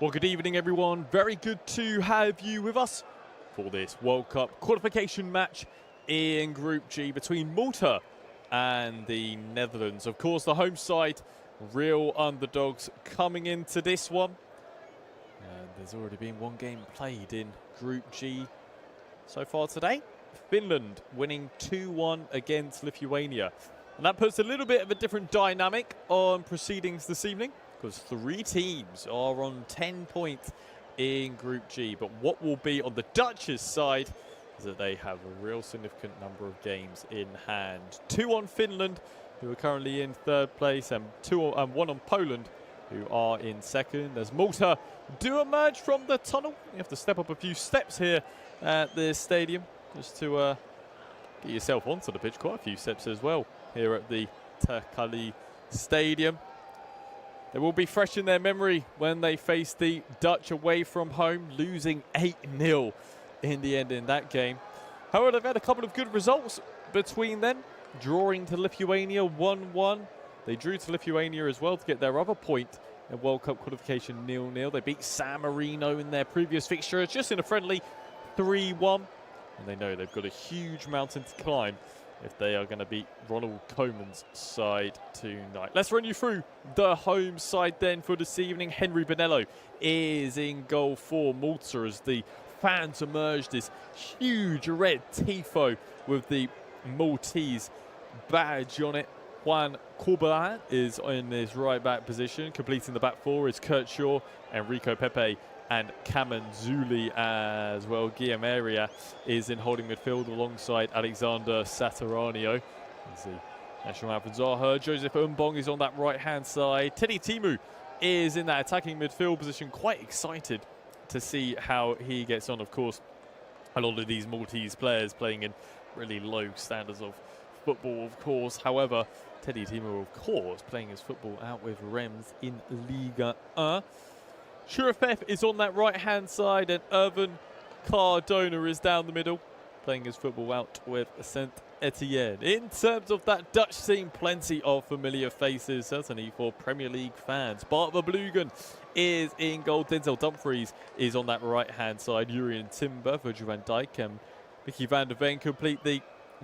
Well, good evening, everyone. Very good to have you with us for this World Cup qualification match in Group G between Malta and the Netherlands. Of course, the home side, real underdogs coming into this one. And there's already been one game played in Group G so far today. Finland winning 2-1 against Lithuania. And that puts a little bit of a different dynamic on proceedings this evening, because three teams are on 10 points in Group G. But what will be on the Dutch's side is that they have a real significant number of games in hand. 2 on Finland, who are currently in third place, and 1 on Poland, who are in second. As Malta do emerge from the tunnel. You have to step up a few steps here at this stadium just to get yourself onto the pitch. Quite a few steps as well here at the Takali Stadium. They will be fresh in their memory when they face the Dutch away from home, losing 8-0 in the end in that game. However, they've had a couple of good results between then, drawing to Lithuania 1-1. They drew to Lithuania as well to get their other point in World Cup qualification 0-0. They beat San Marino in their previous fixture, just in a friendly 3-1. And they know they've got a huge mountain to climb if they are going to beat Ronald Koeman's side tonight. Let's run you through the home side then for this evening. Henry Bonello is in goal for Malta as the fans emerge, this huge red tifo with the Maltese badge on it. Juan Corbalan is in his right back position. Completing the back four is Kurt Shaw, Enrico Pepe and Kamen Zuli as well. Guillaumeria is in holding midfield alongside Alexander Sataranio. As the national anthems are heard, Joseph Umbong is on that right-hand side. Teddy Timu is in that attacking midfield position. Quite excited to see how he gets on. Of course, a lot of these Maltese players playing in really low standards of football, of course. However, Teddy Timu, of course, playing his football out with Reims in Liga 1. Shurafef is on that right-hand side, and Irvin Cardona is down the middle, playing his football out with Saint Etienne. In terms of that Dutch team, plenty of familiar faces, certainly for Premier League fans. Bart Verbruggen is in goal. Denzel Dumfries is on that right-hand side. Jurien Timber, Virgil van Dijk, and Mickey van der Ven complete the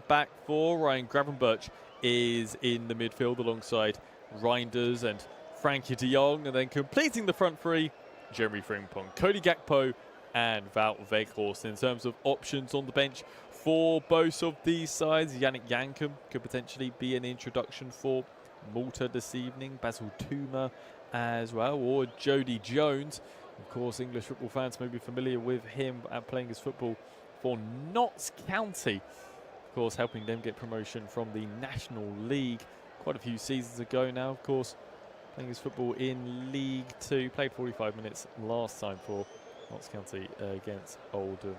back four. Ryan Gravenberch is in the midfield alongside Reinders and Frankie de Jong, and then completing the front three, Jeremy Frimpong, Cody Gakpo and Wout Weghorst. In terms of options on the bench for both of these sides, Yannick Jankum could potentially be an introduction for Malta this evening. Basil Touma as well, or Jody Jones. Of course, English football fans may be familiar with him playing his football for Notts County. Of course, helping them get promotion from the National League quite a few seasons ago now. Of course, playing his football in League 2. Played 45 minutes last time for Notts County against Oldham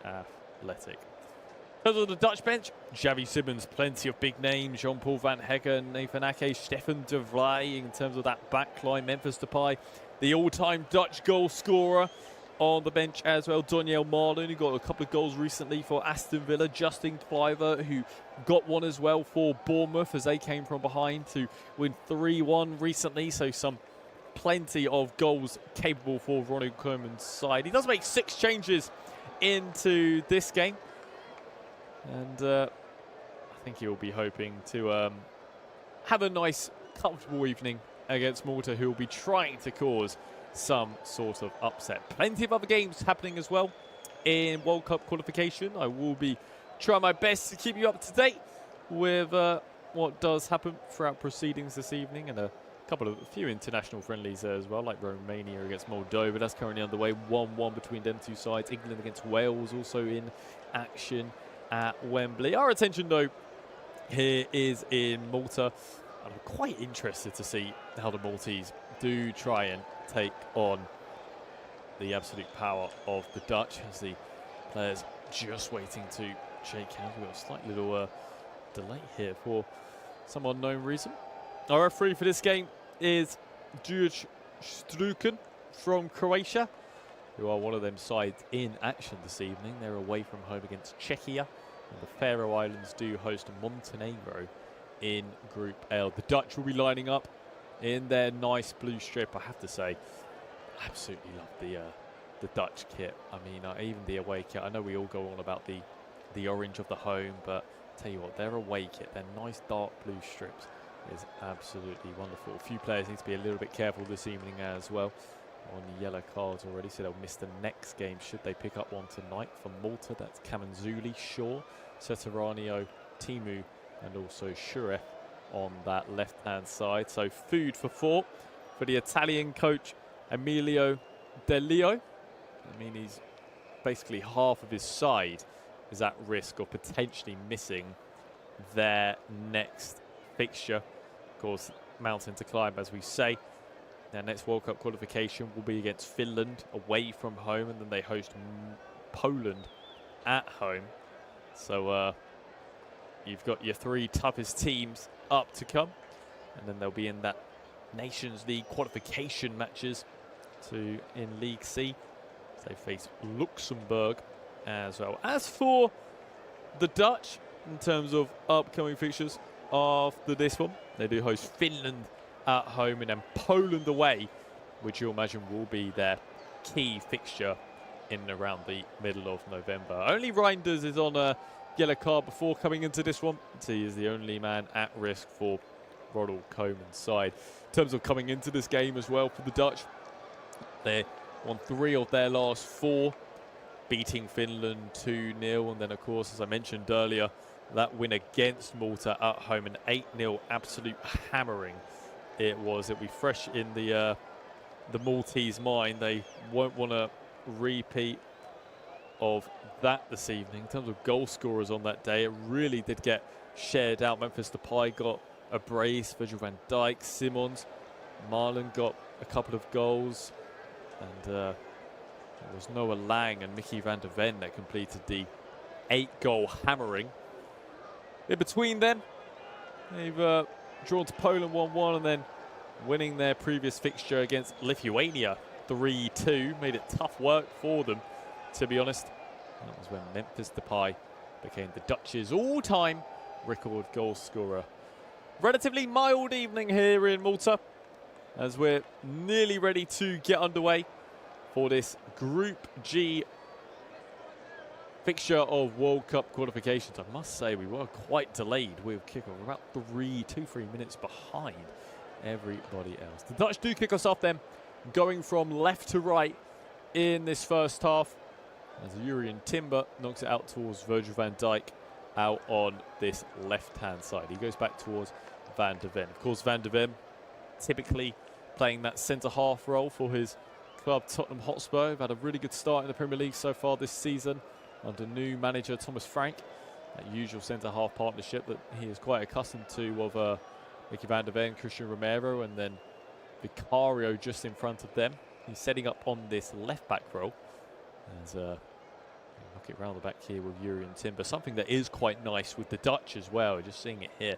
Athletic. In terms of the Dutch bench, Xavi Simmons, plenty of big names. Jean-Paul Van Heggen, Nathan Ake, Stefan de Vrij. In terms of that backline, Memphis Depay, the all-time Dutch goal scorer, on the bench as well. Daniel Marlon, who got a couple of goals recently for Aston Villa. Justin Kluivert, who got one as well for Bournemouth as they came from behind to win 3-1 recently. So plenty of goals capable for Ronald Koeman's side. He does make 6 changes into this game. And I think he'll be hoping to have a nice, comfortable evening against Malta, who will be trying to cause some sort of upset. Plenty of other games happening as well in World Cup qualification. I will be trying my best to keep you up to date with what does happen throughout proceedings this evening, and a few international friendlies there as well, like Romania against Moldova. That's currently underway, 1-1 between them two sides. England against Wales also in action at Wembley. Our attention though here is in Malta. I'm quite interested to see how the Maltese do try and take on the absolute power of the Dutch, as the players just waiting to shake hands. We've got a slight little delay here for some unknown reason. Our referee for this game is Đurđ Struken from Croatia, who are one of them sides in action this evening. They're away from home against Czechia, and the Faroe Islands do host Montenegro in Group L. The Dutch will be lining up in their nice blue strip. I have to say, Absolutely love the Dutch kit. I mean, even the away kit. I know we all go on about the orange of the home, but tell you what, their away kit, their nice dark blue strips, is absolutely wonderful. A few players need to be a little bit careful this evening as well on the yellow cards already, so they'll miss the next game should they pick up one tonight. For Malta, that's Kamanzuli, Shaw, Seteranio, Timu, and also Shuref on that left-hand side. So food for thought for the Italian coach Emilio De Leo. I mean, he's basically half of his side is at risk of potentially missing their next fixture. Of course, mountain to climb, as we say. Their next World Cup qualification will be against Finland away from home, and then they host Poland at home. So you've got your three toughest teams up to come, and then they'll be in that Nations League qualification matches in League C. So they face Luxembourg as well. As for the Dutch, in terms of upcoming fixtures after this one, they do host Finland at home and then Poland away, which you'll imagine will be their key fixture in and around the middle of November. Only Reinders is on a yellow card before coming into this one, so he is the only man at risk for Ronald Koeman's side. In terms of coming into this game as well for the Dutch, they won 3 of their last 4, beating Finland 2-0, and then of course, as I mentioned earlier, that win against Malta at home, an 8-0 absolute hammering it was. It'll be fresh in the Maltese mind. They won't want to repeat of that this evening. In terms of goal scorers on that day, it really did get shared out. Memphis Depay got a brace, Virgil van Dijk, Simons, Marlon got a couple of goals, and it was Noah Lang and Mickey van der Ven that completed the 8-goal hammering. In between then, they've drawn to Poland 1-1 and then winning their previous fixture against Lithuania 3-2. Made it tough work for them, to be honest. That was when Memphis Depay became the Dutch's all-time record goal scorer. Relatively mild evening here in Malta as we're nearly ready to get underway for this Group G fixture of World Cup qualifications. I must say we were quite delayed with kickoff. We're about 2-3 minutes behind everybody else. The Dutch do kick us off then, going from left to right in this first half, as Jurien Timber knocks it out towards Virgil van Dijk out on this left-hand side. He goes back towards Van der Ven. Of course, Van der Ven typically playing that centre-half role for his club Tottenham Hotspur. They've had a really good start in the Premier League so far this season under new manager Thomas Frank. That usual centre-half partnership that he is quite accustomed to of Mickey van der Ven, Christian Romero, and then Vicario just in front of them. He's setting up on this left-back role. As knock it round the back here with Jurien Timber. Something that is quite nice with the Dutch as well. Just seeing it here.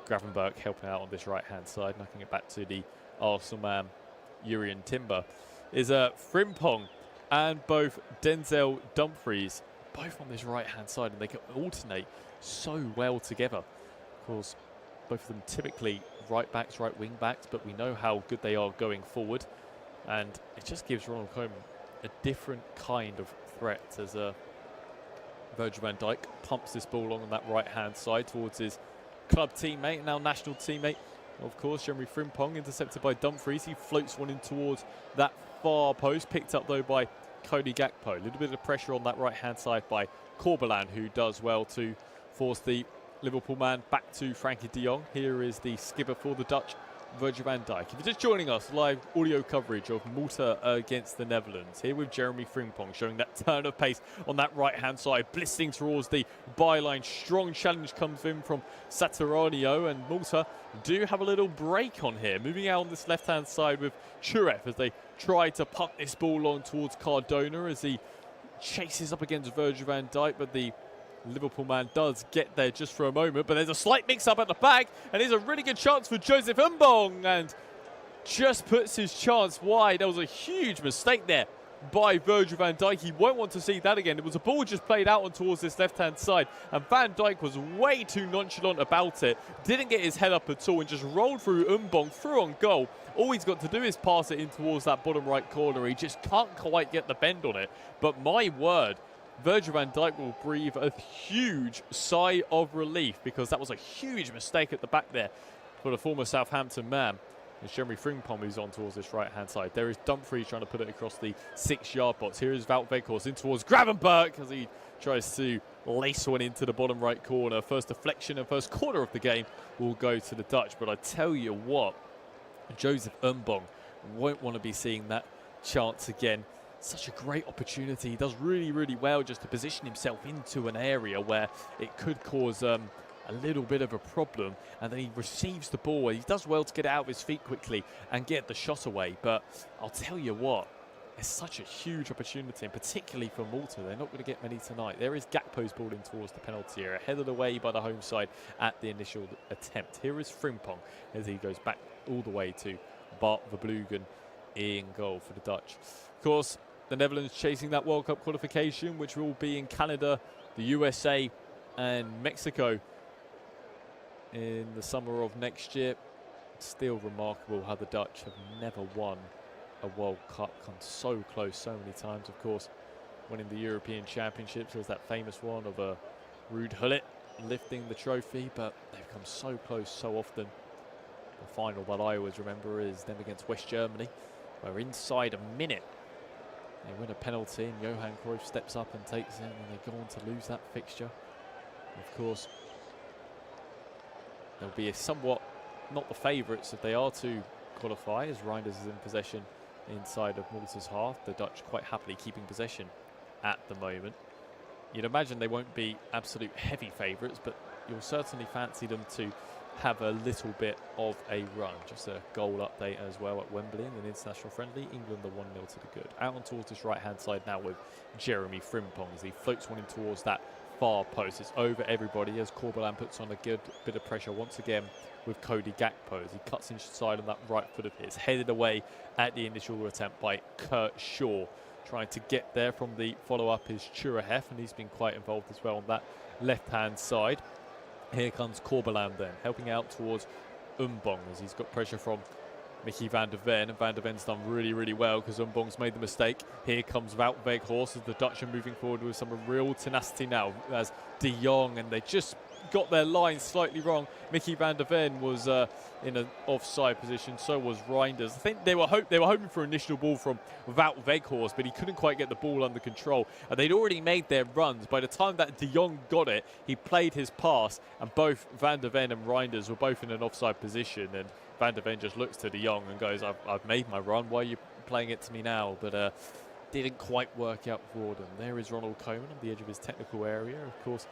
Gravenberg helping out on this right-hand side, knocking it back to the Arsenal man, Jurien Timber, is Frimpong and both Denzel Dumfries, both on this right-hand side, and they can alternate so well together. Of course, both of them typically right backs, right wing backs, but we know how good they are going forward, and it just gives Ronald Koeman a different kind of threat as Virgil van Dijk pumps this ball along on that right-hand side towards his club teammate, now national teammate, of course, Jeremy Frimpong, intercepted by Dumfries. He floats one in towards that far post, picked up though by Cody Gakpo. A little bit of pressure on that right-hand side by Corbelan, who does well to force the Liverpool man back to Frankie de Jong. Here is the skipper for the Dutch, Virgil van Dijk. If you're just joining us, live audio coverage of Malta against the Netherlands. Here with Jeremy Frimpong showing that turn of pace on that right-hand side, blistering towards the byline. Strong challenge comes in from Sateranio, and Malta do have a little break on here. Moving out on this left-hand side with Churef as they try to pump this ball on towards Cardona as he chases up against Virgil van Dijk, but the Liverpool man does get there just for a moment, but there's a slight mix-up at the back, and it's a really good chance for Joseph Mbong, and just puts his chance wide. That was a huge mistake there by Virgil van Dijk. He won't want to see that again. It was a ball just played out on towards this left-hand side, and Van Dijk was way too nonchalant about it. Didn't get his head up at all and just rolled through Umbong, through on goal. All he's got to do is pass it in towards that bottom right corner. He just can't quite get the bend on it. But my word, Virgil van Dijk will breathe a huge sigh of relief, because that was a huge mistake at the back there for the former Southampton man. It's Jeremy Frimpong who's on towards this right-hand side. There is Dumfries trying to put it across the 6-yard box. Here is Wout Weghorst in towards Gravenberch as he tries to lace one into the bottom right corner. First deflection and first corner of the game will go to the Dutch. But I tell you what, Joseph Umbong won't want to be seeing that chance again. Such a great opportunity. He does really, really well just to position himself into an area where it could cause a little bit of a problem, and then he receives the ball. He does well to get it out of his feet quickly and get the shot away. But I'll tell you what, it's such a huge opportunity, and particularly for Malta, they're not going to get many tonight. There is Gakpo's ball in towards the penalty area, headed away by the home side at the initial attempt. Here is Frimpong as he goes back all the way to Bart Verbruggen in goal for the Dutch. Of course, the Netherlands chasing that World Cup qualification, which will be in Canada, the USA and Mexico in the summer of next year. It's still remarkable how the Dutch have never won a World Cup. Come so close so many times, of course. Winning the European Championships, there's that famous one of Ruud Gullit lifting the trophy, but they've come so close so often. The final that I always remember is them against West Germany, where inside a minute they win a penalty and Johan Cruyff steps up and takes it, and they go on to lose that fixture. Of course, they'll be somewhat not the favourites if they are to qualify, as Reinders is in possession inside of Malta's half. The Dutch quite happily keeping possession at the moment. You'd imagine they won't be absolute heavy favourites, but you'll certainly fancy them to have a little bit of a run. Just a goal update as well at Wembley in an international friendly. England the 1-0 to the good. Out on towards this right-hand side now with Jeremy Frimpong as he floats one in towards that far post. It's over everybody as Corbelan puts on a good bit of pressure once again with Cody Gakpo as he cuts inside on that right foot of his. Headed away at the initial attempt by Kurt Shaw. Trying to get there from the follow-up is Churahef, and he's been quite involved as well on that left-hand side. Here comes Corbelan then, helping out towards Umbong as he's got pressure from Mickey van der Ven, and van der Ven's done really, really well because Umbong's made the mistake. Here comes Wout Weghorst as the Dutch are moving forward with some real tenacity now as De Jong, and they just got their line slightly wrong. Mickey van der Ven was in an offside position, so was Reinders. I think they were hoping for an initial ball from Wout Weghorst, but he couldn't quite get the ball under control. And they'd already made their runs. By the time that De Jong got it, he played his pass, and both van der Ven and Reinders were both in an offside position. And van der Ven just looks to De Jong and goes, I've made my run, why are you playing it to me now? But didn't quite work out for them. There is Ronald Koeman on the edge of his technical area, of course,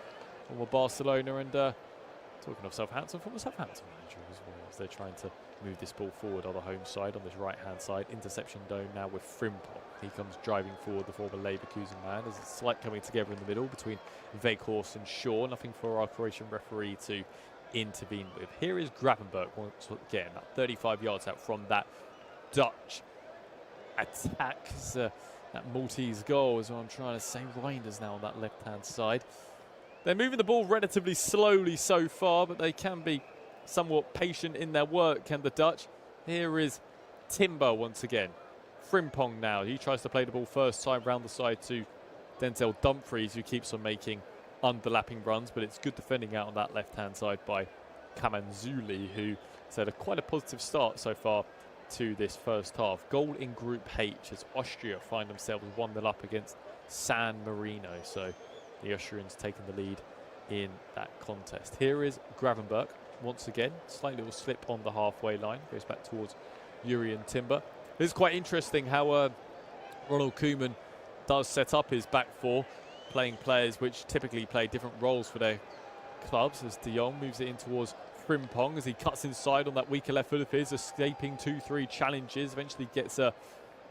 former Barcelona, and talking of Southampton, former Southampton manager as well, as they're trying to move this ball forward on the home side, on this right-hand side. Interception zone now with Frimpong. He comes driving forward, the former Leverkusen man. There's a slight coming together in the middle between Weghorst and Shaw. Nothing for our Croatian referee to intervene with. Here is Gravenberch once again, 35 yards out from that Dutch attack. That Maltese goal is what I'm trying to say. Reinders now on that left-hand side. They're moving the ball relatively slowly so far, but they can be somewhat patient in their work, can the Dutch. Here is Timber once again. Frimpong now. He tries to play the ball first time round the side to Denzel Dumfries, who keeps on making underlapping runs, but it's good defending out on that left-hand side by Kamanzuli, who has had quite a positive start so far to this first half. Goal in Group H as Austria find themselves 1-0 up against San Marino. So the Austrians taking the lead in that contest. Here is Gravenberch once again. Slight little slip on the halfway line. Goes back towards Jurrien Timber. It's quite interesting how Ronald Koeman does set up his back four, playing players which typically play different roles for their clubs, as De Jong moves it in towards Frimpong as he cuts inside on that weaker left foot of his, escaping 2-3 challenges. Eventually gets a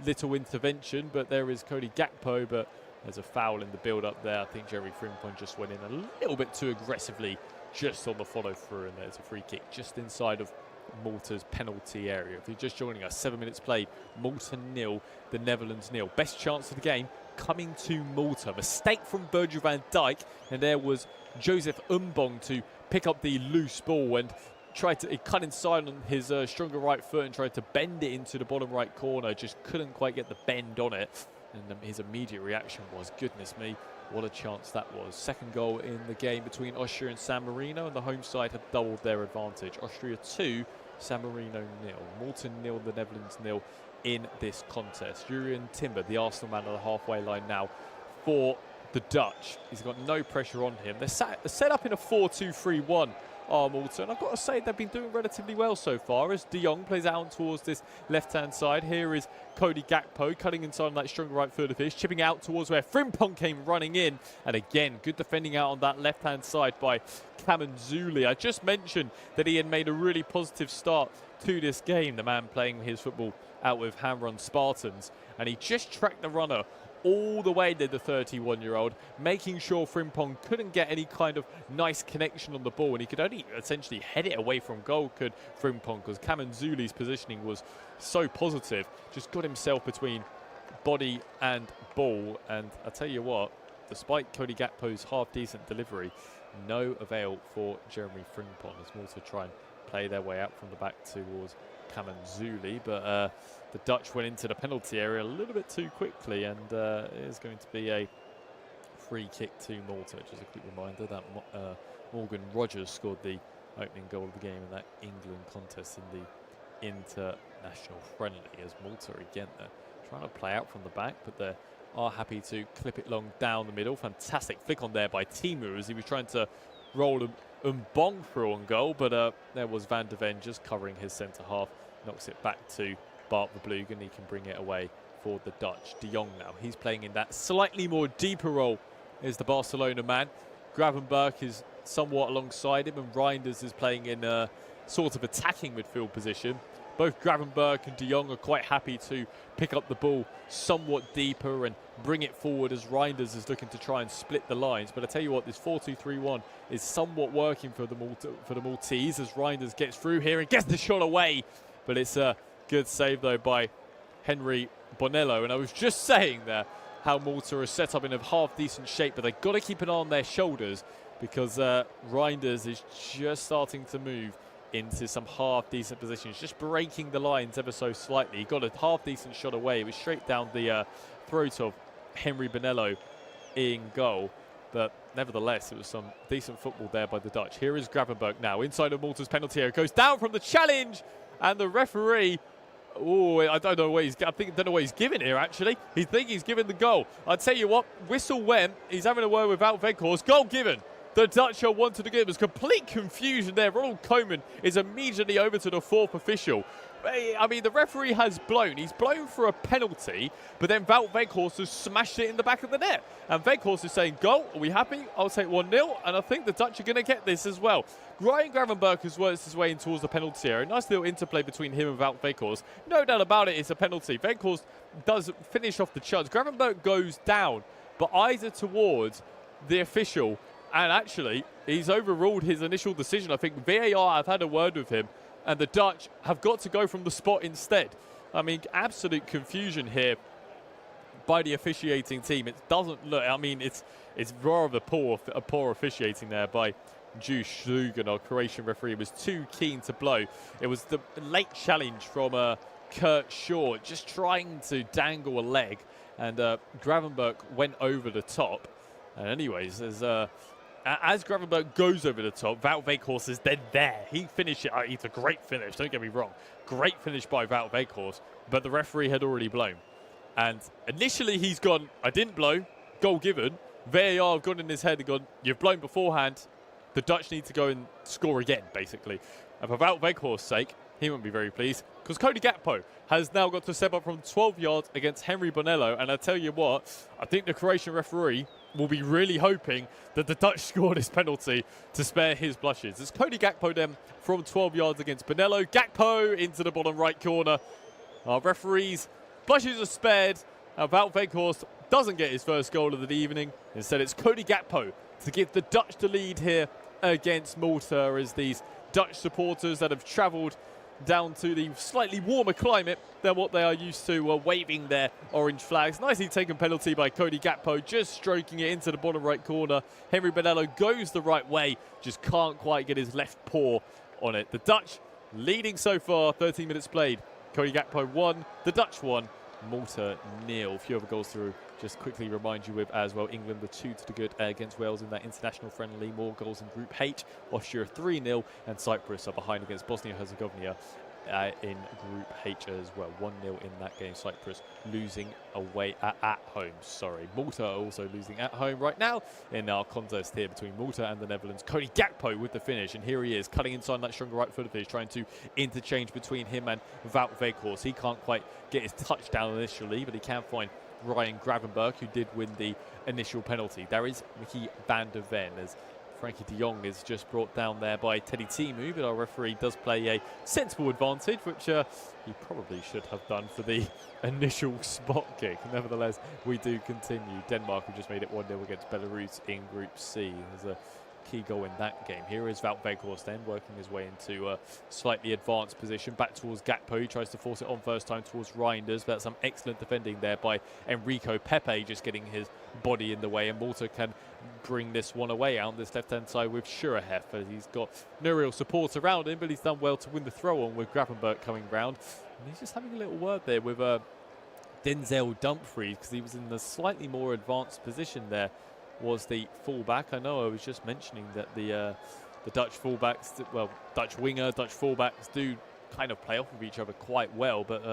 little intervention, but there is Cody Gakpo, but there's a foul in the build-up there. I think Jeremy Frimpong just went in a little bit too aggressively just on the follow-through, and there's a free kick just inside of Malta's penalty area. If you're just joining us, 7 minutes played, Malta 0, the Netherlands 0. Best chance of the game coming to Malta. Mistake from Virgil van Dijk, and there was Joseph Umbong to pick up the loose ball and tried to cut inside on his stronger right foot and tried to bend it into the bottom right corner. Just couldn't quite get the bend on it. And his immediate reaction was, goodness me, what a chance that was. Second goal in the game between Austria and San Marino, and the home side have doubled their advantage. Austria 2, San Marino 0. Malta 0, the Netherlands 0 in this contest. Jurriën Timber, the Arsenal man, on the halfway line now for the Dutch. He's got no pressure on him. They're set up in a 4-2-3-1. Malta, and I've got to say they've been doing relatively well so far as De Jong plays out towards this left-hand side. Here is Cody Gakpo cutting inside on that stronger right foot of his, chipping out towards where Frimpong came running in, and again good defending out on that left-hand side by Kamanzuli. I just mentioned that he had made a really positive start to this game, the man playing his football out with Hamrun Spartans, and he just tracked the runner all the way, did the 31-year-old, making sure Frimpong couldn't get any kind of nice connection on the ball, and he could only essentially head it away from goal, could Frimpong, because Kamanzuli's positioning was so positive. Just got himself between body and ball, and I tell you what, despite Cody Gakpo's half-decent delivery, no avail for Jeremy Frimpong as Malta try and play their way out from the back towards Kamanzuli, but the Dutch went into the penalty area a little bit too quickly, and it is going to be a free kick to Malta. Just a quick reminder that Morgan Rogers scored the opening goal of the game in that England contest in the international friendly, as Malta again they're trying to play out from the back, but they are happy to clip it long down the middle. Fantastic flick on there by Timu as he was trying to roll Bong through on goal, but there was Van de Ven just covering his centre half, knocks it back to Bart Verbruggen. He can bring it away for the Dutch. De Jong now, he's playing in that slightly more deeper role as the Barcelona man. Gravenberch is somewhat alongside him, and Reinders is playing in a sort of attacking midfield position. Both Gravenberch and De Jong are quite happy to pick up the ball somewhat deeper and bring it forward as Reinders is looking to try and split the lines. But I tell you what, this 4-2-3-1 is somewhat working for the Maltese as Reinders gets through here and gets the shot away. But it's a good save, though, by Henry Bonello. And I was just saying there how Malta are set up in a half-decent shape, but they've got to keep an eye on their shoulders because Reinders is just starting to move into some half-decent positions, just breaking the lines ever so slightly. He got a half-decent shot away. It was straight down the throat of Henry Bonello in goal. But nevertheless, it was some decent football there by the Dutch. Here is Gravenberch now, inside of Malta's penalty area. Goes down from the challenge, and the referee... Oh, I don't know what he's giving here, actually. He thinks he's given the goal. I tell you what, whistle went. He's having a word with Wout Weghorst. Goal given. The Dutch are wanted to give. There's complete confusion there. Ronald Koeman is immediately over to the fourth official. I mean, the referee has blown. He's blown for a penalty, but then Wout Weghorst has smashed it in the back of the net. And Weghorst is saying, goal, are we happy? I'll take 1-0, and I think the Dutch are going to get this as well. Ryan Gravenberch has worked his way in towards the penalty area. Nice little interplay between him and Wout Weghorst. No doubt about it, it's a penalty. Weghorst does finish off the chance. Gravenberch goes down, but eyes are towards the official. And actually, he's overruled his initial decision. I think VAR have had a word with him, and the Dutch have got to go from the spot instead. I mean, absolute confusion here by the officiating team. It doesn't look, I mean, it's rather poor officiating there by Jules Schlugen, our Croatian referee. Was too keen to blow. It was the late challenge from Kurt Shaw, just trying to dangle a leg, and Gravenberch went over the top. And anyways, as Gravenberch goes over the top, Wout Weghorst is then there. He finished it. It's a great finish, don't get me wrong. Great finish by Wout Weghorst, but the referee had already blown. And initially he's gone, I didn't blow, goal given. VAR have gone in his head and gone, you've blown beforehand. The Dutch need to go and score again, basically. And for Wout Weghorst's sake, he won't be very pleased, because Cody Gakpo has now got to step up from 12 yards against Henry Bonello. And I tell you what, I think the Croatian referee will be really hoping that the Dutch score this penalty to spare his blushes. It's Cody Gakpo then from 12 yards against Bonello. Gakpo into the bottom right corner. Our referees, blushes are spared. Wout Weghorst doesn't get his first goal of the evening. Instead, it's Cody Gakpo to give the Dutch the lead here against Malta, as these Dutch supporters that have travelled down to the slightly warmer climate than what they are used to, waving their orange flags. Nicely taken penalty by Cody Gakpo, just stroking it into the bottom right corner. Henry Bonello goes the right way, just can't quite get his left paw on it. The Dutch leading so far, 13 minutes played. Cody Gakpo 1, the Dutch 1, Malta 0. A few other goals through. Just quickly remind you with as well, England the 2 to the good against Wales in that international friendly. More goals in Group H. Austria 3-0, and Cyprus are behind against Bosnia-Herzegovina in Group H as well. 1-0 in that game. Cyprus losing away at home. Sorry, Malta are also losing at home right now in our contest here between Malta and the Netherlands. Cody Gakpo with the finish, and here he is cutting inside that stronger right foot of his, trying to interchange between him and Wout Weghorst. He can't quite get his touchdown initially, but he can find Ryan Gravenberch, who did win the initial penalty. There is Mickey van der Ven, as Frankie de Jong is just brought down there by Teddy Timu, but our referee does play a sensible advantage, which he probably should have done for the initial spot kick. Nevertheless, we do continue. Denmark have just made it 1-0 against Belarus in Group C. There's a key goal in that game. Here is Wout Weghorst then working his way into a slightly advanced position, back towards Gakpo. He tries to force it on first time towards Reinders, but some excellent defending there by Enrico Pepe, just getting his body in the way, and Malta can bring this one away out on this left-hand side with Shurahef. He's got no real support around him, but he's done well to win the throw-on with Gravenberch coming round. And he's just having a little word there with Denzel Dumfries, because he was in the slightly more advanced position there, was the fullback. I know I was just mentioning that the Dutch fullbacks, well, Dutch winger, Dutch fullbacks do kind of play off of each other quite well, but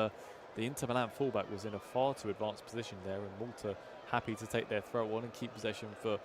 the Inter Milan fullback was in a far too advanced position there, and Malta happy to take their throw on and keep possession for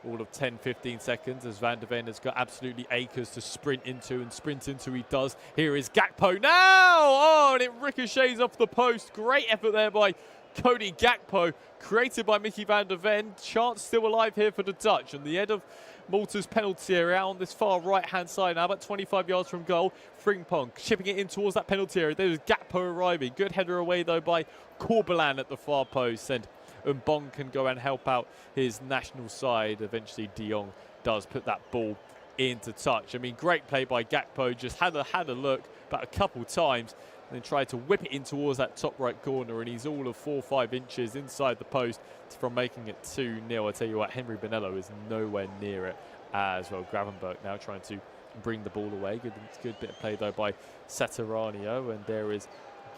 all of 10-15 seconds, as Van der Ven has got absolutely acres to sprint into, and sprint into he does. Here is Gakpo now! Oh, and it ricochets off the post. Great effort there by Cody Gakpo, created by Mickey van der Ven. Chance still alive here for the Dutch, and the head of Malta's penalty area on this far right-hand side now, about 25 yards from goal. Frimpong chipping it in towards that penalty area. There's Gakpo arriving. Good header away, though, by Corbelan at the far post, and Mbong can go and help out his national side. Eventually, De Jong does put that ball into touch. I mean, great play by Gakpo. Just had a look about a couple times, and then tried to whip it in towards that top right corner, and he's all of 4 or 5 inches inside the post from making it 2-0. I tell you what, Henry Bonello is nowhere near it as well. Gravenberch now trying to bring the ball away. Good bit of play though by Sataranio, and there is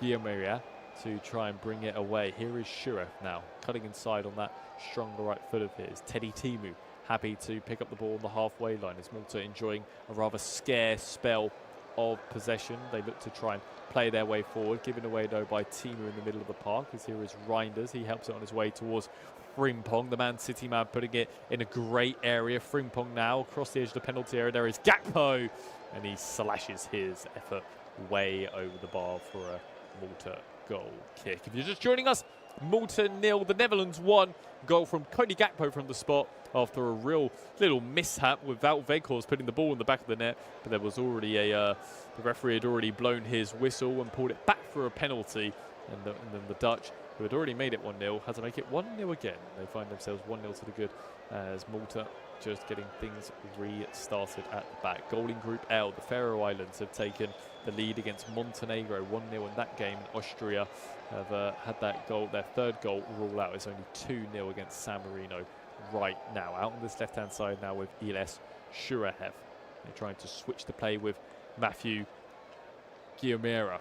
Guillaume to try and bring it away. Here is Shuref now cutting inside on that stronger right foot of his. Teddy Timu happy to pick up the ball on the halfway line, as Malta enjoying a rather scarce spell of possession. They look to try and play their way forward, given away though by Timu in the middle of the park, as here is Reinders. He helps it on his way towards Frimpong, the Man City man, putting it in a great area. Frimpong now across the edge of the penalty area. There is Gakpo, and he slashes his effort way over the bar for a Malta goal kick. If you're just joining us, Malta 0, the Netherlands 1. Goal from Cody Gakpo from the spot after a real little mishap with Wout Weghorst putting the ball in the back of the net, but there was already the referee had already blown his whistle and pulled it back for a penalty, and then the Dutch, who had already made it 1-0, had to make it 1-0 again. They find themselves 1-0 to the good, as Malta just getting things restarted at the back. Goal in Group L, the Faroe Islands have taken the lead against Montenegro 1-0 in that game. Austria have had that goal, their third goal, rule out. It's only 2-0 against San Marino right now. Out on this left-hand side now with Iles Shurahev. They're trying to switch the play with Matthew Guillemera.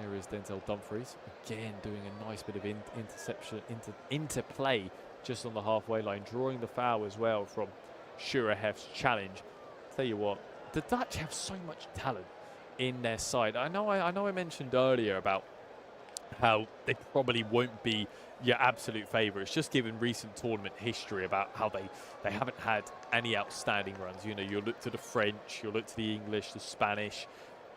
There is Denzel Dumfries, again doing a nice bit of interception, interplay just on the halfway line, drawing the foul as well from Shurahev's challenge. Tell you what, the Dutch have so much talent in their side. I know I mentioned earlier about how they probably won't be your absolute favourites, just given recent tournament history about how they haven't had any outstanding runs. You know, you'll look to the French, you'll look to the English, the Spanish,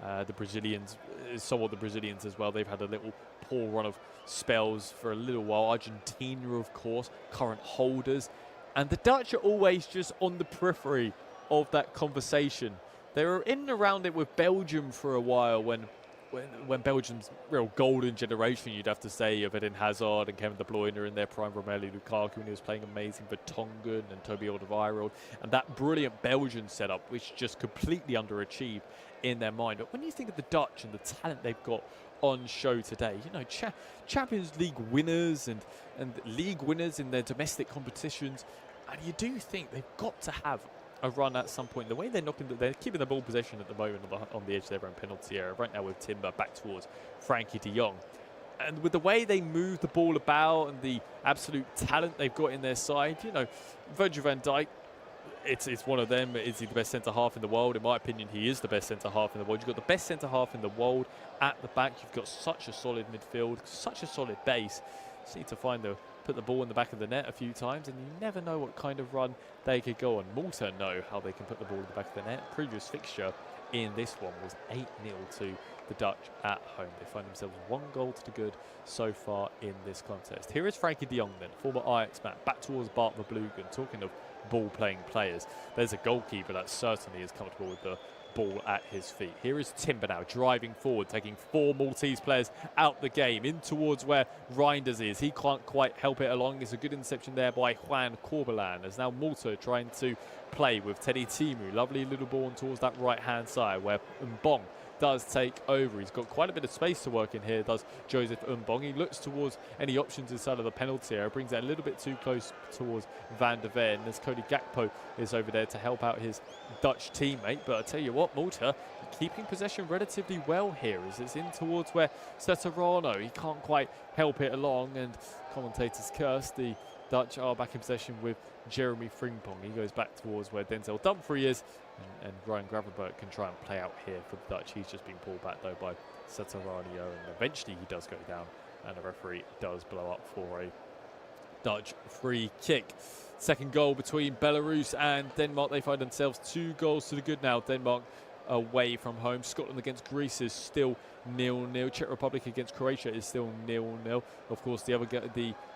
the Brazilians, somewhat the Brazilians as well. They've had a little poor run of spells for a little while. Argentina, of course, current holders. And the Dutch are always just on the periphery of that conversation. They were in and around it with Belgium for a while when when Belgium's real golden generation, you'd have to say, of Eden Hazard and Kevin De Bruyne in their prime, Romelu Lukaku when he was playing amazing, Vertonghen and Toby Alderweireld, and that brilliant Belgian setup, which just completely underachieved in their mind. But when you think of the Dutch and the talent they've got on show today, you know, Champions League winners and league winners in their domestic competitions, and you do think they've got to have a run at some point. The way they're keeping the ball possession at the moment on the edge of their own penalty area right now, with Timber back towards Frankie de Jong, and with the way they move the ball about and the absolute talent they've got in their side, you know, Virgil van Dijk, it's one of them. Is he the best centre half in the world? In my opinion, he is the best centre half in the world. You've got the best centre half in the world at the back. You've got such a solid midfield, such a solid base. Just need to put the ball in the back of the net a few times, and you never know what kind of run they could go on. Malta know how they can put the ball in the back of the net. Previous fixture in this one was 8-0 to the Dutch at home. They find themselves 1 goal to the good so far in this contest. Here is Frankie de Jong then, former Ajax man, back towards Bart Verbruggen. Talking of ball-playing players, there's a goalkeeper that certainly is comfortable with the ball at his feet. Here is Timber now driving forward, taking 4 Maltese players out the game in towards where Reinders is. He can't quite help it along. It's a good interception there by Juan Corbelan, as now Malta trying to play with Teddy Timu. Lovely little ball towards that right-hand side where Mbong does take over. He's got quite a bit of space to work in here, does Joseph Mbong. He looks towards any options inside of the penalty area, brings it a little bit too close towards Van der Ven, as Cody Gakpo is over there to help out his Dutch teammate. But I tell you what, Malta keeping possession relatively well here, as it's in towards where Setterano, he can't quite help it along, and commentators curse. The Dutch are back in possession with Jeremy Frimpong. He goes back towards where Denzel Dumfries is, and Ryan Gravenberch can try and play out here for the Dutch. He's just been pulled back though by Setterano, and eventually he does go down, and the referee does blow up for a Dutch free kick. Second goal between Belarus and Denmark. They find themselves 2 goals to the good now. Denmark away from home. Scotland against Greece is still 0-0. Czech Republic against Croatia is still 0-0. Of course, the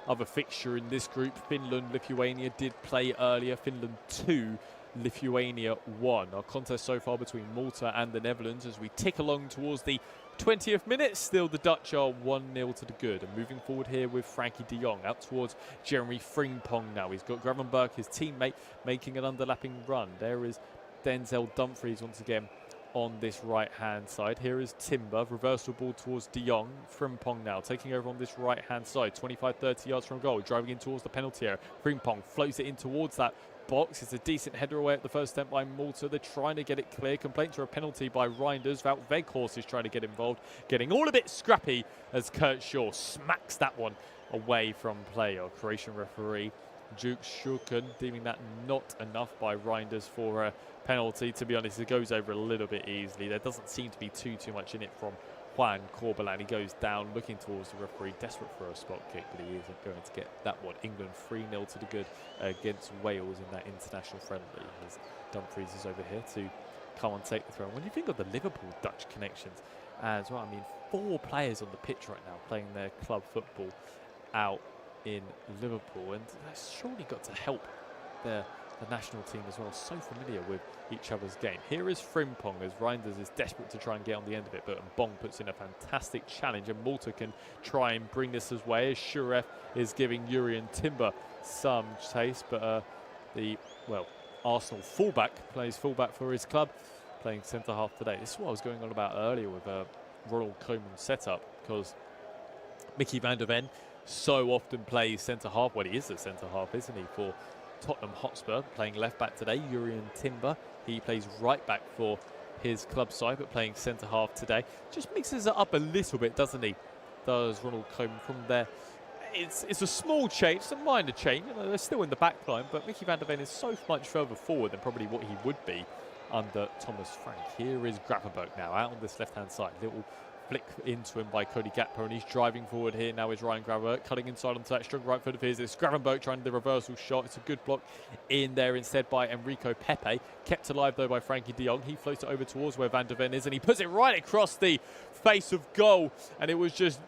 other fixture in this group, Finland, Lithuania, did play earlier. Finland 2, Lithuania 1. Our contest so far between Malta and the Netherlands, as we tick along towards the 20th minute. Still the Dutch are 1-0 to the good, and moving forward here with Frankie de Jong out towards Jeremy Frimpong now. He's got Gravenberch, his teammate, making an underlapping run. There is Denzel Dumfries once again on this right-hand side. Here is Timber, reversal ball towards de Jong. Frimpong now taking over on this right-hand side, 25-30 yards from goal, driving in towards the penalty area. Frimpong floats it in towards that box. It's a decent header away at the first attempt by Malta. They're trying to get it clear. Complaints are a penalty by Reinders. Wout Weghorst is trying to get involved, getting all a bit scrappy as Kurt Shaw smacks that one away from play. Our Croatian referee Duke Shulkin deeming that not enough by Reinders for a penalty. To be honest, it goes over a little bit easily. There doesn't seem to be too much in it from Juan Corbelan. He goes down looking towards the referee, desperate for a spot kick, but he isn't going to get that one. England 3-0 to the good against Wales in that international friendly, as Dumfries is over here to come and take the throw. When you think of the Liverpool-Dutch connections as well, I mean, 4 players on the pitch right now playing their club football out in Liverpool, and that's surely got to help the national team as well. So familiar with each other's game. Here is Frimpong as Reinders is desperate to try and get on the end of it, but Mbong puts in a fantastic challenge, and Malta can try and bring this his way as Shuref is giving Jurien Timber some chase, but Arsenal fullback plays fullback for his club, playing centre half today. This is what I was going on about earlier with Ronald Koeman's setup, because Mickey van der Ven so often plays centre half. Well, he is a centre half, isn't he, for Tottenham Hotspur, playing left back today. Jurien Timber, he plays right back for his club side, but playing centre half today. Just mixes it up a little bit, doesn't he? Does Ronald Koeman from there. It's a small change, it's a minor change. You know, they're still in the back line, but Mickey van der Ven is so much further forward than probably what he would be under Thomas Frank. Here is Gravenberch now out on this left-hand side. Little flick into him by Cody Gakpo, and he's driving forward here now is Ryan Gravenberch, cutting inside onto that strong right foot of his. It's Gravenberch trying the reversal shot. It's a good block in there instead by Enrico Pepe. Kept alive though by Frankie de Jong. He floats it over towards where Van der Ven is, and he puts it right across the face of goal, and it was just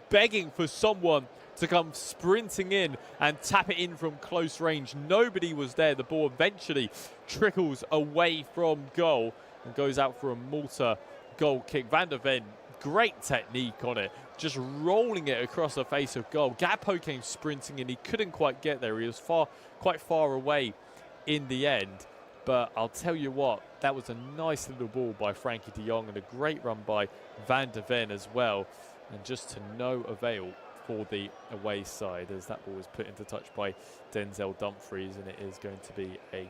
begging for someone to come sprinting in and tap it in from close range. Nobody was there. The ball eventually trickles away from goal and goes out for a Malta goal kick. Van der Ven Great technique on it, just rolling it across the face of goal. Gakpo came sprinting and he couldn't quite get there. He was quite far away in the end. But I'll tell you what, that was a nice little ball by Frankie de Jong and a great run by Van de Ven as well. And just to no avail for the away side as that ball was put into touch by Denzel Dumfries, and it is going to be a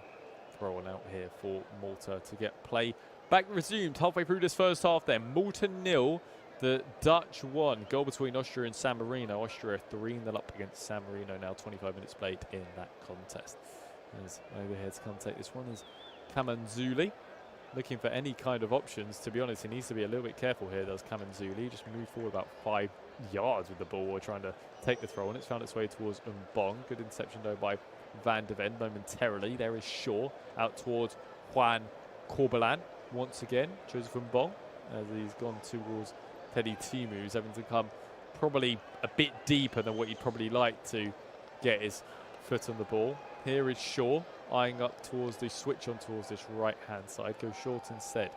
throw on out here for Malta to get play back resumed halfway through this first half then. Malta 0, the Dutch 1. Goal between Austria and San Marino. Austria 3-0 up against San Marino now, 25 minutes played in that contest. As over here to come take this one is Kamanzuli. Looking for any kind of options. To be honest, he needs to be a little bit careful here, does Kamanzuli. Just move forward about 5 yards with the ball while trying to take the throw, and it's found its way towards Mbong. Good interception though by Van de Ven momentarily. There is Shaw out towards Juan Corbalan. Once again, Joseph Mbong, as he's gone towards Teddy Timu, who's having to come probably a bit deeper than what he'd probably like to get his foot on the ball. Here is Shaw, eyeing up towards the switch on towards this right-hand side. Go short instead.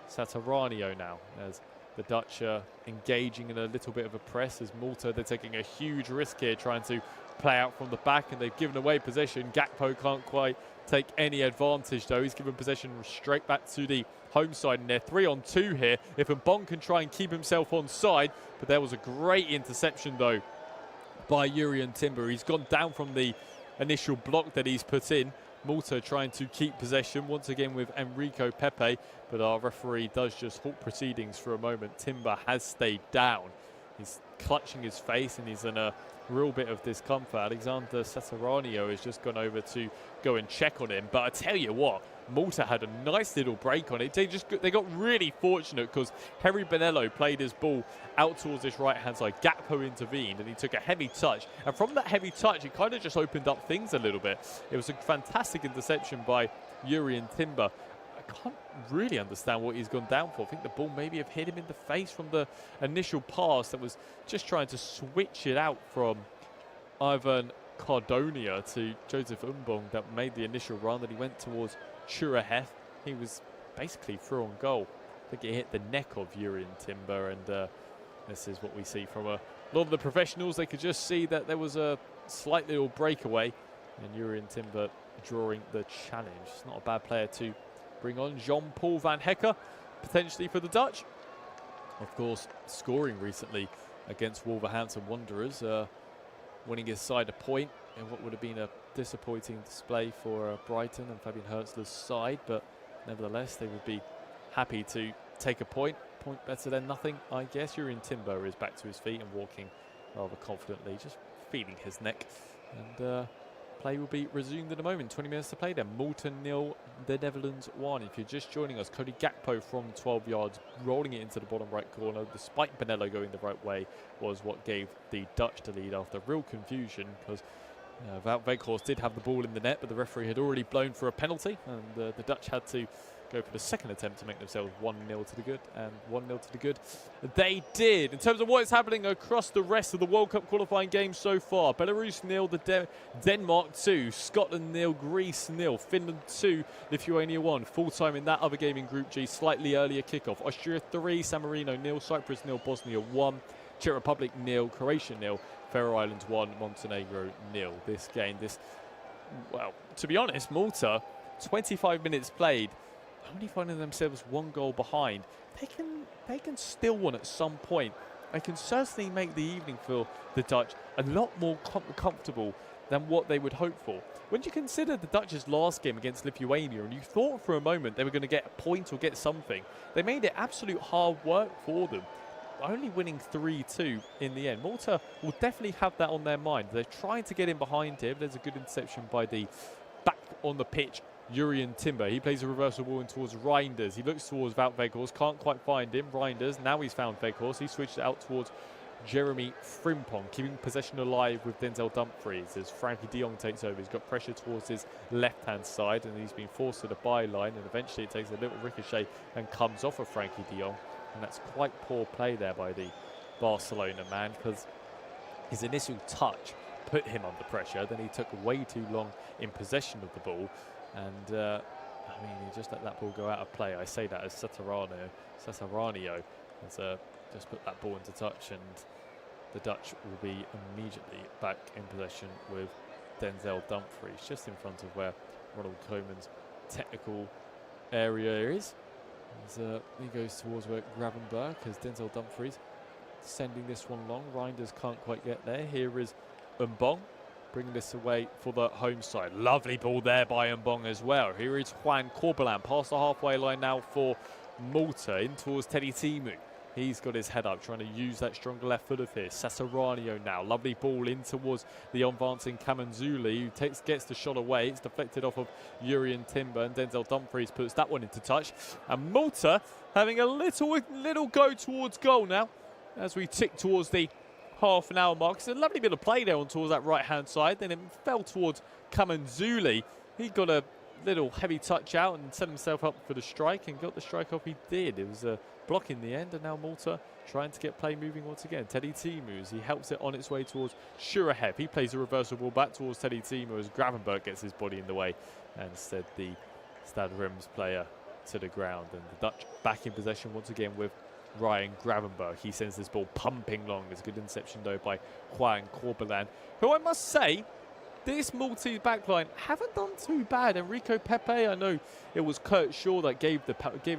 Sataranio now, as the Dutch are engaging in a little bit of a press. As Malta, they're taking a huge risk here, trying to play out from the back, and they've given away possession. Gakpo can't quite take any advantage though. He's given possession straight back to the home side, and they're 3-on-2 here. If Mbong can try and keep himself on side, but there was a great interception though by Jurrien Timber. He's gone down from the initial block that he's put in. Malta trying to keep possession once again with Enrico Pepe, but our referee does just halt proceedings for a moment. Timber has stayed down. He's clutching his face and he's in a real bit of discomfort. Alexander Sataranio has just gone over to go and check on him. But I tell you what, Malta had a nice little break on it. They got really fortunate because Harry Bonello played his ball out towards this right-hand side. Gakpo intervened and he took a heavy touch. And from that heavy touch, it kind of just opened up things a little bit. It was a fantastic interception by Jurrien Timber. I can't really understand what he's gone down for. I think the ball maybe have hit him in the face from the initial pass that was just trying to switch it out from Ivan Cardonia to Joseph Mbong that made the initial run. That he went towards Churahef. He was basically through on goal. I think it hit the neck of Jurrien Timber, and this is what we see from a lot of the professionals. They could just see that there was a slight little breakaway, and Jurrien Timber drawing the challenge. It's not a bad player to bring on. Jean-Paul Van Hecker, potentially for the Dutch. Of course, scoring recently against Wolverhampton Wanderers, winning his side a point in what would have been a disappointing display for Brighton and Fabian Hertzler's side, but nevertheless, they would be happy to take a point. Point better than nothing, I guess. Jurrien Timber is back to his feet and walking rather confidently, just feeling his neck. And play will be resumed in a moment. 20 minutes to play then. Malta 0, the Netherlands 1. If you're just joining us, Cody Gakpo from 12 yards, rolling it into the bottom right corner, despite Bonello going the right way, was what gave the Dutch the lead after real confusion, because Wout Weghorst did have the ball in the net, but the referee had already blown for a penalty, and the Dutch had to go for the second attempt to make themselves 1-0 to the good, and 1-0 to the good they did. In terms of what is happening across the rest of the World Cup qualifying games so far, Belarus 0, Denmark 2, Scotland 0, Greece 0, Finland 2, Lithuania 1. Full-time in that other game in Group G, slightly earlier kickoff. Austria 3, San Marino 0, Cyprus 0, Bosnia 1, Czech Republic 0, Croatia 0, Faroe Islands 1, Montenegro 0. This game, well, to be honest, Malta, 25 minutes played, only finding themselves 1 goal behind. They can still win at some point. They can certainly make the evening for the Dutch a lot more comfortable than what they would hope for. When you consider the Dutch's last game against Lithuania, and you thought for a moment they were going to get a point or get something, they made it absolute hard work for them, only winning 3-2 in the end. Malta will definitely have that on their mind. They're trying to get in behind him. There's a good interception by the back on the pitch, Jurrien Timber. He plays a reversal ball in towards Reinders. He looks towards Wout Weghorst, can't quite find him. Reinders, now he's found Weghorst. He switched it out towards Jeremy Frimpong, keeping possession alive with Denzel Dumfries as Frankie de Jong takes over. He's got pressure towards his left-hand side, and he's been forced to the byline, and eventually it takes a little ricochet and comes off of Frankie de Jong. And that's quite poor play there by the Barcelona man, because his initial touch put him under pressure. Then he took way too long in possession of the ball. And, he just let that ball go out of play. I say that as Sataranio. As just put that ball into touch, and the Dutch will be immediately back in possession with Denzel Dumfries just in front of where Ronald Koeman's technical area is. As he goes towards where Gravenberg, as Denzel Dumfries sending this one long. Reinders can't quite get there. Here is Mbong bringing this away for the home side. Lovely ball there by Mbong as well. Here is Juan Corbelan past the halfway line now for Malta, in towards Teddy Timu. He's got his head up, trying to use that stronger left foot of his. Sasaranio now. Lovely ball in towards the advancing Kamanzuli, who gets the shot away. It's deflected off of Urian Timber, and Denzel Dumfries puts that one into touch. And Malta having a little go towards goal now as we tick towards the half an hour mark. It's a lovely bit of play there on towards that right-hand side. Then it fell towards Kamanzuli. He got a little heavy touch out and set himself up for the strike, and got the strike off he did. It was a block in the end, and now Malta trying to get play moving once again. Teddy Timu, as he helps it on its way towards Shurahev. He plays a reversal ball back towards Teddy Timu as Gravenberg gets his body in the way and instead the Stade Reims player to the ground. And the Dutch back in possession once again with Ryan Gravenberg. He sends this ball pumping long. There's a good interception though by Juan Corbelan, who I must say, this Maltese backline haven't done too bad. Enrico Pepe, I know it was Kurt Shaw that gave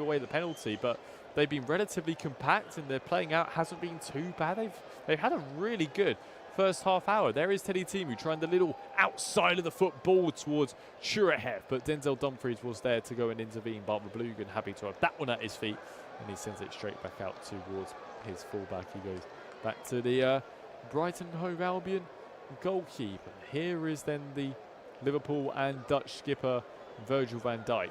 away the penalty, but they've been relatively compact and their playing out hasn't been too bad. They've had a really good first half hour. There is Teddy Timu trying the little outside of the foot ball towards Shurahev, but Denzel Dumfries was there to go and intervene. Bart Blugan happy to have that one at his feet, and he sends it straight back out towards his fullback. He goes back to the Brighton Hove Albion goalkeeper. Here is then the Liverpool and Dutch skipper Virgil van Dijk.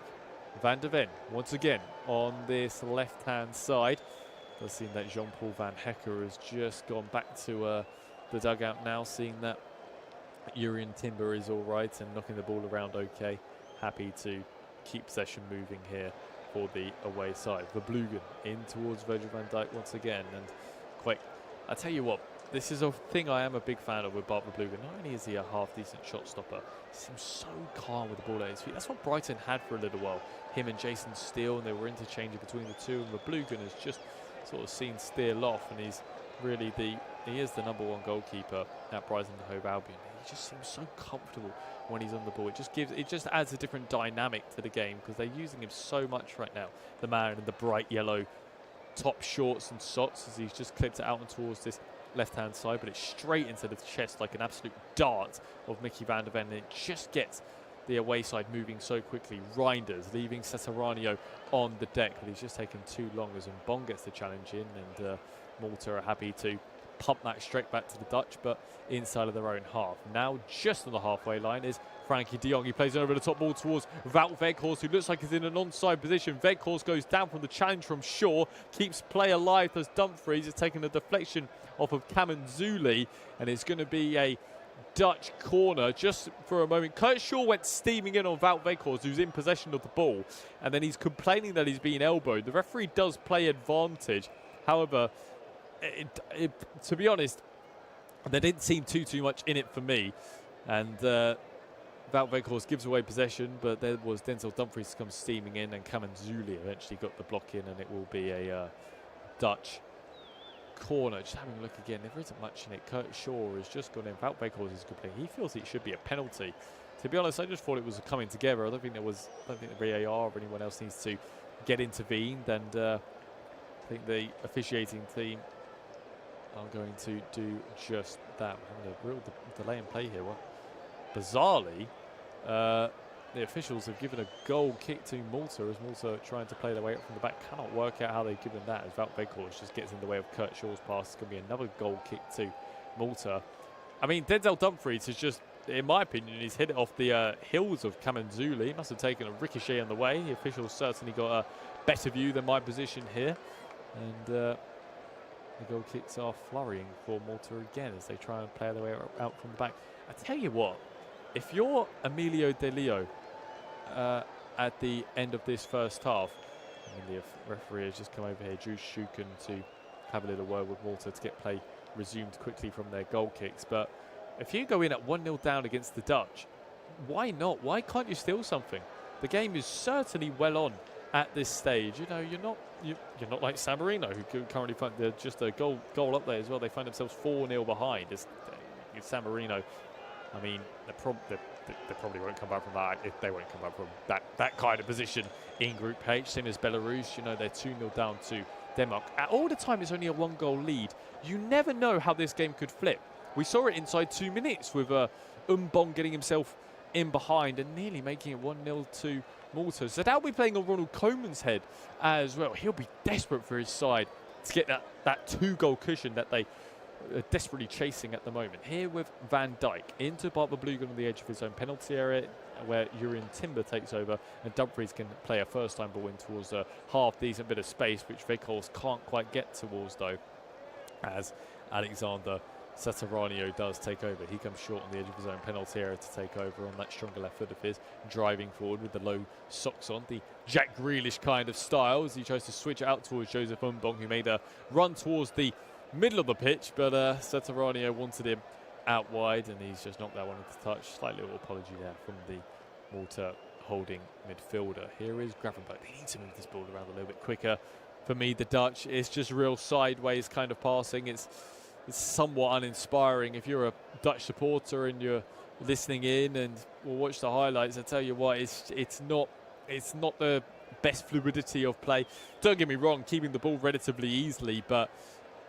Van der Ven once again on this left-hand side. Does seem that Jean-Paul Van Hecker has just gone back to the dugout now, seeing that Urian Timber is all right and knocking the ball around okay. Happy to keep possession moving here for the away side. Verblugen in towards Virgil van Dijk once again, and I tell you what, this is a thing I am a big fan of with Bart Verblugen. Not only is he a half-decent shot stopper, he seems so calm with the ball at his feet. That's what Brighton had for a little while. Him and Jason Steele, and they were interchanging between the two, and Verblugen has just sort of seen Steele off, and he's really he is the #1 goalkeeper at Brighton Hove Albion. He just seems so comfortable when he's on the ball. It just adds a different dynamic to the game because they're using him so much right now. The man in the bright yellow top shorts and socks, as he's just clipped it out and towards this left-hand side, but it's straight into the chest like an absolute dart of Mickey van der Ven, and it just gets the away side moving so quickly. Reinders leaving Cesaranio on the deck, but he's just taken too long as Mbong gets the challenge in, and Malta are happy to pump that straight back to the Dutch, but inside of their own half. Now just on the halfway line is Frankie de Jong. He plays over the top ball towards Wout Weghorst, who looks like he's in an onside position. Weghorst goes down from the challenge from Shaw, keeps play alive as Dumfries is taking a deflection off of Kamanzuli, and it's going to be a Dutch corner just for a moment. Kurt Shaw went steaming in on Wout Weghorst, who's in possession of the ball, and then he's complaining that he's being elbowed. The referee does play advantage. However, to be honest, there didn't seem too much in it for me, and Wout Weghorst gives away possession, but there was Denzel Dumfries to come steaming in, and Kamanzuli eventually got the block in, and it will be a Dutch corner. Just having a look again, there isn't much in it. Kurt Shaw has just gone in. Wout Weghorst is good play. He feels it should be a penalty. To be honest, I just thought it was coming together. I don't think the VAR or anyone else needs to get intervened, and I think the officiating team are going to do just that. We're having a real delay in play here. Well, bizarrely, the officials have given a goal kick to Malta as Malta trying to play their way up from the back. Cannot work out how they've given that as Wout Weghorst just gets in the way of Kurt Shaw's pass. It's going to be another goal kick to Malta. I mean, Denzel Dumfries has just, in my opinion, he's hit it off the heels of Kamanzuli. He must have taken a ricochet on the way. The officials certainly got a better view than my position here. And the goal kicks are flurrying for Malta again as they try and play their way out from the back. I tell you what, if you're Emilio De Leo at the end of this first half, I mean, the referee has just come over here, Drew Shuken, to have a little word with Malta to get play resumed quickly from their goal kicks. But if you go in at 1-0 down against the Dutch, why not? Why can't you steal something? The game is certainly well on at this stage. You know, you're not like San Marino, who could currently find just a goal up there as well. They find themselves 4-0 behind. San Marino, I mean, they probably won't come back from that. They won't come back from that kind of position in Group H. Same as Belarus. You know, they're 2-0 down to Denmark. All the time, it's only a 1-goal lead. You never know how this game could flip. We saw it inside 2 minutes with Umbong getting himself in behind and nearly making it 1-0 to Malta. So that'll be playing on Ronald Koeman's head as well. He'll be desperate for his side to get that 2-goal cushion that they are desperately chasing at the moment. Here with Van Dijk into Bart Verbruggen on the edge of his own penalty area, where Urian Timber takes over, and Dumfries can play a first-time ball in towards a half-decent bit of space, which Weghorst can't quite get towards, though, as Alexander Sataranio does take over. He comes short on the edge of his own penalty area to take over on that stronger left foot of his, driving forward with the low socks on, the Jack Grealish kind of style, as he tries to switch out towards Joseph Umbong, who made a run towards the middle of the pitch, but Sataranio wanted him out wide, and he's just knocked that one into touch. Slight little apology there from the Malta holding midfielder. Here is Gravenberch. They need to move this ball around a little bit quicker. For me, the Dutch, it's just real sideways kind of passing. It's somewhat uninspiring. If you're a Dutch supporter and you're listening in and will watch the highlights, I tell you what, it's not the best fluidity of play. Don't get me wrong, keeping the ball relatively easily, but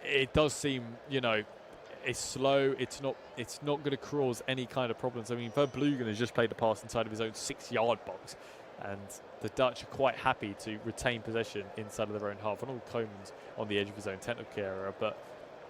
it does seem, you know, it's slow. It's not going to cause any kind of problems. I mean, Verbruggen has just played a pass inside of his own 6-yard box, and the Dutch are quite happy to retain possession inside of their own half. Ronald Koeman's on the edge of his own technical area, but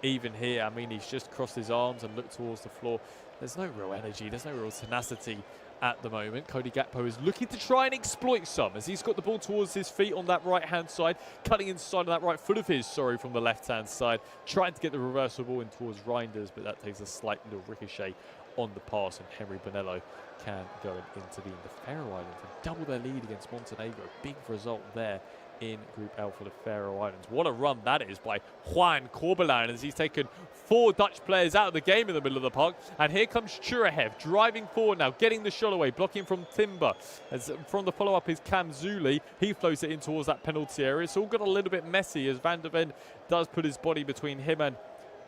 even here, I mean, he's just crossed his arms and looked towards the floor. There's no real energy. There's no real tenacity at the moment. Cody Gakpo is looking to try and exploit some, as he's got the ball towards his feet on that right-hand side, cutting inside of that right foot of his, from the left-hand side, trying to get the reversal ball in towards Reinders, but that takes a slight little ricochet on the pass, and Henry Bonello can go and intervene. The Faroe Islands have doubled their lead against Montenegro. Big result there in Group L for the Faroe Islands. What a run that is by Juan Corbelan, as he's taken 4 Dutch players out of the game in the middle of the park. And here comes Churahev driving forward now, getting the shot away, blocking from Timber. As from the follow-up is Cam Zuli. He floats it in towards that penalty area. It's all got a little bit messy as Van der Ven does put his body between him and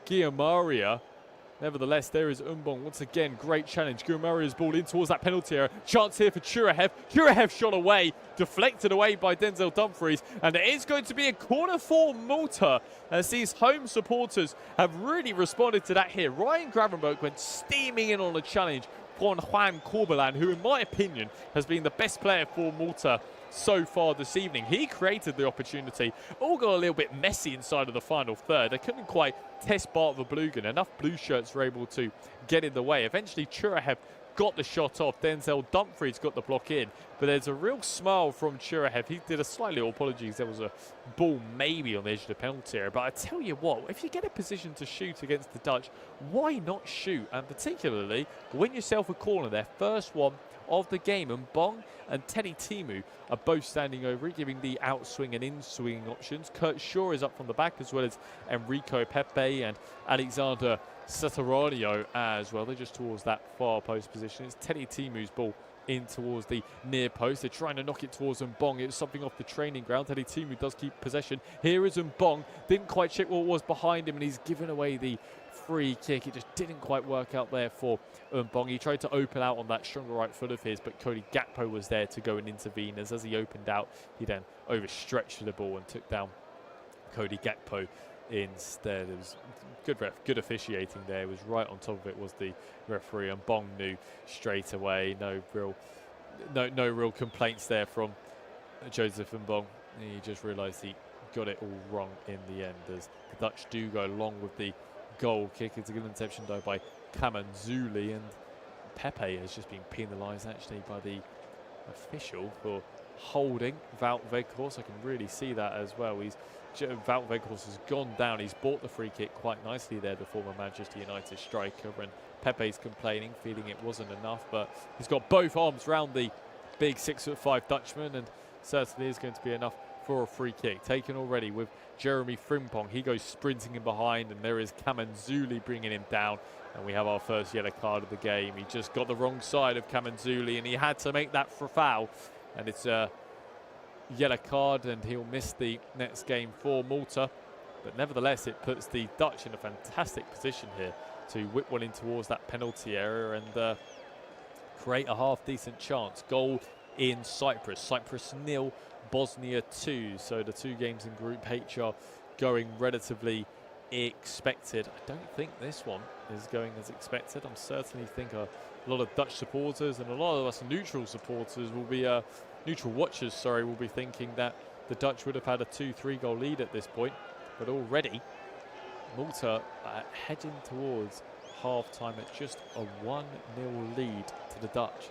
Guillaumaria. Nevertheless, there is Umbong. Once again, great challenge. Guimara's ball in towards that penalty area. Chance here for Churahev. Churahev shot away, deflected away by Denzel Dumfries. And it is going to be a corner for Malta, as these home supporters have really responded to that here. Ryan Gravenberch went steaming in on a challenge from Juan Corbelan, who, in my opinion, has been the best player for Malta so far this evening. He created the opportunity. All got a little bit messy inside of the final third. They couldn't quite test Bart Verbruggen. Enough blue shirts were able to get in the way. Eventually, Churahev got the shot off. Denzel Dumfries got the block in. But there's a real smile from Churahev. He did a slight little apologies. There was a ball maybe on the edge of the penalty area. But I tell you what, if you get a position to shoot against the Dutch, why not shoot? And particularly, win yourself a corner, their first one of the game. And Bong and Teddy Timu are both standing over it, giving the outswing and in-swinging options. Kurt Shaw is up from the back, as well as Enrico Pepe and Alexander Sataranio as well. They're just towards that far post position. It's Teddy Timu's ball in towards the near post. They're trying to knock it towards Mbong. It's something off the training ground. Teddy Timu does keep possession. Here is Mbong. Didn't quite check what was behind him, and he's given away the free kick. It just didn't quite work out there for Mbong. He tried to open out on that stronger right foot of his, but Cody Gakpo was there to go and intervene. As he opened out, he then overstretched the ball and took down Cody Gakpo instead. It was good officiating there. It was right on top of it was the referee, and Bong knew straight away. No real complaints there from Joseph Mbong. He just realised he got it all wrong in the end, as the Dutch do go long with the goal kick. It's a good interception though by Kamanzuli, and Pepe has just been penalised actually by the official for holding Wout Weghorst. I can really see that as well. Wout Weghorst has gone down. He's bought the free kick quite nicely there, the former Manchester United striker, and Pepe's complaining, feeling it wasn't enough, but he's got both arms round the big 6'5" Dutchman, and certainly is going to be enough for a free kick. Taken already with Jeremy Frimpong. He goes sprinting in behind, and there is Kamanzuli bringing him down, and we have our first yellow card of the game. He just got the wrong side of Kamanzuli, and he had to make that for foul, and it's yellow card and he'll miss the next game for Malta. But nevertheless, it puts the Dutch in a fantastic position here to whip one in towards that penalty area and create a half-decent chance. Goal in Cyprus. Cyprus 0, Bosnia 2. So the 2 games in Group H are going relatively expected. I don't think this one is going as expected. I'm certainly think a lot of Dutch supporters and a lot of us neutral supporters will be, neutral watchers, sorry, will be thinking that the Dutch would have had a 2-3 goal lead at this point. But already, Malta heading towards half-time at just a 1-0 lead to the Dutch.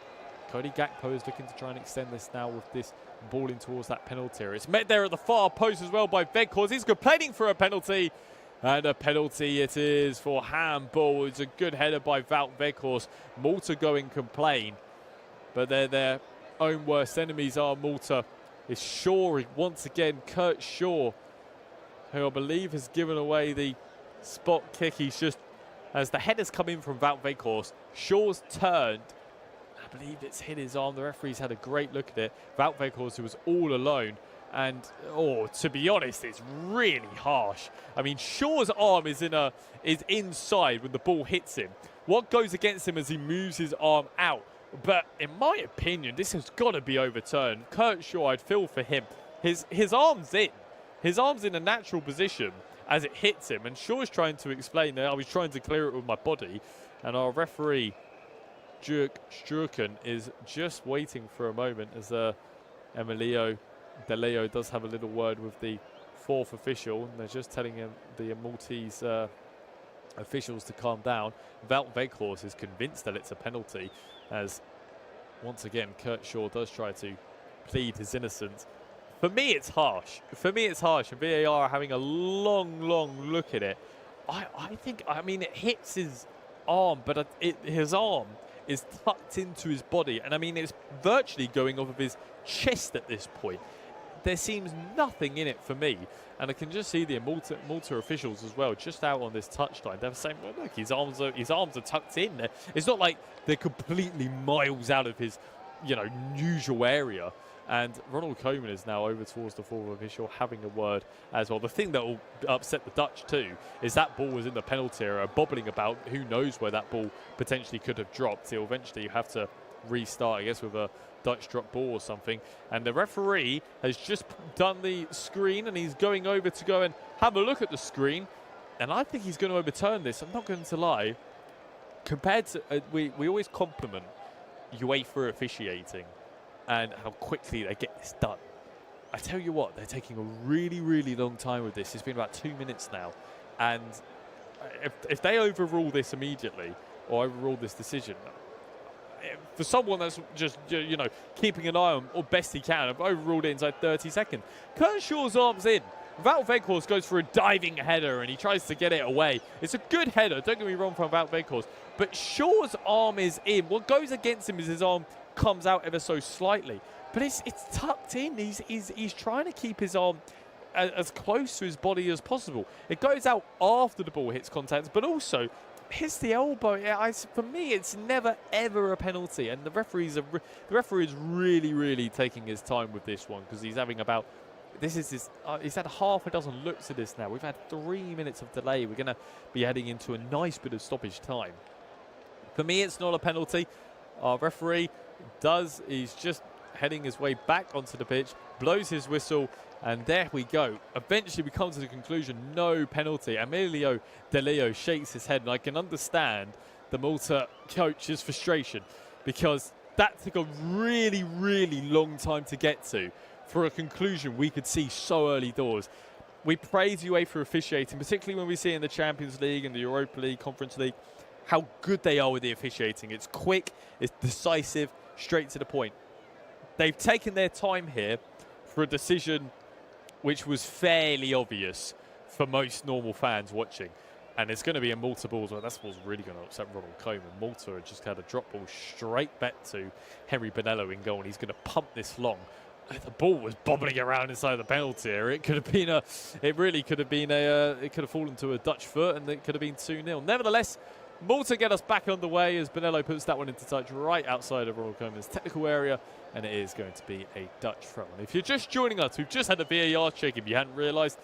Cody Gakpo is looking to try and extend this now with this ball in towards that penalty area. It's met there at the far post as well by Veghorst. He's complaining for a penalty. And a penalty it is for handball. It's a good header by Wout Weghorst. Malta go and complain. But they're their own worst enemies are Malta. It's Shaw once again, Kurt Shaw, who I believe has given away the spot kick. He's just, as the header's come in from Wout Weghorst, Shaw's turned. I believe it's hit his arm. The referee's had a great look at it. Wout Weghorst, who was all alone. And, to be honest, it's really harsh. I mean, Shaw's arm is inside when the ball hits him. What goes against him as he moves his arm out? But in my opinion, this has got to be overturned. Kurt Shaw, I'd feel for him. His arm's in. His arm's in a natural position as it hits him. And Shaw's trying to explain that I was trying to clear it with my body. And our referee, Sturken, is just waiting for a moment as Emilio De Leo does have a little word with the 4th official. And they're just telling him, the Maltese officials, to calm down. Wout Weghorst is convinced that it's a penalty, as once again Kurt Shaw does try to plead his innocence. For me, it's harsh. For me, it's harsh. And VAR are having a long look at it. I mean, it hits his arm, but his arm is tucked into his body. And I mean, it's virtually going off of his chest at this point. There seems nothing in it for me. And I can just see the Malta officials as well, just out on this touchline. They're saying, well, look, his arms are tucked in there. It's not like they're completely miles out of his, usual area. And Ronald Koeman is now over towards the 4th official, having a word as well. The thing that will upset the Dutch too is that ball was in the penalty area, bobbling about. Who knows where that ball potentially could have dropped. Till eventually you have to restart, I guess, with a Dutch drop ball or something. And the referee has just done the screen, and he's going over to go and have a look at the screen. And I think he's going to overturn this. I'm not going to lie. Compared to, we always compliment UEFA officiating and how quickly they get this done. I tell you what, they're taking a really long time with this. It's been about 2 minutes now. And if they overrule this immediately, or overrule this decision, for someone that's just, keeping an eye on, or best he can, I've overruled it inside 30 seconds. Kurt Shaw's arm's in. Wout Weghorst goes for a diving header and he tries to get it away. It's a good header, don't get me wrong, from Wout Weghorst. But Shaw's arm is in. What goes against him is his arm comes out ever so slightly. But it's tucked in. He's trying to keep his arm as close to his body as possible. It goes out after the ball hits contact, but also hits the elbow. For me, it's never ever a penalty. And the referee is really taking his time with this one, because he's having about. He's had half a dozen looks at this now. We've had 3 minutes of delay. We're going to be heading into a nice bit of stoppage time. For me, it's not a penalty. Our referee he's just heading his way back onto the pitch, blows his whistle, and there we go. Eventually we come to the conclusion, no penalty. Emilio De Leo shakes his head, and I can understand the Malta coach's frustration, because that took a really long time to get to for a conclusion we could see so early doors. We praise UEFA for officiating, particularly when we see in the Champions League and the Europa League, Conference League, how good they are with the officiating. It's quick, it's decisive, straight to the point. They've taken their time here for a decision which was fairly obvious for most normal fans watching. And it's going to be a Malta ball as well. That ball's really going to upset Ronald Koeman. Malta had just had a drop ball straight back to Henry Bonello in goal, and he's going to pump this long. The ball was bobbling around inside the penalty area. It could have been it could have fallen to a Dutch foot, and it could have been 2-0. Nevertheless, Malta get us back on the way as Bonello puts that one into touch right outside of Royal Coleman's technical area, and it is going to be a Dutch throw. And if you're just joining us, we've just had a VAR check if you hadn't realised,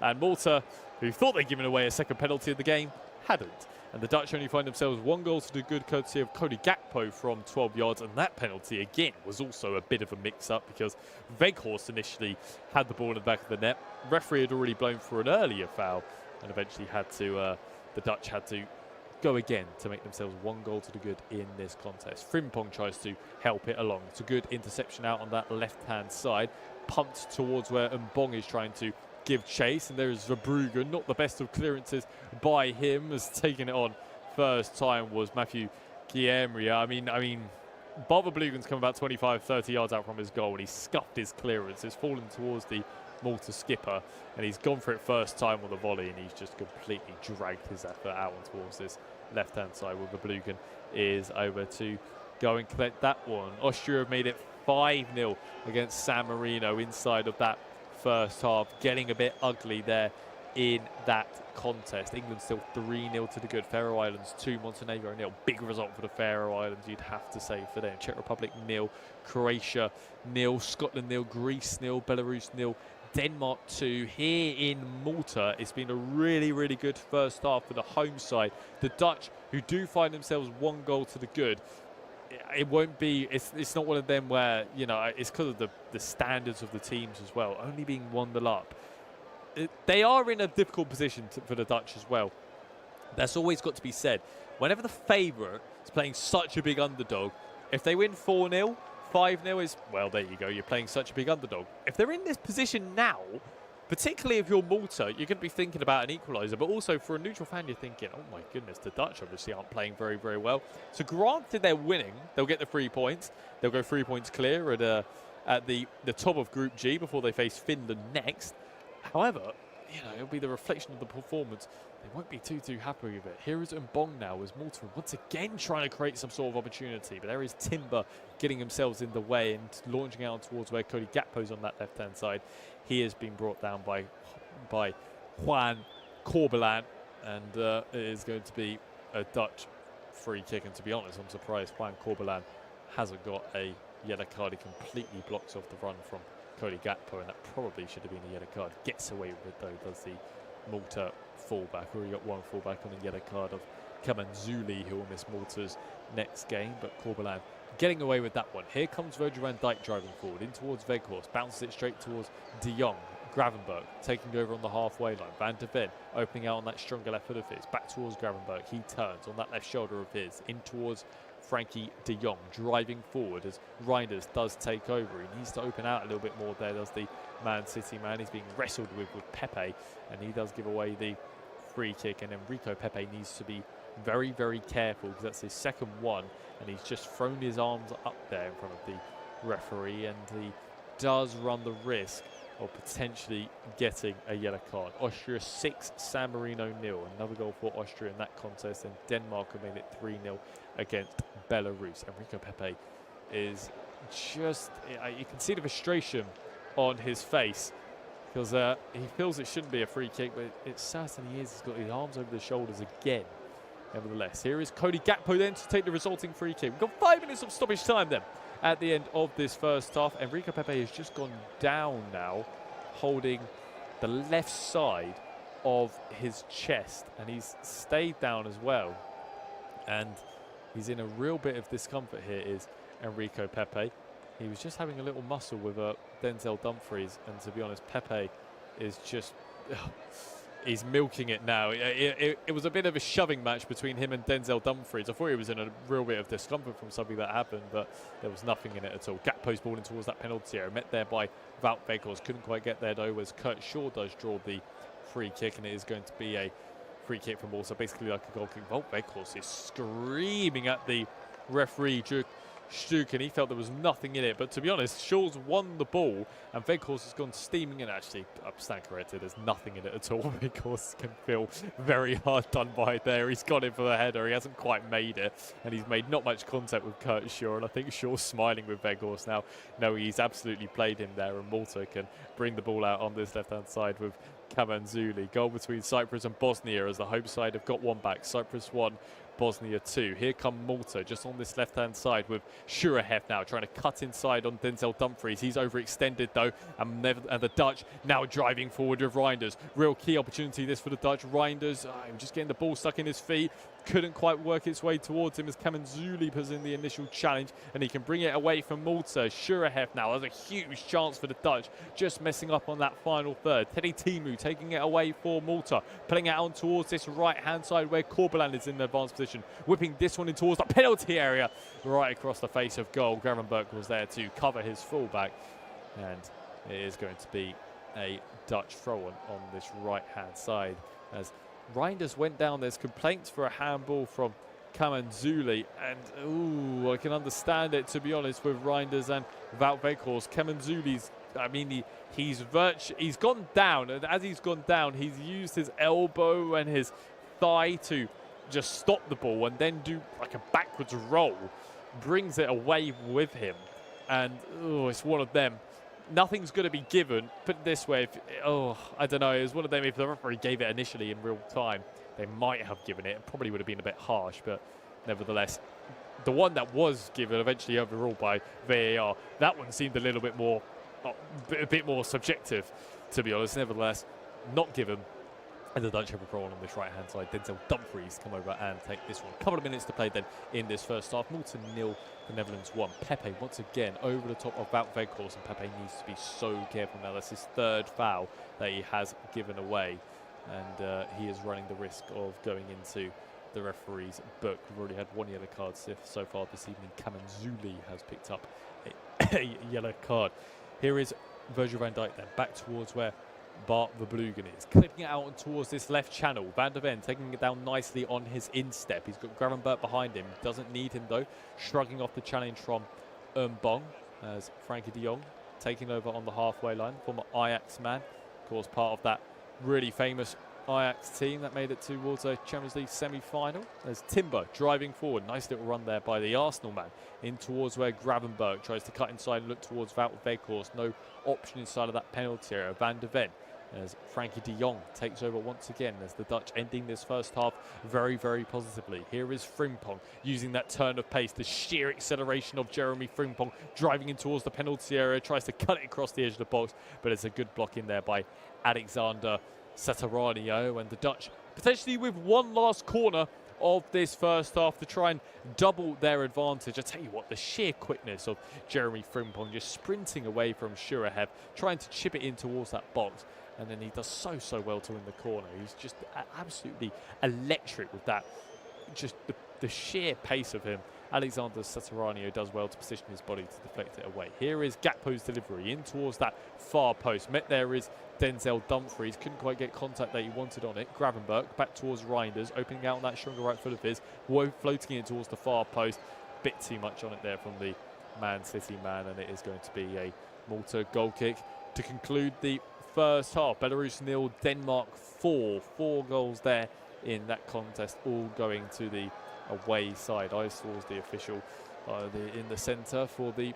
and Malta, who thought they'd given away a second penalty of the game, hadn't. And the Dutch only find themselves 1 goal to do good, courtesy of Cody Gakpo from 12 yards, and that penalty again was also a bit of a mix-up because Weghorst initially had the ball in the back of the net. Referee had already blown for an earlier foul, and eventually the Dutch had to go again to make themselves 1 goal to the good in this contest. Frimpong tries to help it along. It's a good interception out on that left-hand side, pumped towards where Mbong is trying to give chase, and there is Verbruggen, not the best of clearances by him, as taking it on first time was Matthew Guillemria. I mean, Bart Verbruggen's come about 25-30 yards out from his goal, and he scuffed his clearance. It's fallen towards the Malta skipper, and he's gone for it first time on the volley, and he's just completely dragged his effort out and towards this left-hand side, where Verbruggen is over to go and collect that one. Austria have made it 5-0 against San Marino inside of that first half, getting a bit ugly there in that contest. England still 3-0 to the good. Faroe Islands 2, Montenegro 0. Big result for the Faroe Islands, you'd have to say, for them. Czech Republic 0, Croatia 0, Scotland 0, Greece 0, Belarus 0, Denmark 2. Here in Malta, it's been a really, really good first half for the home side. The Dutch, who do find themselves 1 goal to the good, it won't be, it's not one of them where, you know, it's because of the standards of the teams as well, only being 1-0 up. They are in a difficult position for the Dutch as well. That's always got to be said. Whenever the favourite is playing such a big underdog, if they win 4-0, 5-0 is, well, there you go, you're playing such a big underdog. If they're in this position now, particularly if you're Malta, you're going to be thinking about an equaliser, but also for a neutral fan, you're thinking, oh my goodness, the Dutch obviously aren't playing very, very well. So granted they're winning, they'll get the 3 points. They'll go 3 points clear at the top of Group G before they face Finland next. However, you know, it'll be the reflection of the performance. They won't be too happy with it. Here is Mbong now as Malta once again trying to create some sort of opportunity, but there is Timber getting themselves in the way and launching out towards where Cody Gakpo's on that left-hand side. He has been brought down by Juan Corbelan, and it is going to be a Dutch free kick. And to be honest, I'm surprised Juan Corbelan hasn't got a yellow card. He completely blocks off the run from Cody Gakpo, and that probably should have been a yellow card. Gets away with it though, does the Malta fullback. Already got 1 fullback on the yellow card of Kamanzuli, who will miss Malta's next game, but Corbelan getting away with that one. Here comes Virgil van Dijk driving forward in towards Weghorst, bounces it straight towards De Jong. Gravenberg taking over on the halfway line. Van de Ven opening out on that stronger left foot of his, back towards Gravenberg. He turns on that left shoulder of his in towards Frankie de Jong, driving forward as Reinders does take over. He needs to open out a little bit more there, does the Man City man. He's being wrestled with Pepe, and he does give away the free kick, and Enrico Pepe needs to be very, very careful because that's his second one, and he's just thrown his arms up there in front of the referee, and he does run the risk of potentially getting a yellow card. Austria 6, San Marino 0. Another goal for Austria in that contest, and Denmark have made it 3-0 against Belarus. Enrico Pepe is just, you can see the frustration on his face because he feels it shouldn't be a free kick, but it certainly is. He's got his arms over the shoulders again. Nevertheless, here is Cody Gakpo then to take the resulting free kick. We've got 5 minutes of stoppage time then at the end of this first half. Enrico Pepe has just gone down now, holding the left side of his chest, and he's stayed down as well. And he's in a real bit of discomfort here, is Enrico Pepe. He was just having a little muscle with Denzel Dumfries, and to be honest, Pepe is just... he's milking it now. It was a bit of a shoving match between him and Denzel Dumfries. I thought he was in a real bit of discomfort from something that happened, but there was nothing in it at all. Gakpo's ball in towards that penalty area, met there by Wout Weghorst. Couldn't quite get there though, as Kurt Shaw does draw the free kick, and it is going to be a free kick from also basically like a goal kick. Wout Weghorst is screaming at the referee, Stuck, and he felt there was nothing in it, but to be honest, Shaw's won the ball and Weghorst has gone steaming in. Actually, I stand corrected, there's nothing in it at all. Weghorst can feel very hard done by there. He's got it for the header, he hasn't quite made it, and he's made not much contact with Kurt Shaw, and I think Shaw's smiling with Weghorst now. No, he's absolutely played him there, and Malta can bring the ball out on this left-hand side with Kamanzuli. Goal between Cyprus and Bosnia as the home side have got one back. Cyprus 1, Bosnia 2. Here come Malta, just on this left-hand side with Shurahev now trying to cut inside on Denzel Dumfries. He's overextended though, and the Dutch now driving forward with Reinders. Real key opportunity this for the Dutch. Reinders just getting the ball stuck in his feet. Couldn't quite work its way towards him as Kamanzuli was in the initial challenge, and he can bring it away from Malta. Shurahev now has a huge chance for the Dutch, just messing up on that final third. Teddy Timu taking it away for Malta, putting it on towards this right-hand side where Corbelan is in the advanced position, whipping this one in towards the penalty area, right across the face of goal. Gravenberch was there to cover his fullback, and it is going to be a Dutch throw-on on this right-hand side as Reinders went down. There's complaints for a handball from Kamanzuli, and I can understand it, to be honest, with Reinders and Wout Weghorst. Kamanzuli's, he's gone down, and as he's gone down, he's used his elbow and his thigh to just stop the ball and then do like a backwards roll, brings it away with him, and it's one of them. Nothing's going to be given. Put it this way, I don't know. It was one of them. If the referee gave it initially in real time, they might have given it. It probably would have been a bit harsh, but nevertheless, the one that was given eventually overruled by VAR, that one seemed a little bit more, a bit more subjective, to be honest. Nevertheless, not given. And the Dutch have a throw on this right-hand side. Denzel Dumfries come over and take this one. A couple of minutes to play then in this first half. Malta 0, the Netherlands 1. Pepe once again over the top of Wout Weghorst, and Pepe needs to be so careful now. That's his third foul that he has given away, and he is running the risk of going into the referee's book. We've already had one yellow card so far this evening. Kamanzuli has picked up a yellow card. Here is Virgil van Dijk then, back towards where Bart Verbruggen is, clipping it out towards this left channel. Van der Ven taking it down nicely on his instep. He's got Gravenberch behind him. Doesn't need him though. Shrugging off the challenge from Bong as Frankie de Jong taking over on the halfway line. Former Ajax man. Of course, part of that really famous Ajax team that made it towards a Champions League semi-final. There's Timber driving forward. Nice little run there by the Arsenal man. In towards where Gravenberch tries to cut inside and look towards Wout Weghorst. No option inside of that penalty area. Van der Ven as Frankie de Jong takes over once again as the Dutch ending this first half very, very positively. Here is Frimpong using that turn of pace, the sheer acceleration of Jeremy Frimpong driving in towards the penalty area, tries to cut it across the edge of the box, but it's a good block in there by Alexander Sataranio, and the Dutch potentially with one last corner of this first half to try and double their advantage. I tell you what, the sheer quickness of Jeremy Frimpong just sprinting away from Shurahev, trying to chip it in towards that box, and then he does so well to win the corner. He's just absolutely electric with that, just the sheer pace of him. Alexander Sataranio does well to position his body to deflect it away. Here is Gakpo's delivery in towards that far post. Met there is Denzel Dumfries. Couldn't quite get contact that he wanted on it. Gravenberch back towards Reinders, opening out on that stronger right foot of his. Floating in towards the far post. Bit too much on it there from the Man City man, and it is going to be a Malta goal kick to conclude the first half. Belarus 0, Denmark 4. 4 goals there in that contest, all going to the away side. Isol's the official in the centre for the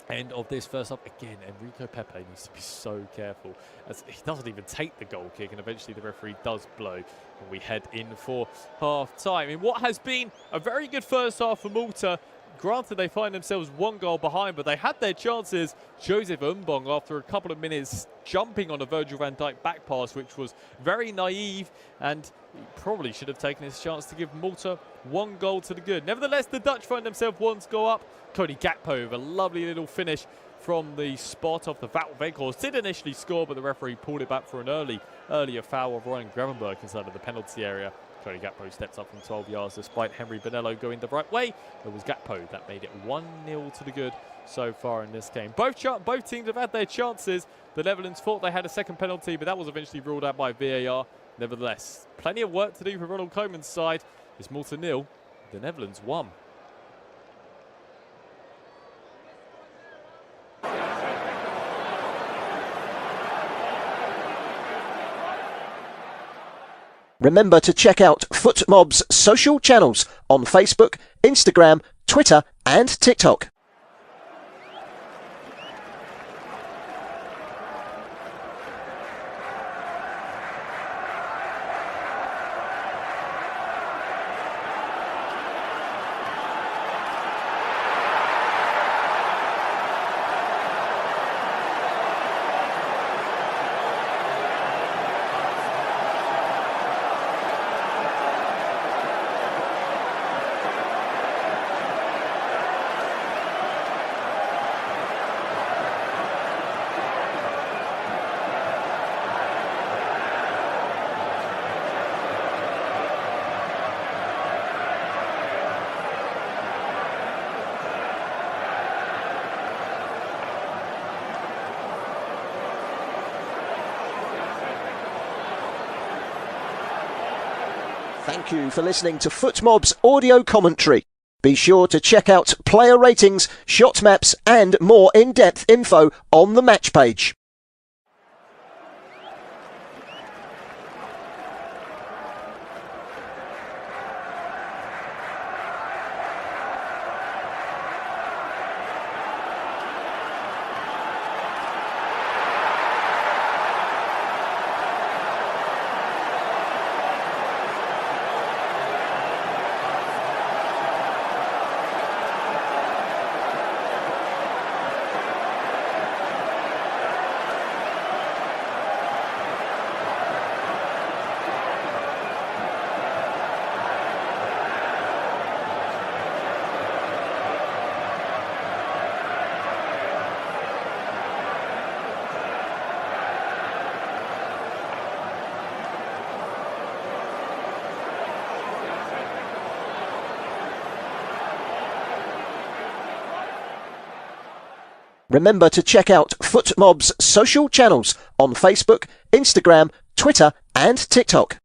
end of this first half. Again, Enrico Pepe needs to be so careful as he doesn't even take the goal kick, and eventually the referee does blow and we head in for half time in what has been a very good first half for Malta. Granted, they find themselves 1 goal behind, but they had their chances. Joseph Mbong, after a couple of minutes, jumping on a Virgil van Dijk back pass, which was very naive, and he probably should have taken his chance to give Malta 1 goal to the good. Nevertheless, the Dutch find themselves 1 goal up. Cody Gakpo with a lovely little finish from the spot of the Wout Weghorst. Did initially score, but the referee pulled it back for an earlier foul of Ryan Gravenberch inside of the penalty area. Cody Gakpo steps up from 12 yards despite Henry Bonello going the right way. It was Gakpo that made it 1-0 to the good so far in this game. Both teams have had their chances. The Netherlands thought they had a second penalty, but that was eventually ruled out by VAR. Nevertheless, plenty of work to do for Ronald Koeman's side. It's Malta 0, the Netherlands 1. Remember to check out FootMob's social channels on Facebook, Instagram, Twitter and TikTok. Thank you for listening to FootMob's audio commentary. Be sure to check out player ratings, shot maps and more in-depth info on the match page. Remember to check out FootMob's social channels on Facebook, Instagram, Twitter and TikTok.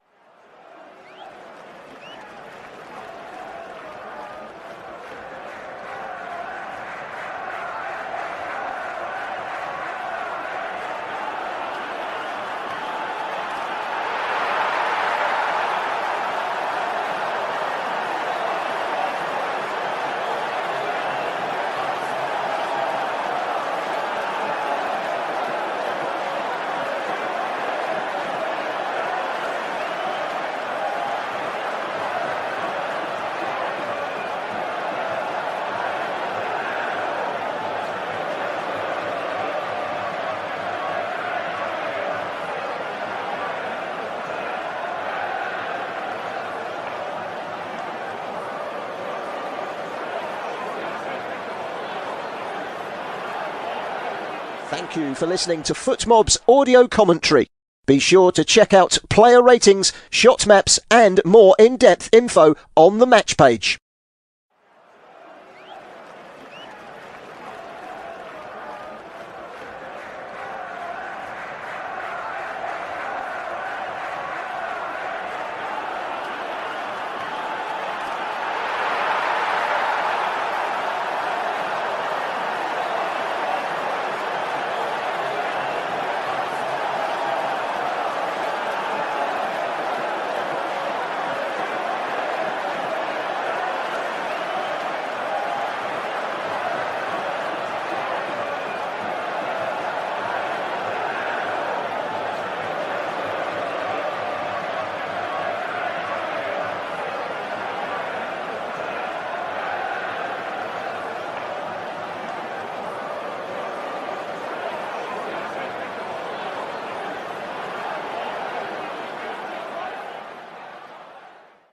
Thank you for listening to FootMob's audio commentary. Be sure to check out player ratings, shot maps and more in-depth info on the match page.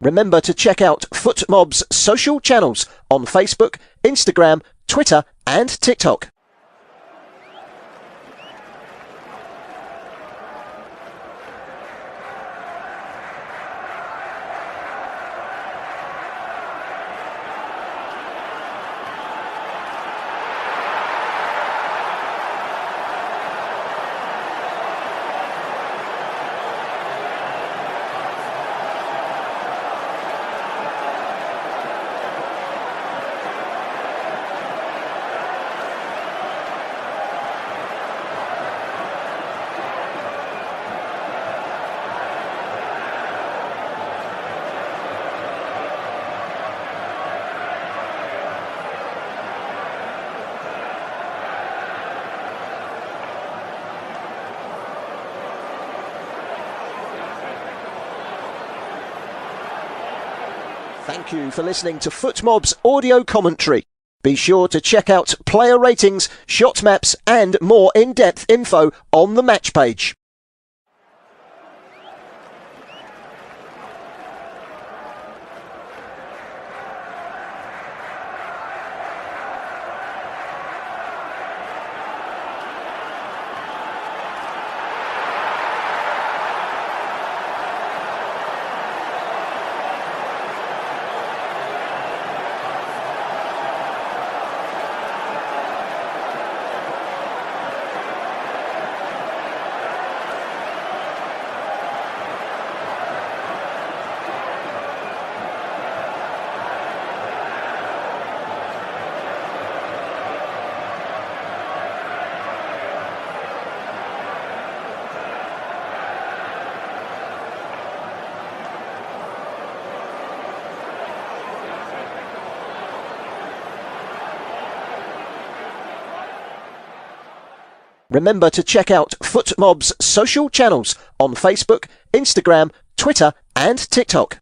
Remember to check out FootMob's social channels on Facebook, Instagram, Twitter and TikTok. Thank you for listening to FootMob's audio commentary. Be sure to check out player ratings, shot maps and more in-depth info on the match page. Remember to check out FootMob's social channels on Facebook, Instagram, Twitter and TikTok.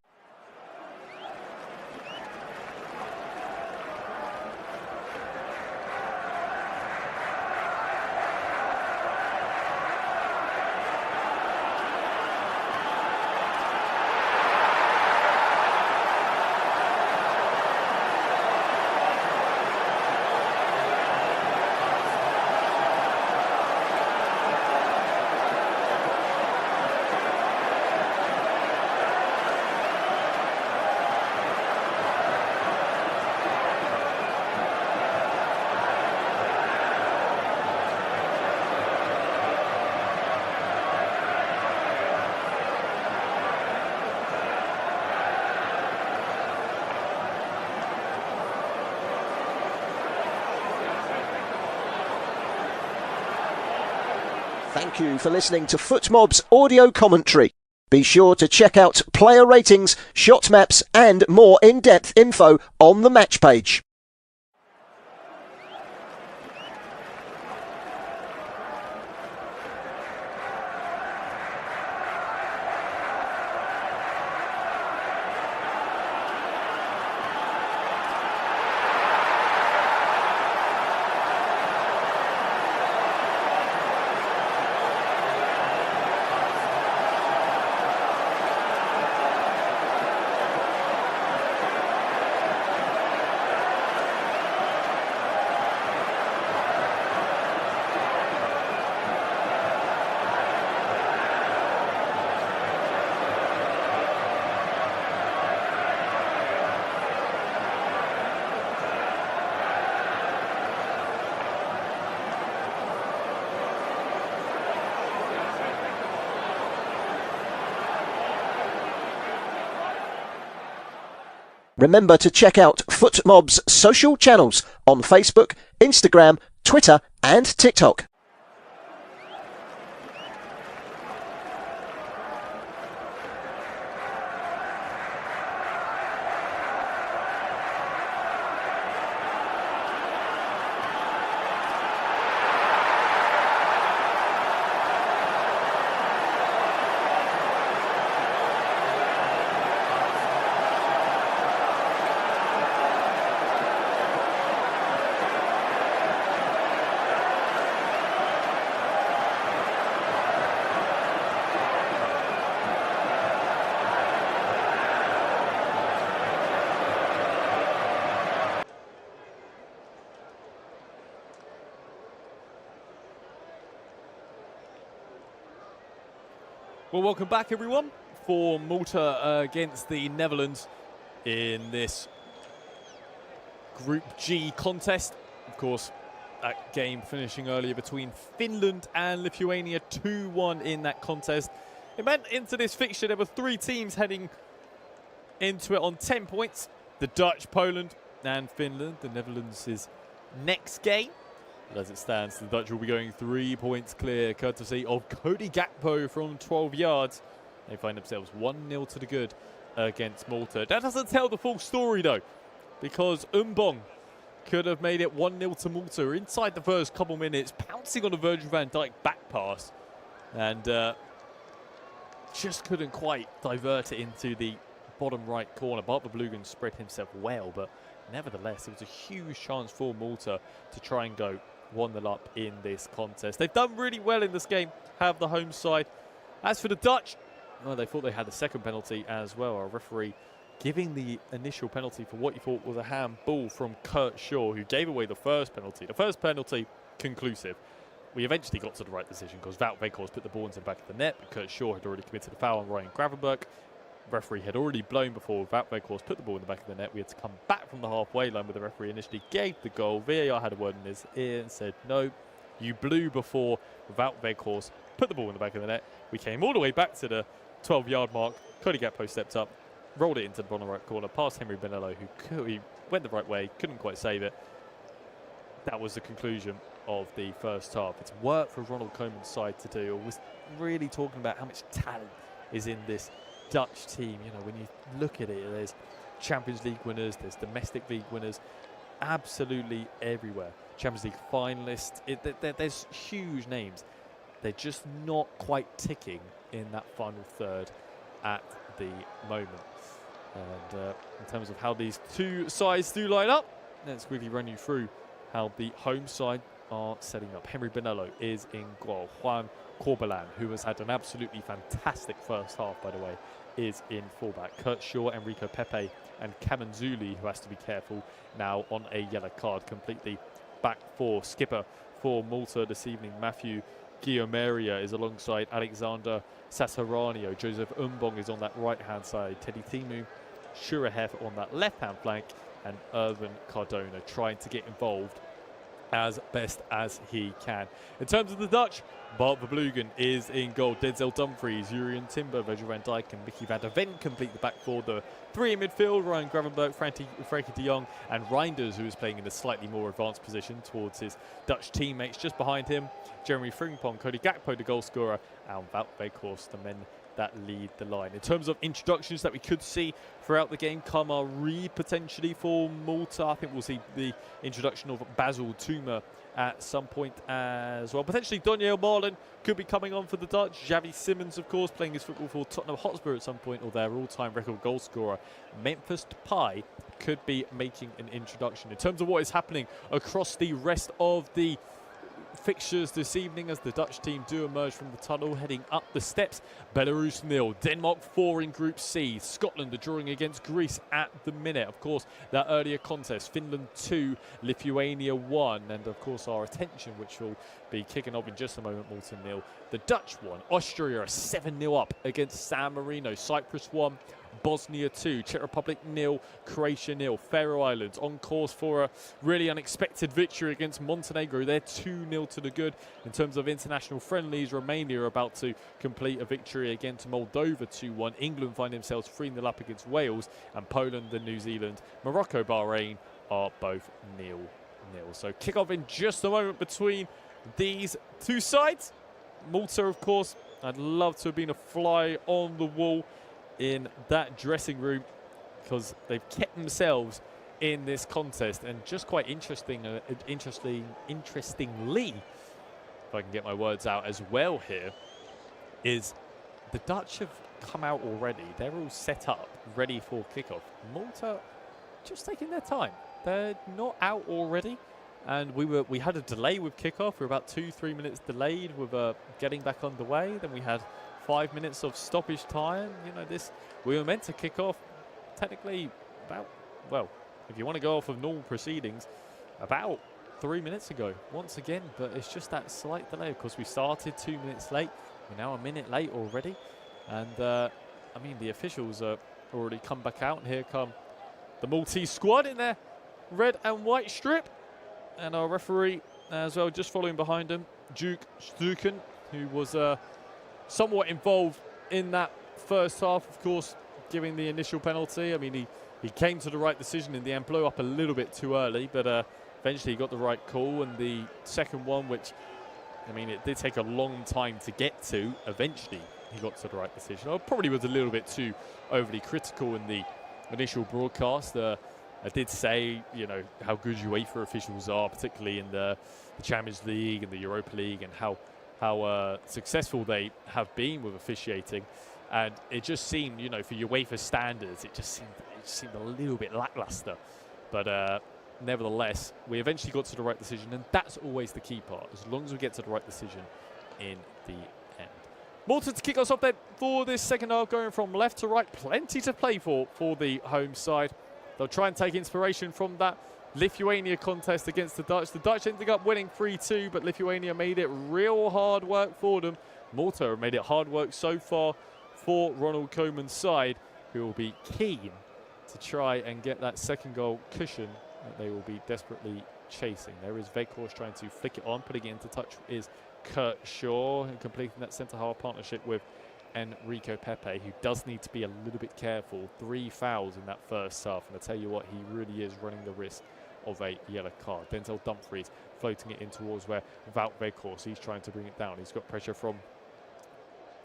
Thank you for listening to FootMob's audio commentary. Be sure to check out player ratings, shot maps and more in-depth info on the match page. Remember to check out FootMob's social channels on Facebook, Instagram, Twitter and TikTok. Well, welcome back, everyone, for Malta against the Netherlands in this Group G contest. Of course, that game finishing earlier between Finland and Lithuania, 2-1 in that contest. It meant into this fixture there were three teams heading into it on 10 points. The Dutch, Poland and Finland. The Netherlands' next game. But as it stands, the Dutch will be going 3 points clear, courtesy of Cody Gakpo from 12 yards. They find themselves 1-0 to the good against Malta. That doesn't tell the full story, though, because Umbong could have made it 1-0 to Malta inside the first couple minutes, pouncing on a Virgil van Dijk back pass, and just couldn't quite divert it into the bottom right corner. Bart Verbruggen spread himself well, but nevertheless, it was a huge chance for Malta to try and go 1-0 up in this contest. They've done really well in this game, have the home side. As for the Dutch, well, they thought they had a second penalty as well. Our referee giving the initial penalty for what you thought was a handball from Kurt Shaw, who gave away the first penalty. The first penalty, conclusive. We eventually got to the right decision because Wout Weghorst put the ball into the back of the net, but Kurt Shaw had already committed a foul on Ryan Gravenberch. Referee had already blown before Wout Weghorst put the ball in the back of the net. We had to come back from the halfway line where the referee initially gave the goal. VAR had a word in his ear and said, no, you blew before Wout Weghorst put the ball in the back of the net. We came all the way back to the 12-yard mark. Cody Gakpo stepped up, rolled it into the bottom right corner, past Henry Benello, who went the right way, couldn't quite save it. That was the conclusion of the first half. It's work for Ronald Koeman's side to do. I was really talking about how much talent is in this Dutch team. You know, when you look at it, there's Champions League winners, there's domestic league winners, absolutely everywhere. Champions League finalists. There's huge names. They're just not quite ticking in that final third at the moment. And in terms of how these two sides do line up, let's quickly run you through how the home side are setting up. Henry Bonello is in goal. Juan Corbelan, who has had an absolutely fantastic first half, by the way, is in fullback. Kurt Shaw, Enrico Pepe, and Kamanzuli, who has to be careful now on a yellow card, completely back four. Skipper for Malta this evening, Matthew Guillaumeria, is alongside Alexander Sasaranio. Joseph Umbong is on that right-hand side. Teddy Timu, Shurahef on that left-hand flank, and Irvin Cardona trying to get involved as best as he can. In terms of the Dutch, Bart Verbruggen is in goal. Denzel Dumfries, Jurien Timber, Virgil van Dijk and Mickey van der Ven complete the back four. The three in midfield, Ryan Gravenberch, Frankie de Jong and Reinders, who is playing in a slightly more advanced position towards his Dutch teammates. Just behind him, Jeremy Frimpong, Cody Gakpo, the goal scorer, and Wout Weghorst, the men that lead the line. In terms of introductions that we could see throughout the game, Kamar Reed potentially for Malta. I think we'll see the introduction of Basil Tuma at some point as well. Potentially Daniel Marlin could be coming on for the Dutch. Xavi Simons, of course, playing his football for Tottenham Hotspur at some point, or their all-time record goal scorer. Memphis Depay could be making an introduction. In terms of what is happening across the rest of the fixtures this evening, as the Dutch team do emerge from the tunnel, heading up the steps. Belarus 0, Denmark 4 in Group C. Scotland are drawing against Greece at the minute. Of course, that earlier contest, Finland 2, Lithuania 1. And of course, our attention, which will be kicking off in just a moment, Malta 0. The Dutch 1, Austria are 7-0 up against San Marino. Cyprus 1, Bosnia 2, Czech Republic 0, Croatia 0. Faroe Islands on course for a really unexpected victory against Montenegro. They're 2-0 to the good. In terms of international friendlies, Romania are about to complete a victory against Moldova 2-1. England find themselves 3-0 up against Wales, and Poland and New Zealand, Morocco, Bahrain are both 0-0. So kick off in just a moment between these two sides. Malta, of course, I'd love to have been a fly on the wall in that dressing room, because they've kept themselves in this contest. And just quite interestingly, if I can get my words out as well here, is the Dutch have come out already. They're all set up, ready for kickoff. Malta just taking their time. They're not out already. And we had a delay with kickoff. We're about 2-3 minutes delayed with getting back underway. Then we had 5 minutes of stoppage time. You know, we were meant to kick off technically about, well, if you want to go off of normal proceedings, about 3 minutes ago once again. But it's just that slight delay. Of course, we started 2 minutes late. We're now a minute late already. And I mean, the officials are already come back out. And here come the Maltese squad in their red and white strip. And our referee as well, just following behind him, Duke Stuken, who was somewhat involved in that first half, of course, giving the initial penalty. I mean, he came to the right decision in the end, blew up a little bit too early, but eventually he got the right call. And the second one, which, I mean, it did take a long time to get to, eventually he got to the right decision. I probably was a little bit too overly critical in the initial broadcast. I did say, you know, how good UEFA officials are, particularly in the Champions League and the Europa League, and how successful they have been with officiating. And it just seemed, you know, for UEFA standards, it just seemed a little bit lackluster. But nevertheless, we eventually got to the right decision, and that's always the key part, as long as we get to the right decision in the end. Malta to kick us off then for this second half, going from left to right. Plenty to play for the home side. They'll try and take inspiration from that Lithuania contest against the Dutch. The Dutch ended up winning 3-2, but Lithuania made it real hard work for them. Malta have made it hard work so far for Ronald Koeman's side, who will be keen to try and get that second goal cushion that they will be desperately chasing. There is Weghorst trying to flick it on. Putting it into touch is Kurt Shaw, and completing that centre-half partnership with Enrico Pepe, who does need to be a little bit careful. 3 fouls in that first half, and I tell you what, he really is running the risk of a yellow card. Denzel Dumfries floating it in towards where Wout Weghorst, he's trying to bring it down. He's got pressure from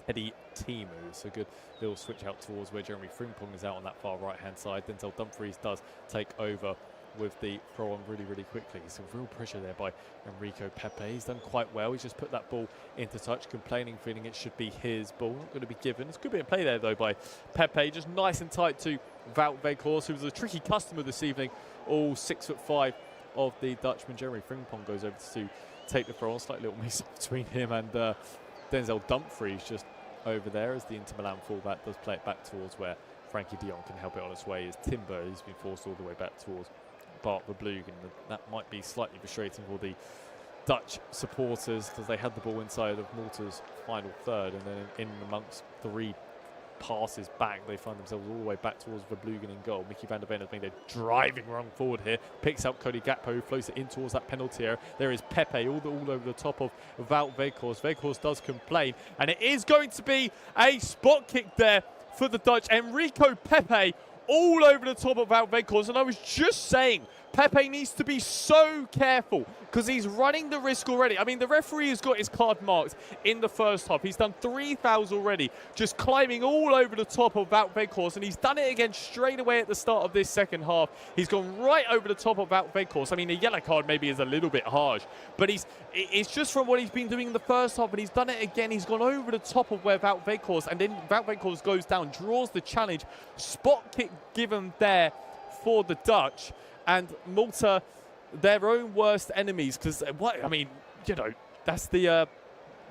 Teddy Timu. So good little switch out towards where Jeremy Frimpong is out on that far right-hand side. Denzel Dumfries does take over with the throw on really quickly. Some real pressure there by Enrico Pepe. He's done quite well. He's just put that ball into touch, complaining, feeling it should be his ball. Not going to be given. It's a good bit of play there, though, by Pepe. Just nice and tight to Wout Weghorst, who was a tricky customer this evening. All 6'5" of the Dutchman. Jeremy Frimpong goes over to take the throw on. Slight little mix between him and Denzel Dumfries just over there as the Inter Milan fullback does play it back towards where Frankie de Jong can help it on its way. As Timber, he's been forced all the way back towards Bart Verbruggen. That might be slightly frustrating for the Dutch supporters because they had the ball inside of Malta's final third, and then in amongst 3 passes back, they find themselves all the way back towards Verbruggen in goal. Mickey van der Ven has made a driving run forward here, picks up Cody Gakpo, who floats it in towards that penalty area. There is Pepe all over the top of Wout Weghorst. Weghorst does complain, and it is going to be a spot kick there for the Dutch. Enrico Pepe all over the top of Wout Weghorst, and I was just saying, Pepe needs to be so careful because he's running the risk already. I mean, the referee has got his card marked in the first half. He's done 3 fouls already, just climbing all over the top of Wout Weghorst, and he's done it again straight away at the start of this second half. He's gone right over the top of Wout Weghorst. I mean, a yellow card maybe is a little bit harsh, but it's just from what he's been doing in the first half, and he's done it again. He's gone over the top of where Wout Weghorst, and then Wout Weghorst goes down, draws the challenge. Spot kick given there for the Dutch. And Malta, their own worst enemies, because, I mean, you know, that's the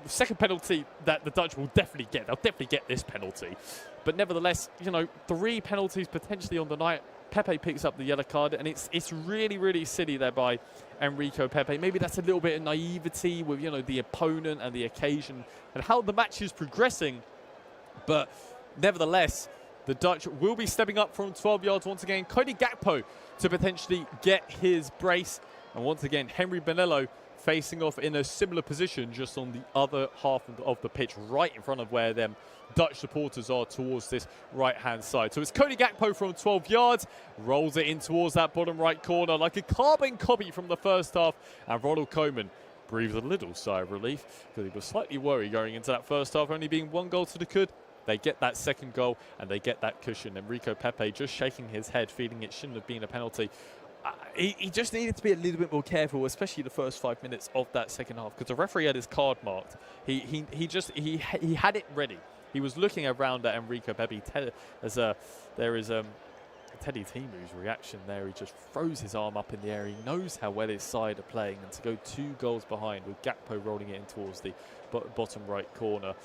second penalty that the Dutch will definitely get. They'll definitely get this penalty. But nevertheless, you know, 3 penalties potentially on the night. Pepe picks up the yellow card, and it's really silly there by Enrico Pepe. Maybe that's a little bit of naivety with, you know, the opponent and the occasion and how the match is progressing. But nevertheless, the Dutch will be stepping up from 12 yards once again. Cody Gakpo to potentially get his brace. And once again, Henry Bonello facing off in a similar position, just on the other half of the pitch, right in front of where them Dutch supporters are towards this right-hand side. So it's Cody Gakpo from 12 yards, rolls it in towards that bottom right corner like a carbon copy from the first half. And Ronald Koeman breathes a little sigh of relief because he was slightly worried going into that first half, only being 1 goal to the good. They get that second goal and they get that cushion. Enrico Pepe just shaking his head, feeling it shouldn't have been a penalty. He just needed to be a little bit more careful, especially the first 5 minutes of that second half, because the referee had his card marked. He had it ready. He was looking around at Enrico Pepe as there is Teddy Timu's reaction there. He just throws his arm up in the air. He knows how well his side are playing, and to go 2 goals behind with Gakpo rolling it in towards the bottom right corner.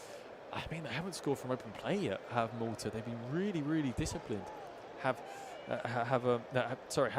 I mean, they haven't scored from open play yet, have Malta. They've been really disciplined. Haven't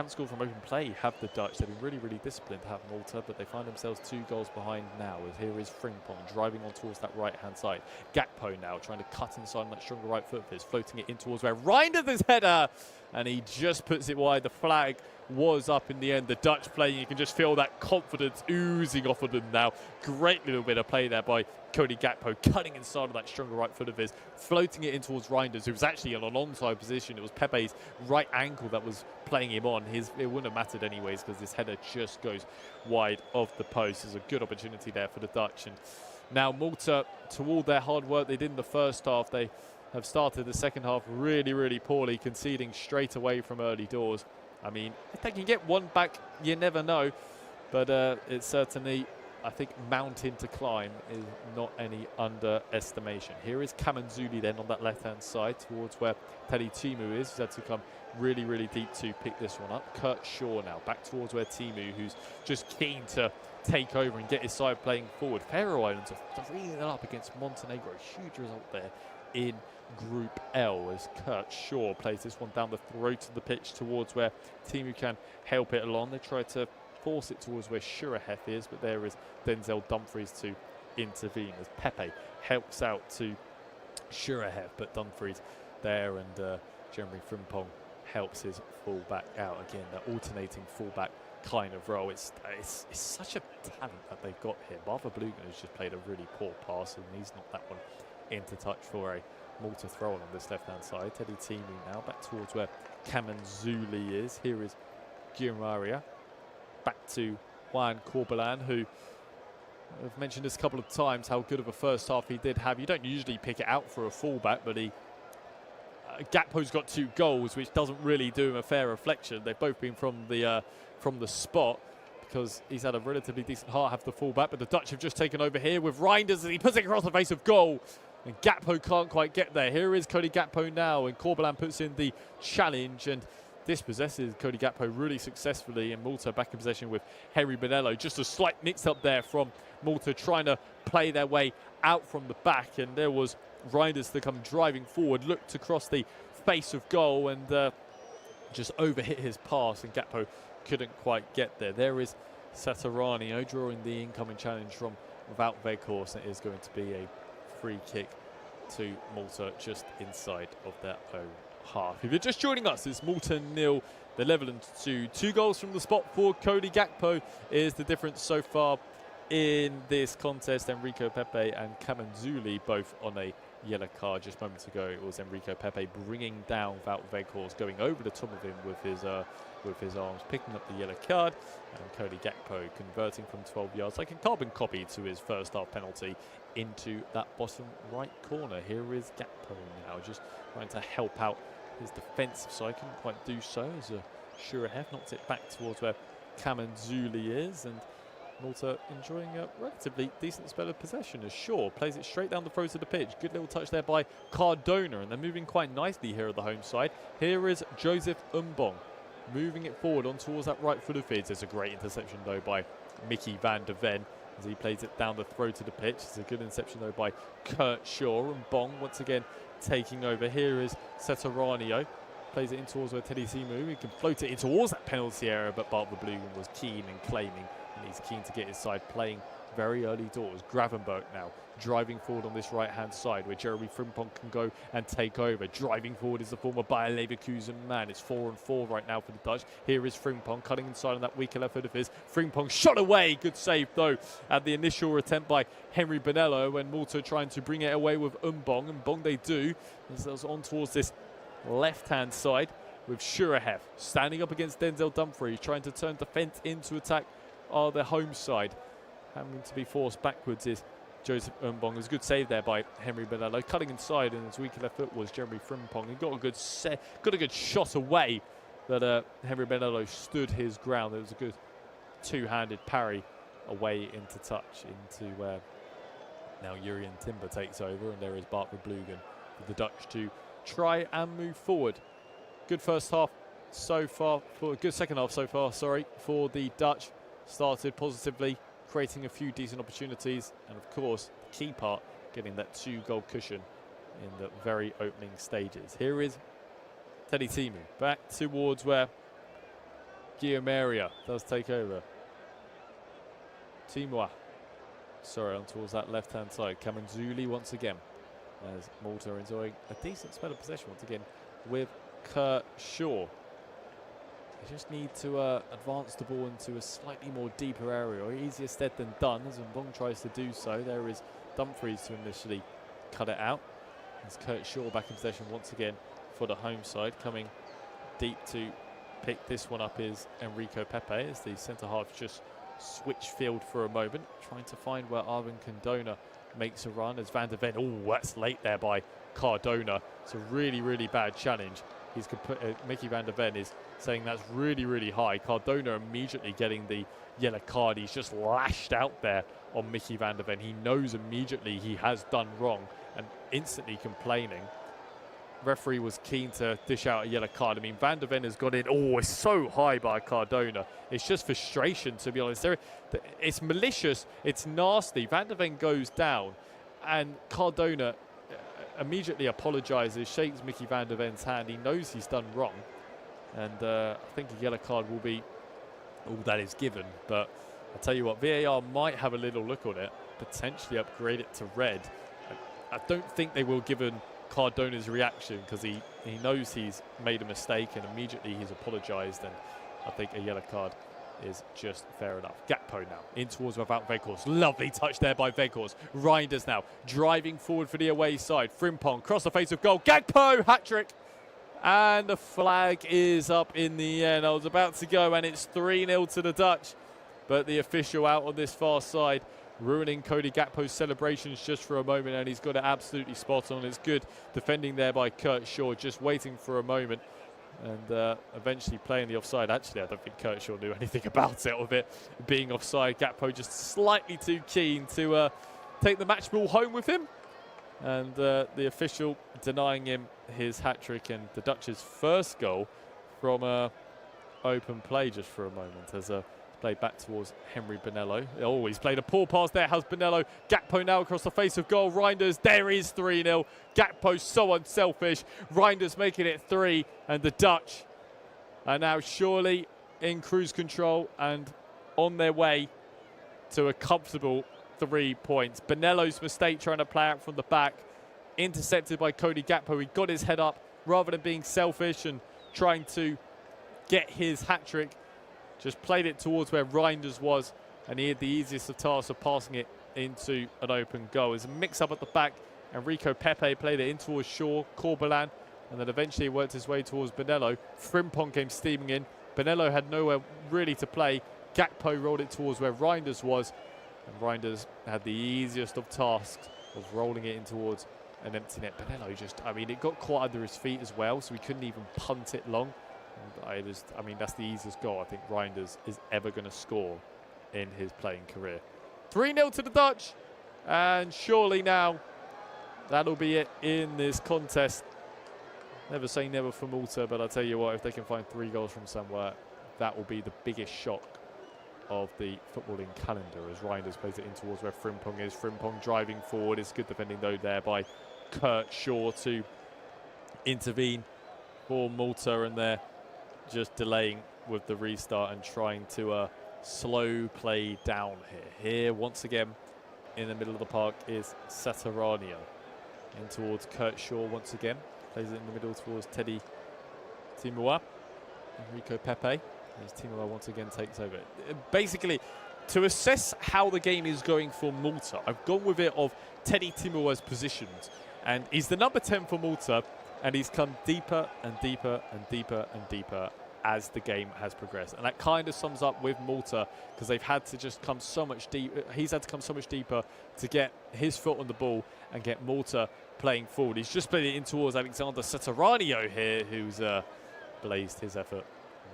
scored from open play, have the Dutch. They've been really disciplined, have Malta, but they find themselves 2 goals behind now. As here is Frimpong driving on towards that right-hand side. Gakpo now trying to cut inside on that stronger right foot of his, floating it in towards where Reinders' header, and he just puts it wide. The flag was up in the end. The Dutch playing, you can just feel that confidence oozing off of them now. Great little bit of play there by Cody Gakpo, cutting inside of that stronger right foot of his, floating it in towards Reinders, who was actually in an onside position. It was Pepe's right ankle that was playing him on. It wouldn't have mattered anyways because this header just goes wide of the post. There's a good opportunity there for the Dutch. And now Malta, to all their hard work they did in the first half, they have started the second half really poorly, conceding straight away from early doors. I mean, if they can get 1 back, you never know. But it's certainly, I think, mountain to climb is not any underestimation. Here is Kamanzuli then on that left-hand side towards where Teddy Timu is. He's had to come really deep to pick this one up. Kurt Shaw now back towards where Timu, who's just keen to take over and get his side playing forward. Faroe Islands are 3-0 up against Montenegro. Huge result there in Group L as Kurt Shaw plays this one down the throat of the pitch towards where Timu can help it along. They try to force it towards where Shurahef is, but there is Denzel Dumfries to intervene as Pepe helps out to Shurahef, but Dumfries there, and Jeremy Frimpong helps his fullback out. Again, the alternating fullback kind of role. It's such a talent that they've got here. Bart Verbruggen has just played a really poor pass, and he's not that one into touch for a Malta throw on this left-hand side. Teddy Timu now back towards where Kamanzuli is. Here is Gianmaria. Back to Juan Corbalan, who I've mentioned this a couple of times, how good of a first half he did have. You don't usually pick it out for a fullback, but he Gakpo's got 2 goals, which doesn't really do him a fair reflection. They've both been from the spot, because he's had a relatively decent heart have the full back, but the Dutch have just taken over here with Reinders as he puts it across the face of goal. And Gakpo can't quite get there. Here is Cody Gakpo now, and Corbelan puts in the challenge and dispossesses Cody Gakpo really successfully, and Malta back in possession with Henry Bonello. Just a slight mix-up there from Malta trying to play their way out from the back, and there was Reinders to come driving forward, looked across the face of goal and just overhit his pass, and Gakpo couldn't quite get there. There is Sataranio drawing the incoming challenge from Wout Weghorst, and it is going to be a free kick to Malta just inside of their own half. If you're just joining us, it's Malta 0, the Netherlands 2. 2 goals from the spot for Cody Gakpo is the difference so far in this contest. Enrico Pepe and Kamanzuli both on a yellow card. Just moments ago it was Enrico Pepe bringing down Wout Weghorst, going over the top of him with his arms, picking up the yellow card, and Cody Gakpo converting from 12 yards like a carbon copy to his first half penalty into that bottom right corner. Here is Gakpo now, just trying to help out his defensive side. Couldn't quite do so as Shurahev knocked it back towards where Kamanzuli is, and Malta enjoying a relatively decent spell of possession as Shaw plays it straight down the throat of the pitch. Good little touch there by Cardona, and they're moving quite nicely here at the home side. Here is Joseph Umbong moving it forward on towards that right foot of his. There's a great interception though by Mickey van der Ven as he plays it down the throat of the pitch. It's a good interception though by Kurt Shaw, and Bong once again taking over. Here is Sataranio, plays it in towards where Teddy Simu. He can float it in towards that penalty area, but Bart Verbruggen was keen and claiming, and he's keen to get his side playing very early doors. Gravenberg now driving forward on this right hand side where Jeremy Frimpong can go and take over. Driving forward is the former Bayer Leverkusen man. It's 4-4 right now for the Dutch. Here is Frimpong cutting inside on that weaker left foot of his. Frimpong shot away. Good save though at the initial attempt by Henry Bonello, when Malta trying to bring it away with Umbong, and Bong they do as those on towards this left hand side with Shurahev standing up against Denzel Dumfries, trying to turn defence into attack are the home side. Having to be forced backwards is Joseph Umbong. There's a good save there by Henry Bonello, cutting inside, and his weaker left foot was Jeremy Frimpong. He got a good shot away, but Henry Bonello stood his ground. There was a good two-handed parry away into touch, into where now Jurien Timber takes over, and there is Bart Verbruggen for the Dutch to try and move forward. Good first half so far, good second half so far, sorry, for the Dutch. Started positively, creating a few decent opportunities, and of course the key part, getting that 2-goal cushion in the very opening stages. Here is Teddy Timu back towards where Guillaumeria does take over. Timua, sorry, on towards that left hand side. Kamanzuli once again, as Malta are enjoying a decent spell of possession once again with Kurt Shaw. They just need to advance the ball into a slightly more deeper area, or easier said than done, as Mbong tries to do so. There is Dumfries to initially cut it out. As Kurt Shaw back in possession once again for the home side. Coming deep to pick this one up is Enrico Pepe, as the centre-half just switch field for a moment, trying to find where Arvin Cardona makes a run as Van der Ven. Oh, that's late there by Cardona. It's a really, really bad challenge. He's Mickey van der Ven is saying that's really, really high. Cardona immediately getting the yellow card. He's just lashed out there on Mickey van der Ven. He knows immediately he has done wrong and instantly complaining. Referee was keen to dish out a yellow card. I mean, Van der Ven has got in. Oh, it's so high by Cardona. It's just frustration, to be honest. It's malicious. It's nasty. Van der Ven goes down, and Cardona immediately apologises, shakes Mickey van der Ven's hand. He knows he's done wrong, and I think a yellow card will be all that is given. But I tell you what, VAR might have a little look on it, potentially upgrade it to red. I don't think they will, given Cardona's reaction, because he knows he's made a mistake and immediately he's apologised, and I think a yellow card is just fair enough. Gakpo now in towards without Weghorst. Lovely touch there by Weghorst. Reinders now driving forward for the away side. Frimpong cross the face of goal. Gakpo hat-trick, and the flag is up in the end. I was about to go, and it's 3-0 to the Dutch, but the official out on this far side ruining Cody Gakpo's celebrations just for a moment, and he's got it absolutely spot on. It's good defending there by Kurt Shaw, just waiting for a moment and eventually playing the offside. Actually, I don't think Kurt Shaw knew anything about it, of it being offside. Gakpo just slightly too keen to take the match ball home with him, and the official denying him his hat-trick and the Dutch's first goal from open play just for a moment as played back towards Henry Bonello. Oh, he's played a poor pass there, has Bonello. Gakpo now across the face of goal. Reinders, there is 3-0. Gakpo so unselfish. Reinders making it 3, and the Dutch are now surely in cruise control and on their way to a comfortable 3 points. Bonello's mistake trying to play out from the back, intercepted by Cody Gakpo. He got his head up rather than being selfish and trying to get his hat-trick. Just played it towards where Reinders was, and he had the easiest of tasks of passing it into an open goal. There's a mix-up at the back. Enrico Pepe played it in towards Shaw, Corbelan, and then eventually worked his way towards Bonello. Frimpong came steaming in. Bonello had nowhere really to play. Gakpo rolled it towards where Reinders was, and Reinders had the easiest of tasks of rolling it in towards an empty net. Bonello just, I mean, it got caught under his feet as well, so he couldn't even punt it long. I mean, that's the easiest goal I think Reinders is ever going to score in his playing career. 3-0 to the Dutch, and surely now that'll be it in this contest. Never say never for Malta, but I'll tell you what, if they can find 3 goals from somewhere, that will be the biggest shock of the footballing calendar as Reinders plays it in towards where Frimpong is. Frimpong driving forward. It's good defending though there by Kurt Shaw to intervene for Malta, and they're just delaying with the restart and trying to slow play down here. Here, once again, in the middle of the park is Satarania. In towards Kurt Shaw once again. Plays it in the middle towards Teddy Timua. Enrico Pepe. As Timua once again takes over. Basically, to assess how the game is going for Malta, I've gone with it of Teddy Timua's positions. And he's the number 10 for Malta, and he's come deeper and deeper and deeper and deeper as the game has progressed. And that kind of sums up with Malta, because they've had to just come so much deeper. He's had to come so much deeper to get his foot on the ball and get Malta playing forward. He's just played it in towards Alexander Sataranio here, who's blazed his effort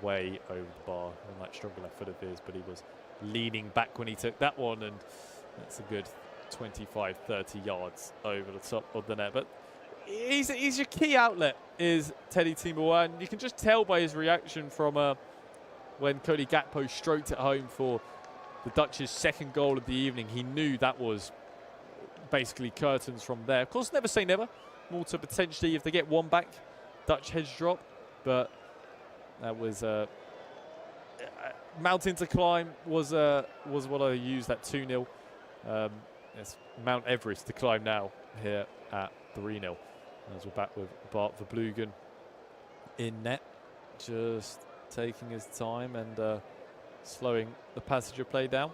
way over the bar on that stronger left foot of his, but he was leaning back when he took that one, and that's a good 25-30 yards over the top of the net. But he's your key outlet, is Teddy Timua, and you can just tell by his reaction from when Cody Gakpo stroked it home for the Dutch's second goal of the evening. He knew that was basically curtains from there. Of course, never say never. Malta potentially, if they get one back, Dutch heads drop, but that was mountain to climb was what I used, that 2-0. It's Mount Everest to climb now here at 3-0. As we're back with Bart Verbruggen in net, just taking his time and slowing the passage of play down.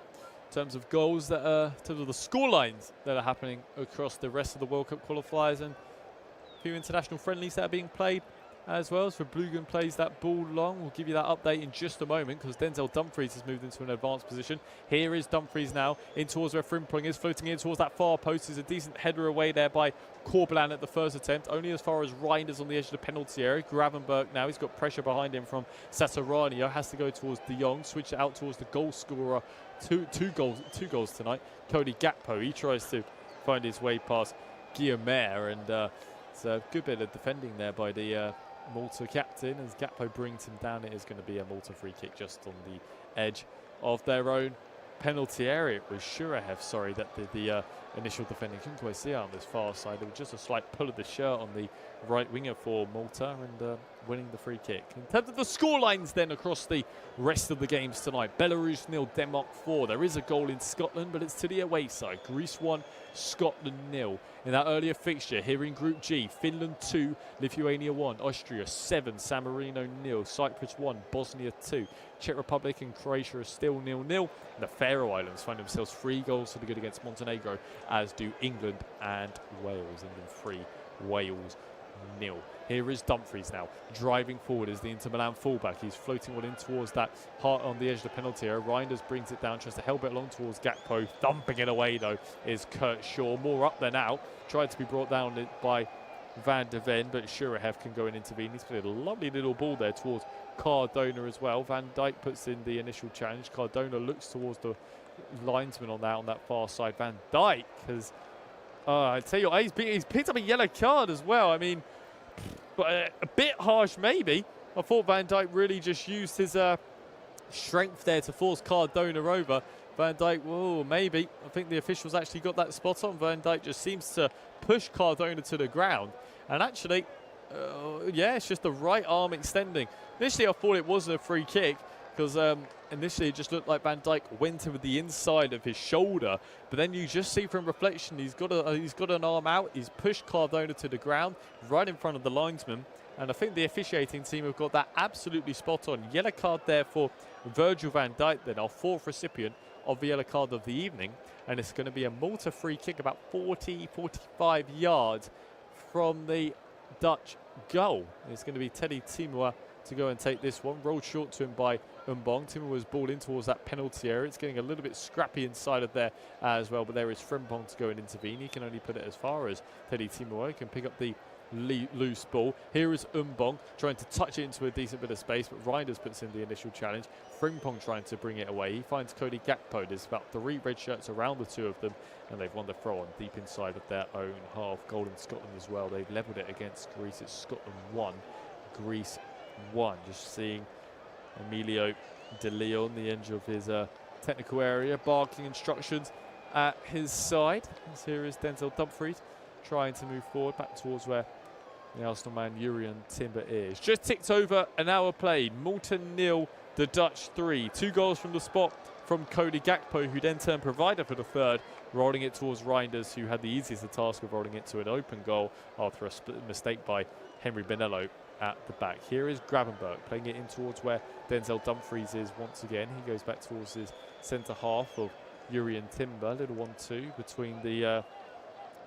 In terms of goals that in terms of the score lines that are happening across the rest of the World Cup qualifiers, and a few international friendlies that are being played as well. So Verbruggen plays that ball long. We'll give you that update in just a moment, because Denzel Dumfries has moved into an advanced position. Here is Dumfries now in towards where Frimpong is, floating in towards that far post. There's a decent header away there by Corbelan at the first attempt, only as far as Reinders on the edge of the penalty area. Gravenberg now, he's got pressure behind him from Sasaranio, has to go towards De Jong, switch it out towards the goal scorer. Two goals tonight, Cody Gakpo. He tries to find his way past Guillemert, and it's a good bit of defending there by the Malta captain. As Gakpo brings him down, it is going to be a Malta free kick just on the edge of their own penalty area. It was Shurahev, sorry, that did the initial defending. Couldn't quite see it on this far side. There was just a slight pull of the shirt on the right winger for Malta, and winning the free kick. In terms of the score lines then across the rest of the games tonight, Belarus 0, Denmark 4. There is a goal in Scotland, but it's to the away side. Greece 1, Scotland 0. In that earlier fixture here in Group G, Finland 2, Lithuania 1, Austria 7, San Marino 0, Cyprus 1, Bosnia 2. Czech Republic and Croatia are still 0-0. And the Faroe Islands find themselves 3 goals to the good against Montenegro, as do England and Wales. England 3, Wales Here is Dumfries now, driving forward as the Inter Milan fullback. He's floating one in towards that heart on the edge of the penalty area. Reinders brings it down, tries to help it along towards Gakpo. Thumping it away, though, is Kurt Shaw. More up there now. Tried to be brought down by Van de Ven, but Shurahev can go and intervene. He's put a lovely little ball there towards Cardona as well. Van Dijk puts in the initial challenge. Cardona looks towards the linesman on that far side. Van Dijk has, I tell you what, he's picked up a yellow card as well. I mean, but a bit harsh maybe. I thought Van Dijk really just used his strength there to force Cardona over. Van Dijk, whoa, maybe. I think the officials actually got that spot on. Van Dijk just seems to push Cardona to the ground. And actually, yeah, it's just the right arm extending. Initially, I thought it wasn't a free kick because initially it just looked like Van Dijk went in with the inside of his shoulder. But then you just see from reflection, he's got an arm out. He's pushed Cardona to the ground right in front of the linesman. And I think the officiating team have got that absolutely spot on. Yellow card there for Virgil van Dijk, then our fourth recipient of the yellow card of the evening. And it's going to be a Malta free kick about 40-45 yards from the Dutch goal. It's going to be Teddy Timur to go and take this one. Rolled short to him by Mbong. Timur was balled in towards that penalty area. It's getting a little bit scrappy inside of there as well, but there is Frimpong to go and intervene. He can only put it as far as Teddy Timur. He can pick up the loose ball. Here is Mbong trying to touch it into a decent bit of space, but Reinders puts in the initial challenge. Frimpong trying to bring it away. He finds Cody Gakpo. There's about 3 red shirts around the two of them, and they've won the throw on deep inside of their own half. Goal in Scotland as well. They've levelled it against Greece. It's Scotland 1, Greece 1. Just seeing Emilio De Leon, the end of his technical area, barking instructions at his side. As here is Denzel Dumfries trying to move forward back towards where the Arsenal man Urian Timber is. Just ticked over an hour played. Malta 0, the Dutch 3. 2 goals from the spot from Cody Gakpo, who then turned provider for the third, rolling it towards Reinders, who had the easiest task of rolling it to an open goal after a mistake by Henry Benello at the back. Here is Gravenberg playing it in towards where Denzel Dumfries is once again. He goes back towards his centre half of Urian Timber. Little 1-2 between the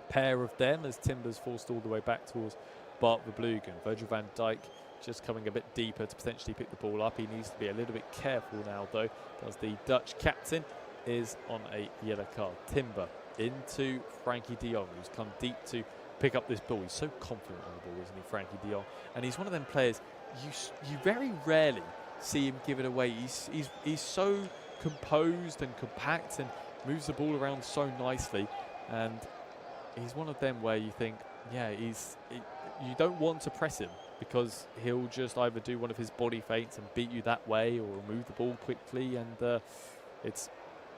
pair of them as Timber's forced all the way back towards Bart Verbruggen. Virgil van Dijk just coming a bit deeper to potentially pick the ball up. He needs to be a little bit careful now, though, as the Dutch captain is on a yellow card. Timber into Frankie de Jong, who's come deep to pick up this ball. He's so confident on the ball, isn't he, Frankie de Jong? And he's one of them players you very rarely see him give it away. He's so composed and compact and moves the ball around so nicely. And he's one of them where you think, yeah, you don't want to press him because he'll just either do one of his body feints and beat you that way or move the ball quickly. And it's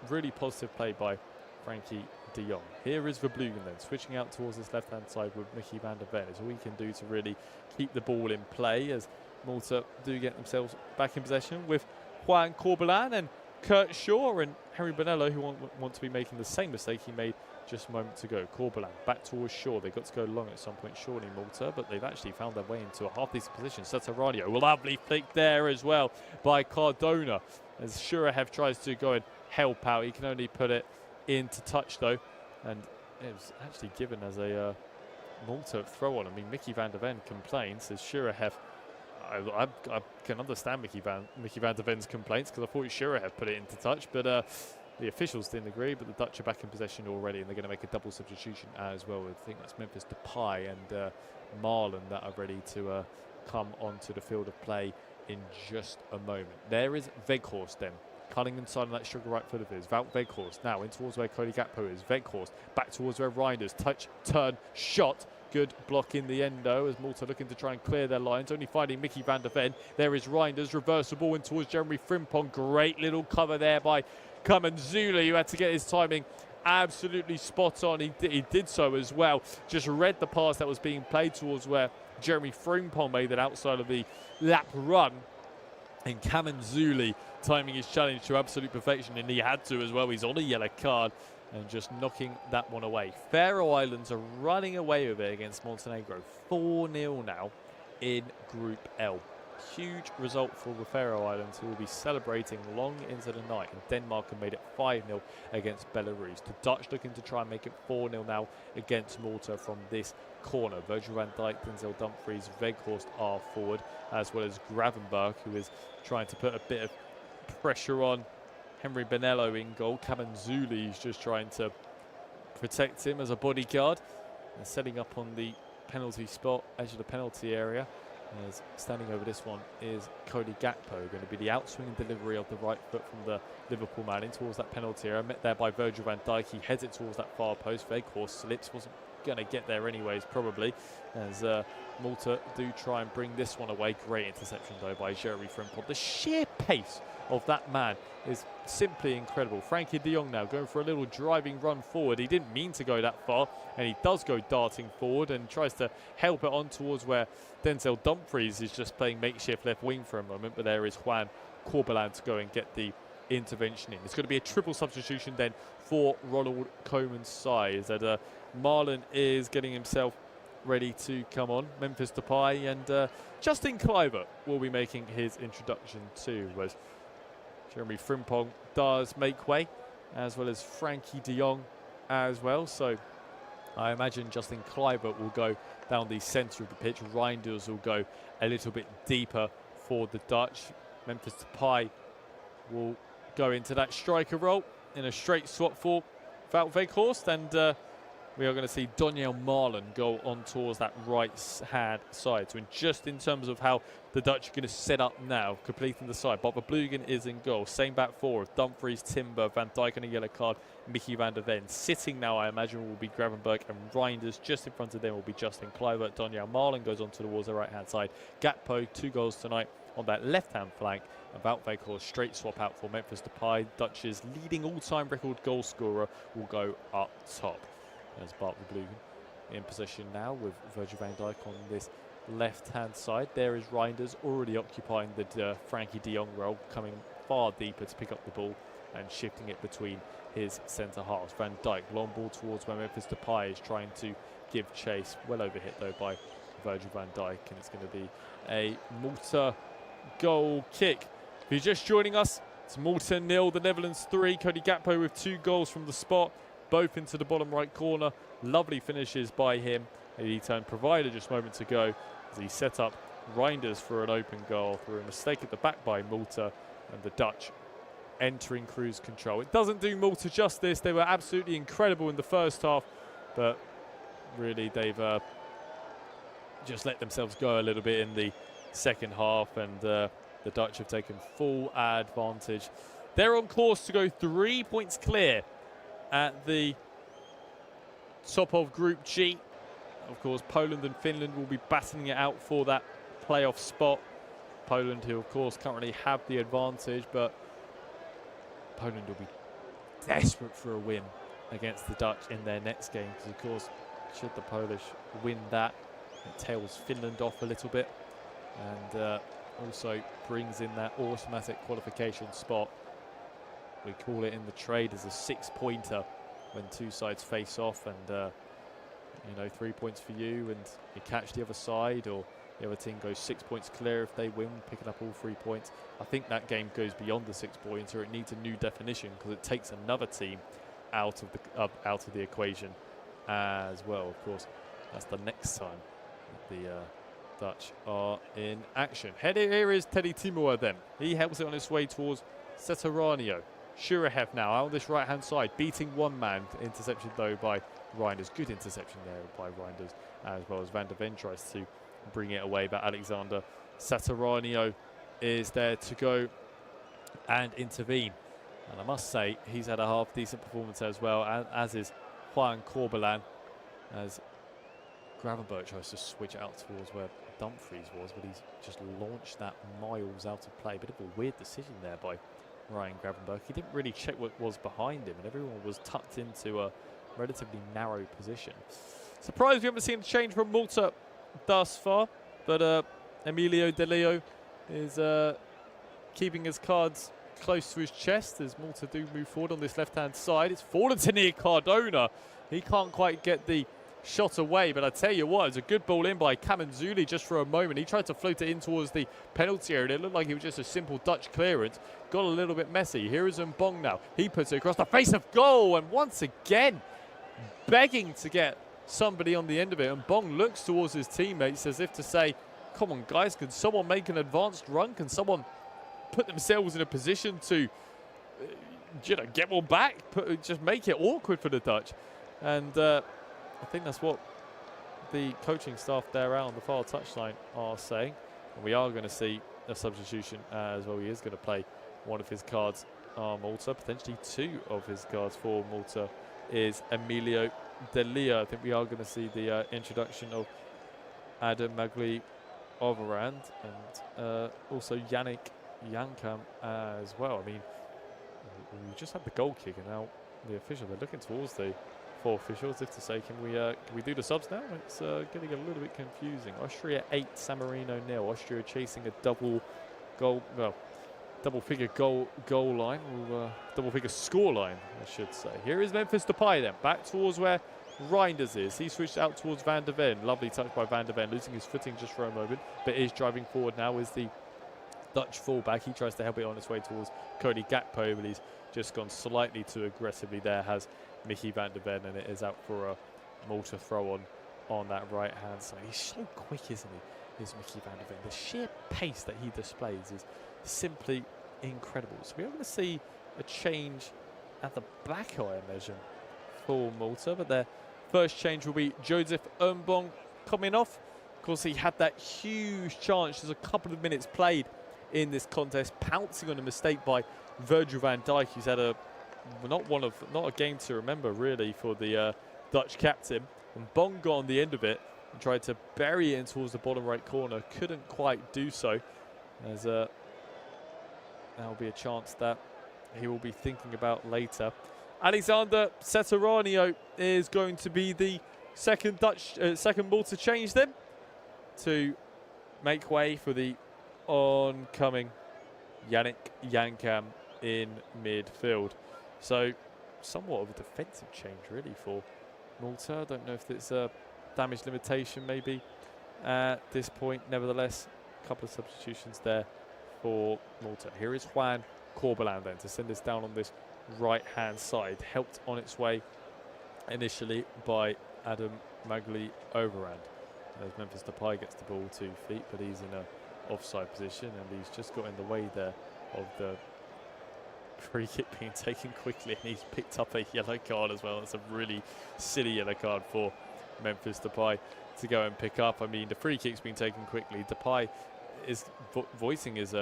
really positive play by Frankie de Jong. Here is Verbruggen then, switching out towards this left-hand side with Mickey van der Ven. It's all he can do to really keep the ball in play as Malta do get themselves back in possession with Juan Corbelan and Kurt Shaw and Henry Bonello, who want to be making the same mistake he made just a moment ago. Corbelan back towards Shaw. They've got to go long at some point, surely, Malta, but they've actually found their way into a half-decent position. Sataradio, lovely flick there as well by Cardona as Shurahev tries to go and help out. He can only put it into touch, though, and it was actually given as a Malta throw-on. I mean, Mickey van der Ven complains, says Shurahev. I can understand Mickey van der Ven's complaints because I thought Shurahev put it into touch, but the officials didn't agree. But the Dutch are back in possession already, and they're going to make a double substitution as well. I think that's Memphis Depay and Marlon that are ready to come onto the field of play in just a moment. There is Weghorst then, cutting inside on that sugar right foot of his. Wout Weghorst now in towards where Cody Gakpo is. Weghorst back towards where Reinders. Touch, turn, shot. Good block in the endo as Malta looking to try and clear their lines, only finding Mickey van der Ven. There is Reinders, reversible in towards Jeremy Frimpong. Great little cover there by Kamanzula, who had to get his timing absolutely spot on. He did so as well. Just read the pass that was being played towards where Jeremy Frimpong made it outside of the lap run. And Kamanzula timing his challenge to absolute perfection, and he had to as well. He's on a yellow card and just knocking that one away. Faroe Islands are running away with it against Montenegro. 4-0 now in Group L. Huge result for the Faroe Islands, who will be celebrating long into the night. And Denmark have made it 5-0 against Belarus. The Dutch looking to try and make it 4-0 now against Malta from this corner. Virgil van Dijk, Denzel Dumfries, Weghorst are forward, as well as Gravenberch, who is trying to put a bit of pressure on Henry Benello in goal. Kamanzuli is just trying to protect him as a bodyguard. And setting up on the penalty spot, edge of the penalty area. As standing over this one is Cody Gakpo, going to be the outswing delivery of the right foot from the Liverpool man in towards that penalty area. Met there by Virgil van Dijk. He heads it towards that far post. Weghorst slips, wasn't going to get there anyways, probably, as Malta do try and bring this one away. Great interception though by Jeremy Frimpong. The sheer pace of that man is simply incredible. Frankie de Jong now going for a little driving run forward. He didn't mean to go that far, and he does go darting forward and tries to help it on towards where Denzel Dumfries is just playing makeshift left wing for a moment, but there is Juan Corbelan to go and get the intervention in. It's going to be a triple substitution then for Ronald Koeman's side, that Marlon is getting himself ready to come on. Memphis Depay and Justin Kluivert will be making his introduction too, as Jeremy Frimpong does make way, as well as Frankie de Jong as well. So I imagine Justin Kluivert will go down the centre of the pitch. Reinders will go a little bit deeper for the Dutch. Memphis Depay will go into that striker role in a straight swap for Wout Weghorst, and we are going to see Daniel Marlon go on towards that right-hand side. So just in terms of how the Dutch are going to set up now, completing the side, Bob Verbruggen is in goal. Same back four of Dumfries, Timber, Van Dijk on a yellow card, Mickey van der Ven. Sitting now, I imagine, will be Gravenberch and Reinders. Just in front of them will be Justin Kluivert. Daniel Marlon goes on towards the right-hand side. Gakpo, 2 goals tonight on that left-hand flank. And Wout Weghorst straight swap out for Memphis Depay. Dutch's leading all-time record goal scorer will go up top. As Bart Verbruggen in possession now with Virgil van Dijk on this left-hand side. There is Reinders already occupying the Frankie de Jong role, coming far deeper to pick up the ball and shifting it between his centre halves. Van Dijk, long ball towards where Memphis Depay is trying to give chase. Well overhit though by Virgil van Dijk, and it's going to be a Malta goal kick. If you're just joining us, it's Malta 0, the Netherlands 3. Cody Gakpo with 2 goals from the spot, both into the bottom right corner. Lovely finishes by him. He turned provider just moments ago as he set up Reinders for an open goal through a mistake at the back by Malta, and the Dutch entering cruise control. It doesn't do Malta justice. They were absolutely incredible in the first half, but really they've just let themselves go a little bit in the second half, and the Dutch have taken full advantage. They're on course to go 3 points clear at the top of Group G. Of course, Poland and Finland will be battling it out for that playoff spot. Poland, who of course currently have the advantage, but Poland will be desperate for a win against the Dutch in their next game, because of course, should the Polish win that, it tails Finland off a little bit, and also brings in that automatic qualification spot. We call it in the trade as a 6-pointer when 2 sides face off, and you know, 3 points for you and you catch the other side, or the other team goes 6 points clear if they win, picking up all 3 points. I think that game goes beyond the 6-pointer. It needs a new definition, because it takes another team out of the equation as well. Of course, that's the next time the Dutch are in action. Here is Teddy Timur then. He helps it on his way towards Seteranio. Shurahev now out on this right-hand side, beating one man. Interception though by Reinders. Good interception there by Reinders, as well as Van der Ven tries to bring it away, but Alexander Seteranio is there to go and intervene. And I must say, he's had a half-decent performance as well, as is Juan Corbelan, as Gravenberch tries to switch out towards where Dumfries was, but he's just launched that miles out of play. Bit of a weird decision there by Ryan Gravenberch. He didn't really check what was behind him, and everyone was tucked into a relatively narrow position. Surprised we haven't seen a change from Malta thus far, but Emilio De Leo is keeping his cards close to his chest as Malta do move forward on this left-hand side. It's fallen to near Cardona. He can't quite get the shot away. But I tell you what, it's a good ball in by Kamanzuli just for a moment. He tried to float it in towards the penalty area. It looked like it was just a simple Dutch clearance. Got a little bit messy. Here is Mbong now. He puts it across the face of goal, and once again, begging to get somebody on the end of it. And Mbong looks towards his teammates as if to say, come on guys, can someone make an advanced run? Can someone put themselves in a position to get one back? Just make it awkward for the Dutch. And I think that's what the coaching staff there out on the far touchline are saying. And we are going to see a substitution as well. He is going to play one of his cards Malta, potentially two of his cards for Malta is Emilio Delia. I think we are going to see the introduction of Adam Magli Overand and also Yannick Yankam as well. I mean, we just had the goal kick, and now the official, they're looking towards the four officials if to say, can we do the subs now? It's getting a little bit confusing. Austria 8, San Marino 0. Austria chasing a double figure goal line, or double figure score line, I should say. Here is Memphis Depay then, back towards where Reinders is. He switched out towards Van der Ven. Lovely touch by Van der Ven, losing his footing just for a moment, but is driving forward now is the Dutch fullback. He tries to help it on its way towards Cody Gakpo, but he's just gone slightly too aggressively there, has Mickey Van der Ven, and it is out for a Malta throw on that right-hand side. He's so quick, isn't he, is Mickey Van der Ven. The sheer pace that he displays is simply incredible. So we are going to see a change at the back, I imagine, for Malta, but their first change will be Joseph Mbong coming off. Of course, he had that huge chance. There's a couple of minutes played in this contest, pouncing on a mistake by Virgil van Dijk, who's had not a game to remember really for the Dutch captain. And Mbong got on the end of it and tried to bury it in towards the bottom right corner. Couldn't quite do so, as that will be a chance that he will be thinking about later. Alexander Setaranio is going to be the second Malta change then, to make way for the oncoming Yannick Yankam in midfield. So somewhat of a defensive change really for Malta. I don't know if it's a damage limitation maybe at this point. Nevertheless, a couple of substitutions there for Malta. Here is Juan Corbelan then to send us down on this right-hand side, helped on its way initially by Adam Magli Overand. As Memphis Depay gets the ball 2 feet, but he's in a offside position, and he's just got in the way there of the free kick being taken quickly, and he's picked up a yellow card as well. It's a really silly yellow card for Memphis Depay to go and pick up. I mean, the free kick's been taken quickly. Depay is voicing his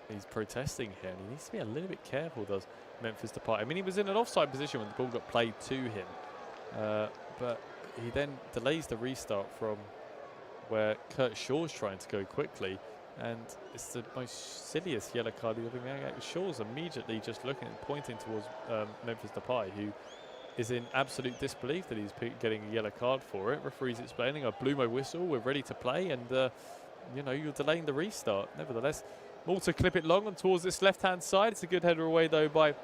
he's protesting here, and he needs to be a little bit careful, does Memphis Depay. I mean, he was in an offside position when the ball got played to him, but he then delays the restart from where Kurt Shaw's trying to go quickly, and it's the most silliest yellow card you've ever made. Shaw's immediately just looking and pointing towards Memphis Depay, who is in absolute disbelief that he's getting a yellow card for it. Referee's explaining, I blew my whistle, we're ready to play, and you know, you're delaying the restart. Nevertheless, Malta clip it long and towards this left-hand side. It's a good header away, though, by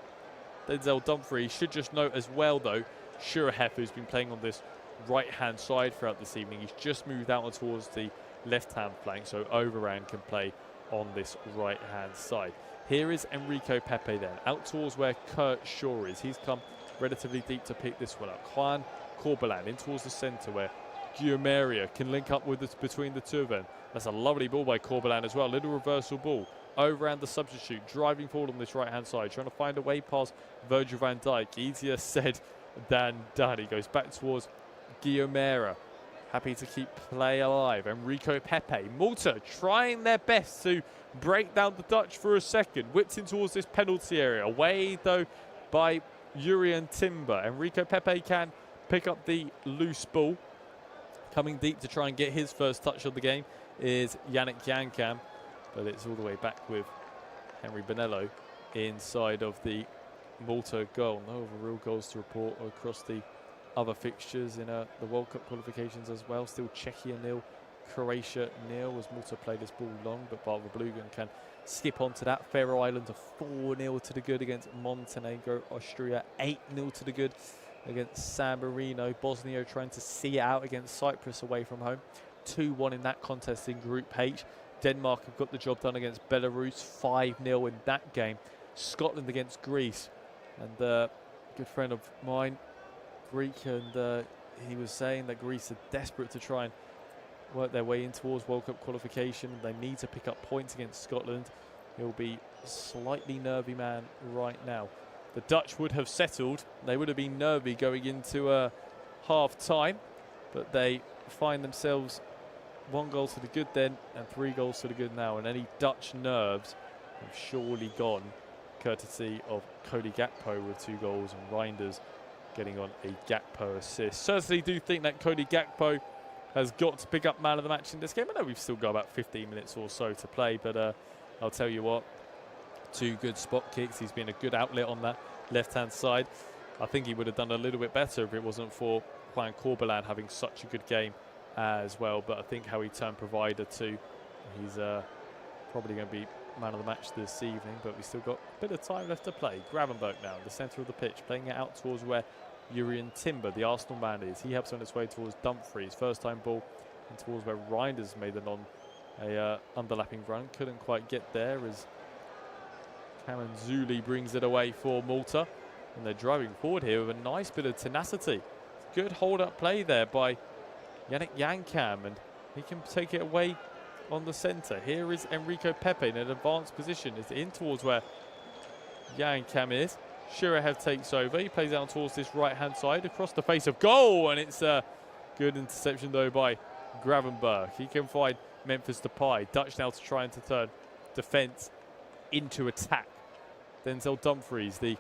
Denzel Dumfries. Should just note as well, though, Shurahef, who's been playing on this right-hand side throughout this evening, he's just moved out towards the left-hand flank, so Overand can play on this right-hand side. Here is Enrico Pepe then, out towards where Kurt Shaw is. He's come relatively deep to pick this one up. Juan Corbelan in towards the centre where Guillermo can link up with this between the two of them. That's a lovely ball by Corbelan as well. Little reversal ball. Overand the substitute, driving forward on this right-hand side, trying to find a way past Virgil van Dijk. Easier said than done. He goes back towards Guillermo. Happy to keep play alive. Enrico Pepe. Malta trying their best to break down the Dutch for a second. Whipped in towards this penalty area. Away, though, by Urian Timber. Enrico Pepe can pick up the loose ball. Coming deep to try and get his first touch of the game is Yannick Yankam, but it's all the way back with Henry Bonello inside of the Malta goal. No other real goals to report across the other fixtures in the World Cup qualifications as well. Still Czechia 0, Croatia 0 as Malta play this ball long, but Barbara Blugan can skip on to that. Faroe Islands are 4-0 to the good against Montenegro. Austria 8-0 to the good against San Marino. Bosnia trying to see it out against Cyprus away from home. 2-1 in that contest in Group H. Denmark have got the job done against Belarus, 5-0 in that game. Scotland against Greece. And a good friend of mine, Greek, and he was saying that Greece are desperate to try and work their way in towards World Cup qualification. They need to pick up points against Scotland. He'll be a slightly nervy man right now. The Dutch would have settled. They would have been nervy going into half time, but they find themselves 1 goal to the good then and 3 goals to the good now, and any Dutch nerves have surely gone courtesy of Cody Gakpo with 2 goals and Reinders getting on a Gakpo assist. Certainly do think that Cody Gakpo has got to pick up man of the match in this game. I know we've still got about 15 minutes or so to play, but I'll tell you what, 2 good spot kicks. He's been a good outlet on that left-hand side. I think he would have done a little bit better if it wasn't for Juan Corbelan having such a good game as well. But I think how he turned provider too, he's probably going to be man of the match this evening, but we've still got a bit of time left to play. Gravenberg now in the centre of the pitch, playing it out towards where Urian Timber, the Arsenal man, is. He helps on his way towards Dumfries. First time ball and towards where Reinders made an underlapping run. Couldn't quite get there as Cameron Zuli brings it away for Malta. And they're driving forward here with a nice bit of tenacity. Good hold-up play there by Yannick Yankam, and he can take it away on the centre. Here is Enrico Pepe in an advanced position. It's in towards where Yankam is. Shurahev takes over. He plays out towards this right-hand side across the face of goal, and it's a good interception though by Gravenberg. He can find Memphis Depay. Dutch now to try and to turn defence into attack. Denzel Dumfries, the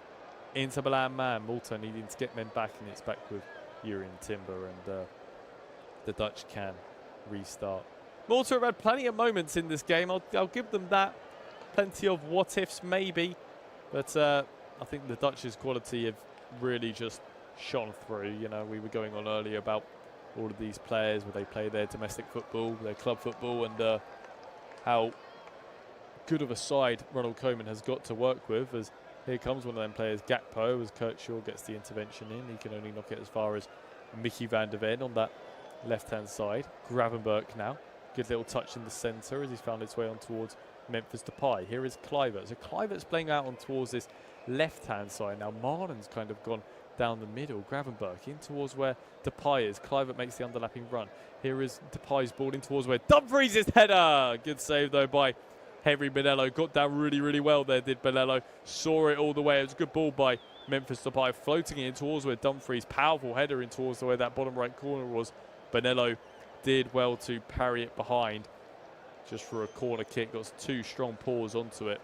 Inter Milan man. Malta needing to get men back, and it's back with Urian Timber, and the Dutch can restart. Malta have had plenty of moments in this game. I'll give them that. Plenty of what-ifs maybe, but I think the Dutch's quality have really just shone through. You know, we were going on earlier about all of these players, where they play their domestic football, their club football, and how good of a side Ronald Koeman has got to work with. As here comes one of them players, Gakpo, as Kurt Shaw gets the intervention in. He can only knock it as far as Mickey van der Ven on that left-hand side. Gravenberg now. Good little touch in the centre as he's found its way on towards Memphis Depay. Here is Kluivert. So Kluivert's playing out on towards this left-hand side. Now Marlin's kind of gone down the middle. Gravenberg in towards where Depay is. Kluivert makes the underlapping run. Here is Depay's ball in towards where Dumfries' header. Good save though by Henry Bonello. Got down really, really well there, did Bonello. Saw it all the way. It was a good ball by Memphis Depay, floating it in towards where Dumfries. Powerful header in towards the way that bottom right corner was. Bonello did well to parry it behind just for a corner kick. Got 2 strong paws onto it,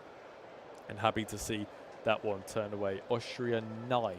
and happy to see that one turn away. Austria 9,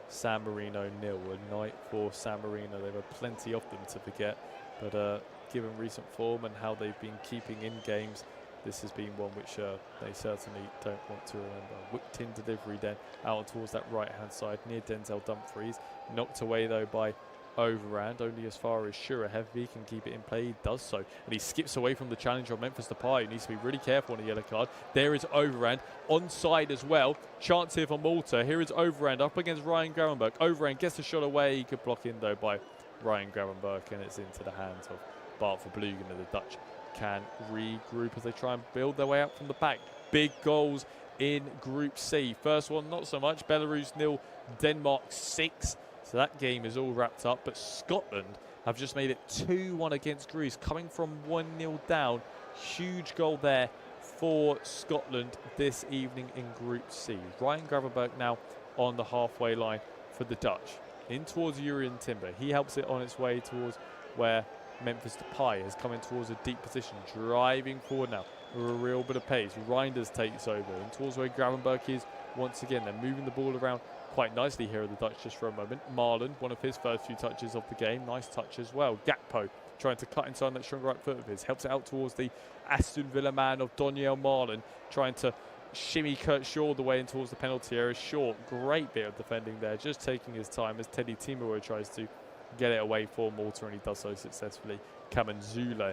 San Marino 0. A night for San Marino. They've had plenty of them to forget, but given recent form and how they've been keeping in games, this has been one which they certainly don't want to remember. Whipped in delivery then out towards that right hand side near Denzel Dumfries. Knocked away though by Overrand, only as far as Shurahev. He can keep it in play, he does so, and he skips away from the challenger of Memphis Depay, who needs to be really careful on a yellow card. There is Overrand, onside as well. Chance here for Malta. Here is Overrand up against Ryan Gravenberg. Overrand gets a shot away, he could block in though by Ryan Gravenberg, and it's into the hands of Bart Verbruggen, and the Dutch can regroup as they try and build their way out from the back. Big goals in Group C. First one, not so much. Belarus 0, Denmark 6. So that game is all wrapped up, but Scotland have just made it 2-1 against Greece, coming from 1-0 down. Huge goal there for Scotland this evening in Group C. Ryan Gravenberg now on the halfway line for the Dutch. In towards Urian Timber. He helps it on its way towards where Memphis Depay is coming towards a deep position, driving forward now with a real bit of pace. Reinders takes over, and towards where Gravenberg is once again. They're moving the ball around quite nicely here at the Dutch just for a moment. Marlon, one of his first few touches of the game. Nice touch as well. Gakpo trying to cut inside that strong right foot of his. Helps it out towards the Aston Villa man of Doniel Marlon. Trying to shimmy Kurt Shaw the way in towards the penalty area. Short, great bit of defending there. Just taking his time as Teddy Timur tries to get it away for Malta, and he does so successfully. Kamen Zula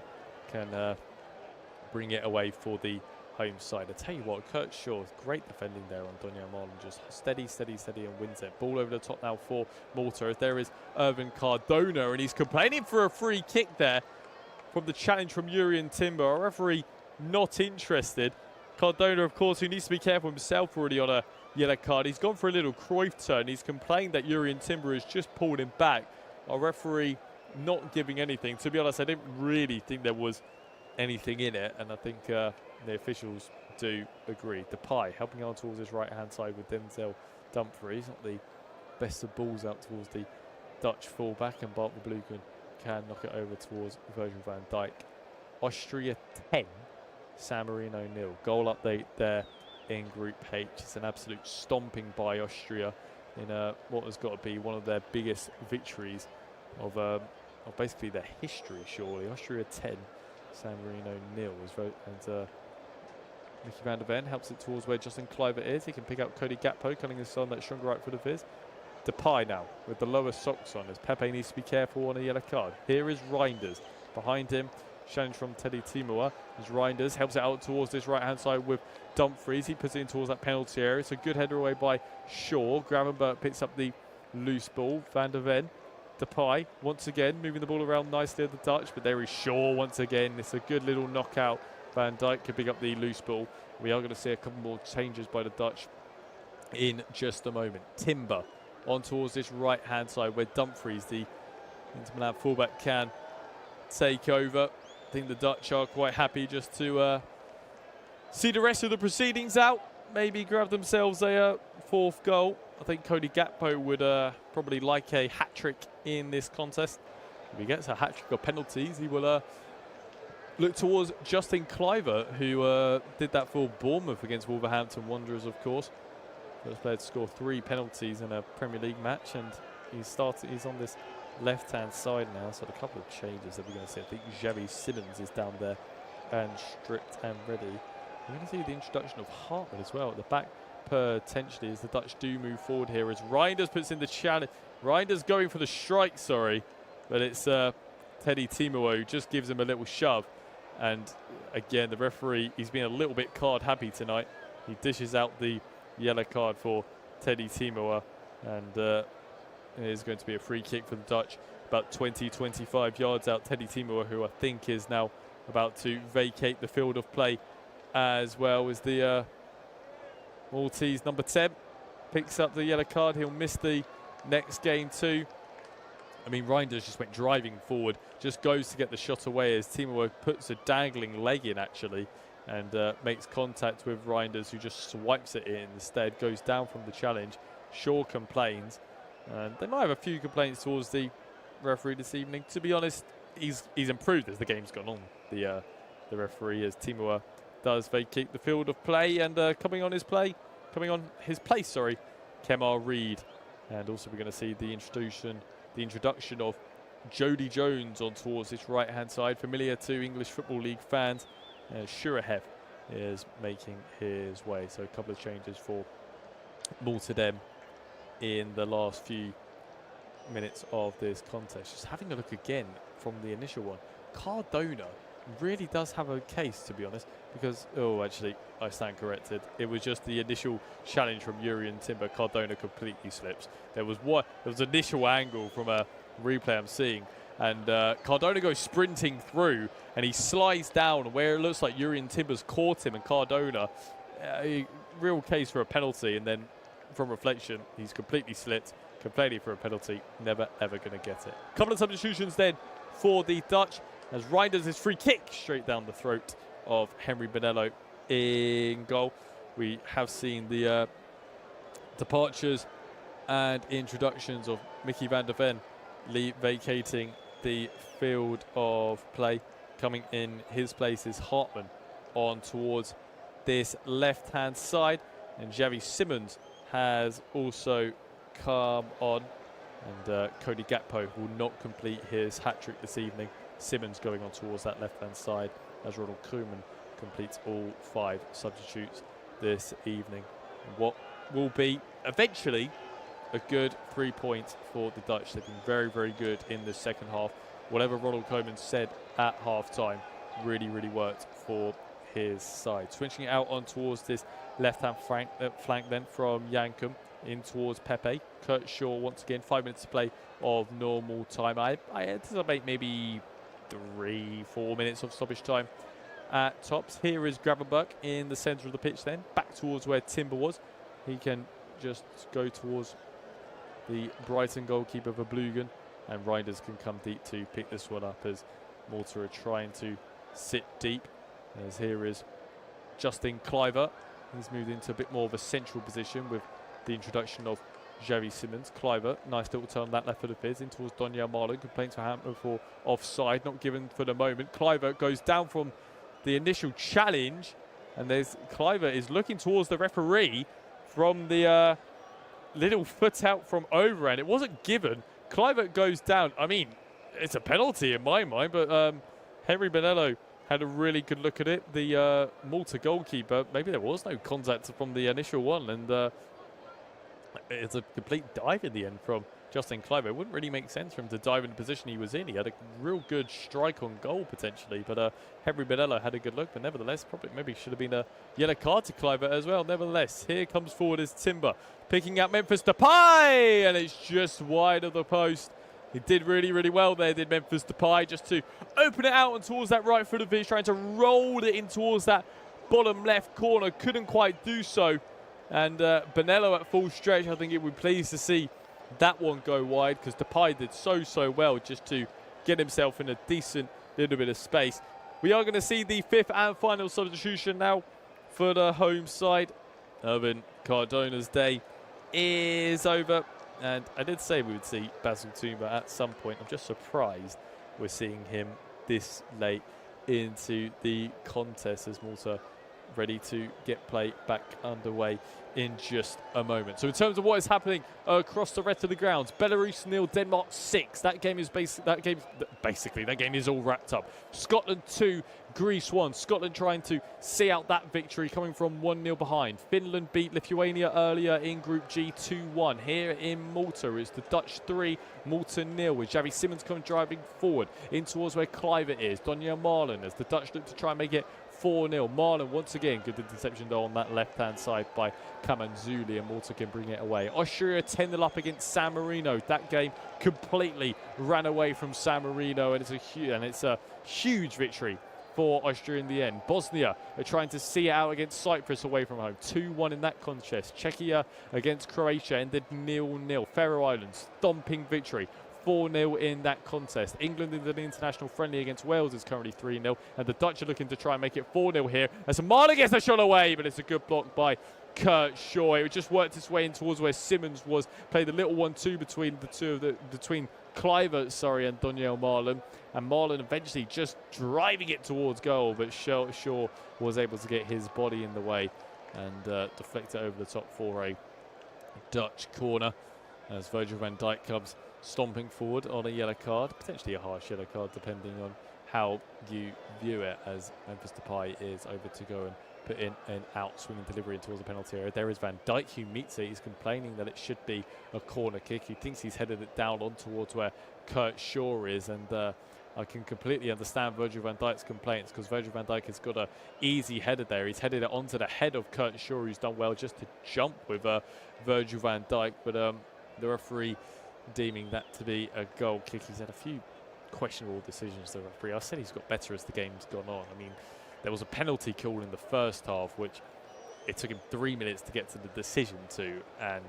can bring it away for the home side. I tell you what, Kurt Shaw, great defending there on Donyell Marlin, just steady, and wins it. Ball over the top now for Malta, as there is Irvin Cardona, and he's complaining for a free kick there from the challenge from Jurrien Timber. Our referee not interested. Cardona, of course, who needs to be careful himself, already on a yellow card. He's gone for a little Cruyff turn. He's complained that Jurrien Timber has just pulled him back. Our referee not giving anything. To be honest, I didn't really think there was anything in it, and I think the officials do agree. Depay helping out towards his right-hand side with Denzel Dumfries. Not the best of balls out towards the Dutch fullback, and Bart the Blueken can knock it over towards Virgil van Dijk. Austria 10, San Marino 0. Goal update there in Group H. It's an absolute stomping by Austria in what has got to be one of their biggest victories of basically their history, surely. Austria 10, San Marino 0. And Mickey van der Ven helps it towards where Justin Kluivert is. He can pick up Cody Gakpo, cutting his on that stronger right foot of his. Depay now with the lower socks on, as Pepe needs to be careful on a yellow card. Here is Reinders. Behind him, challenge from Teddy Timur, as Reinders helps it out towards this right-hand side with Dumfries. He puts it in towards that penalty area. It's a good header away by Shaw. Gravenberg picks up the loose ball. Van der Ven. Depay once again moving the ball around nicely at the Dutch, but there is Shaw once again. It's a good little knockout. Van Dijk could pick up the loose ball. We are going to see a couple more changes by the Dutch in just a moment. Timber on towards this right-hand side where Dumfries, the Inter Milan fullback, can take over. I think the Dutch are quite happy just to see the rest of the proceedings out. Maybe grab themselves a fourth goal. I think Cody Gakpo would probably like a hat-trick in this contest. If he gets a hat-trick or penalties, he will look towards Justin Kluivert, who did that for Bournemouth against Wolverhampton Wanderers, of course. First player to score 3 penalties in a Premier League match, and he's on this left-hand side now, so a couple of changes that we're going to see. I think Xavi Simons is down there and stripped and ready. We're going to see the introduction of Hartman as well at the back, potentially, as the Dutch do move forward here, as Reinders puts in the challenge. Reinders going for the strike, sorry, but it's Teddy Timur who just gives him a little shove. And again, the referee, he's been a little bit card happy tonight. He dishes out the yellow card for Teddy Timur, and it is going to be a free kick for the Dutch, about 20-25 yards out. Teddy Timur, who I think is now about to vacate the field of play, as well as the Maltese number 10 picks up the yellow card. He'll miss the next game too. I mean, Reinders just went driving forward, just goes to get the shot away as Timur puts a dangling leg in, actually, and makes contact with Reinders, who just swipes it in instead, goes down from the challenge. Shaw complains, and they might have a few complaints towards the referee this evening. To be honest, he's improved as the game's gone on, the referee, as Timur does vacate the field of play, and coming on his place, Kemar Reid. And also we're going to see the introduction of Jody Jones on towards this right-hand side, familiar to English Football League fans. Shurahev is making his way. So a couple of changes for Malta Dem in the last few minutes of this contest. Just having a look again from the initial one, Cardona really does have a case, to be honest, because, oh, actually, I stand corrected. It was just the initial challenge from Jurrien Timber. Cardona completely slips. There was initial angle from a replay I'm seeing, and Cardona goes sprinting through, and he slides down where it looks like Jurrien Timber's caught him, and Cardona, a real case for a penalty, and then from reflection, he's completely slipped, complaining for a penalty, never ever going to get it. Couple of substitutions then for the Dutch, as Reinders his free kick straight down the throat of Henry Bonello in goal. We have seen the departures and introductions of Mickey van der Ven vacating the field of play. Coming in his place is Hartman on towards this left-hand side, and Xavi Simons has also come on, and Cody Gakpo will not complete his hat-trick this evening. Simons going on towards that left-hand side as Ronald Koeman completes all 5 substitutes this evening. And what will be eventually a good 3 points for the Dutch. They've been very, very good in the second half. Whatever Ronald Koeman said at half-time really, really worked for his side. Switching it out on towards this left-hand flank then from Yankum in towards Pepe. Kurt Shaw once again, 5 minutes to play of normal time. I anticipate maybe 3-4 minutes of stoppage time at tops. Here is Gravenberg in the centre of the pitch then, back towards where Timber was. He can just go towards the Brighton goalkeeper Verblugen, and Riders can come deep to pick this one up as Malta are trying to sit deep. As here is Justin Cliver. He's moved into a bit more of a central position with the introduction of Xavi Simons. Cliver, nice little turn on that left foot of his in towards Donyell Marlon. Complaints for Hamper for offside, not given for the moment. Cliver goes down from the initial challenge, and there's Cliver is looking towards the referee from the little foot out from overhand. It wasn't given. Cliver goes down. I mean, it's a penalty in my mind, but Henry Bonello had a really good look at it. The Malta goalkeeper, maybe there was no contact from the initial one, and it's a complete dive in the end from Justin Cliver. It wouldn't really make sense for him to dive in the position he was in. He had a real good strike on goal potentially, but Henry Bonello had a good look, but nevertheless, probably maybe should have been a yellow card to Cliver as well. Nevertheless, here comes forward is Timber, picking out Memphis Depay, and it's just wide of the post. He did really, really well there, did Memphis Depay, just to open it out and towards that right foot of his, trying to roll it in towards that bottom left corner. Couldn't quite do so. And Bonello at full stretch, I think it would be pleased to see that one go wide, because Depay did so well just to get himself in a decent little bit of space. We are going to see the fifth and final substitution now for the home side. Irvin Cardona's day is over. And I did say we would see Basil Toomba at some point. I'm just surprised we're seeing him this late into the contest, as Malta ready to get play back underway in just a moment. So in terms of what is happening across the rest of the grounds, Belarus 0, Denmark 6. That game is that game is all wrapped up. Scotland 2, Greece 1. Scotland trying to see out that victory, coming from 1-0 behind. Finland beat Lithuania earlier in Group G 2-1. Here in Malta is the Dutch 3, Malta 0, with Xavi Simons coming driving forward in towards where Cliver is. Donyell Marlon as the Dutch look to try and make it 4-0. Marlon once again, good interception though on that left-hand side by Kamanzuli, and Malta can bring it away. Austria 10-0 up against San Marino. That game completely ran away from San Marino, and it's a huge victory for Austria in the end. Bosnia are trying to see it out against Cyprus away from home. 2-1 in that contest. Czechia against Croatia ended 0-0. Faroe Islands, stomping victory. 4-0 in that contest. England in the international friendly against Wales is currently 3-0, and the Dutch are looking to try and make it 4-0 here. As Marlon gets a shot away, but it's a good block by Kurt Shaw. It just worked its way in towards where Simons was. Played a little 1-2 between the two of between Cliver, and Donyell Marlon. And Marlon eventually just driving it towards goal, but Shaw was able to get his body in the way and deflect it over the top for a Dutch corner, as Virgil van Dijk comes stomping forward on a yellow card, potentially a harsh yellow card depending on how you view it, as Memphis Depay is over to go and put in an out-swinging delivery towards the penalty area. There is Van Dijk who meets it. He's complaining that it should be a corner kick. He thinks he's headed it down on towards where Kurt Shaw is, and I can completely understand Virgil van Dijk's complaints, because Virgil van Dijk has got an easy header there. He's headed it onto the head of Kurt Shaw, who's done well just to jump with Virgil van Dijk, but the referee deeming that to be a goal kick. He's had a few questionable decisions, the referee. I said he's got better as the game's gone on. I mean, there was a penalty call in the first half, which it took him 3 minutes to get to the decision to, and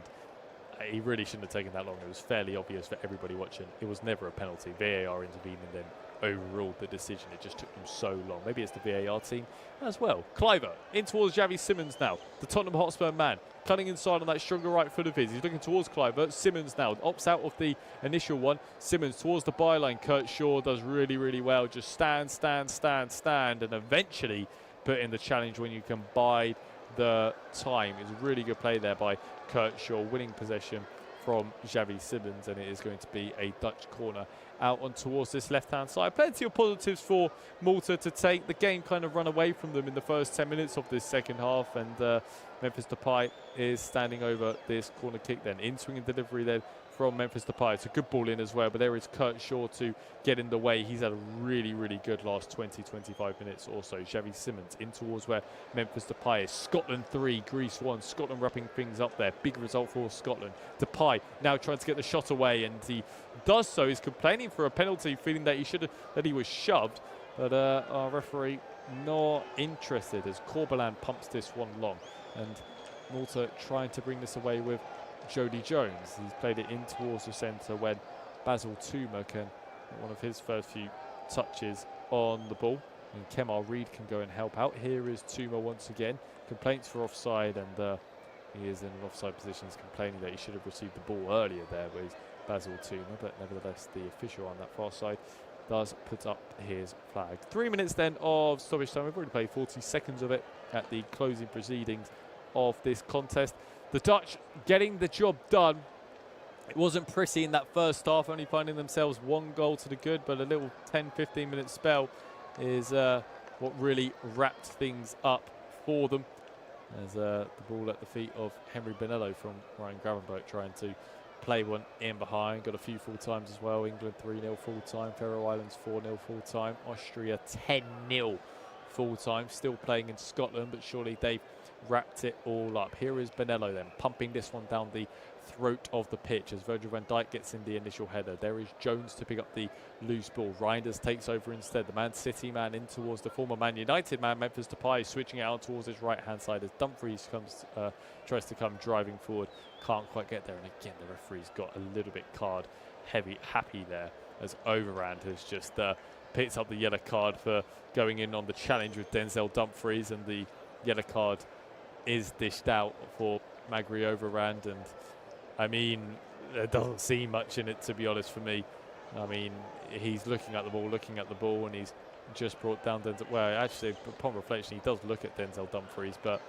he really shouldn't have taken that long. It was fairly obvious for everybody watching. It was never a penalty. VAR intervened and then overruled the decision. It just took them so long. Maybe it's the VAR team as well. Cliver in towards Xavi Simons now, the Tottenham Hotspur man, cutting inside on that stronger right foot of his. He's looking towards Cliver. Simons now opts out of the initial one. Simons towards the byline. Kurt Shaw does really well. Just stand, and eventually put in the challenge when you can bide the time. It's a really good play there by Kurt Shaw, winning possession from Xavi Simons, and it is going to be a Dutch corner out on towards this left-hand side. Plenty of positives for Malta to take. The game kind of run away from them in the first 10 minutes of this second half, and Memphis Depay is standing over this corner kick then. In-swinging delivery then from Memphis Depay. It's a good ball in as well, but there is Kurt Shaw to get in the way. He's had a really, really good last 20-25 minutes or so. Xavi Simons in towards where Memphis Depay is. Scotland 3, Greece 1. Scotland wrapping things up there. Big result for Scotland. Depay now trying to get the shot away, and he does so. He's complaining for a penalty, feeling that he was shoved, but our referee not interested as Corbelan pumps this one long, and Malta trying to bring this away with Jody Jones. He's played it in towards the centre when Basil Tuma can get one of his first few touches on the ball, and Kemar Reid can go and help out. Here is Tuma once again. Complaints for offside, and he is in an offside position. He's complaining that he should have received the ball earlier there with Basil Tuma, but nevertheless the official on that far side does put up his flag. 3 minutes then of stoppage time. We've already played 40 seconds of it at the closing proceedings of this contest. The Dutch getting the job done. It wasn't pretty in that first half, only finding themselves 1 goal to the good, but a little 10-15 minute spell is what really wrapped things up for them, as the ball at the feet of Henry Bonello from Ryan Gravenberch trying to play one in behind. Got a few full times as well. England 3-0 full time, Faroe Islands 4-0 full time, Austria 10-0 full time. Still playing in Scotland, but surely they've wrapped it all up. Here is Bonello then pumping this one down the throat of the pitch as Virgil van Dijk gets in the initial header. There is Jones to pick up the loose ball. Reinders takes over instead. The Man City man in towards the former Man United man, Memphis Depay, switching it out towards his right hand side as Dumfries tries to come driving forward. Can't quite get there, and again the referee's got a little bit card happy there as Overrand has just picked up the yellow card for going in on the challenge with Denzel Dumfries, and the yellow card is dished out for Magri Overrand. And I mean, there doesn't seem much in it, to be honest, for me. I mean, he's looking at the ball, and he's just brought down Denzel. Well, actually, upon reflection, he does look at Denzel Dumfries, but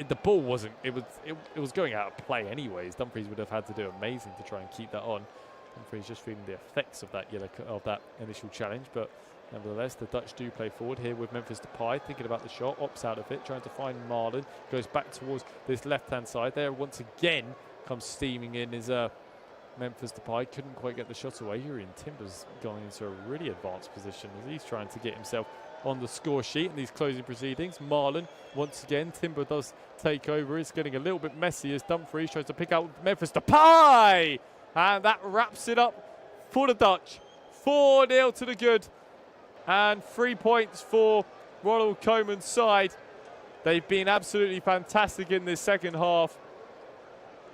the ball wasn't. It was going out of play anyways. Dumfries would have had to do amazing to try and keep that on. Dumfries just feeling the effects of that initial challenge, but nevertheless, the Dutch do play forward here with Memphis Depay, thinking about the shot, opts out of it, trying to find Marlon, goes back towards this left-hand side. There once again comes steaming in is Memphis Depay, couldn't quite get the shot away. Urian Timber's going into a really advanced position as he's trying to get himself on the score sheet in these closing proceedings. Marlon, once again, Timber does take over. It's getting a little bit messy as Dumfries tries to pick out Memphis Depay, and that wraps it up for the Dutch. 4-0 to the good, and 3 points for Ronald Koeman's side. They've been absolutely fantastic in this second half.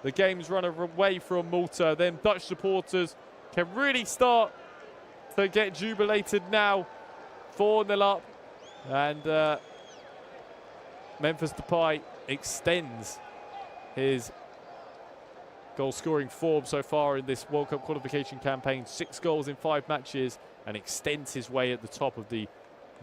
The game's run away from Malta. Then Dutch supporters can really start to get jubilated now. 4-0 up, and Memphis Depay extends his goal-scoring form so far in this World Cup qualification campaign. 6 goals in 5 matches, and extends his way at the top of the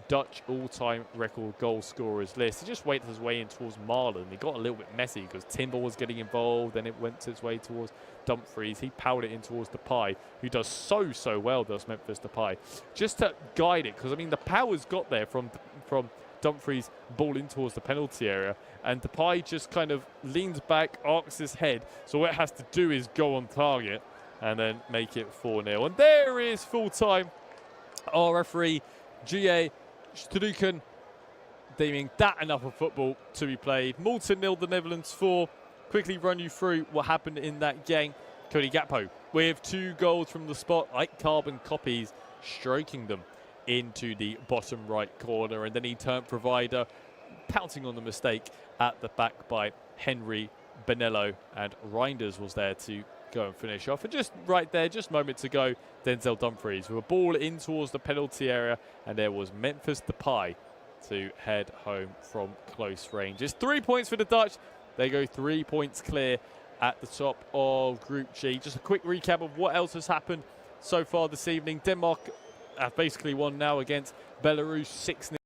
Dutch all-time record goal scorers list. He just waited his way in towards Marlon. He got a little bit messy because Timber was getting involved, then it went its way towards Dumfries. He powered it in towards Depay, who does so well, does Memphis Depay, just to guide it, because I mean the power's got there from Dumfries' ball in towards the penalty area, and Depay just kind of leans back, arcs his head, so what it has to do is go on target and then make it 4-0. And there is full time. Our referee G.A. Struiken deeming that enough of football to be played. Malta 0, the Netherlands 4. Quickly run you through what happened in that game. Cody Gakpo with 2 goals from the spot, like carbon copies, stroking them into the bottom right corner, and then he turned provider, pouncing on the mistake at the back by Henry Bonello, and Reinders was there to go and finish off. And just right there, just moments ago, Denzel Dumfries with a ball in towards the penalty area, and there was Memphis Depay to head home from close range. It's 3 points for the Dutch. They go 3 points clear at the top of Group G. Just a quick recap of what else has happened so far this evening. Denmark have basically won now against Belarus 6-0.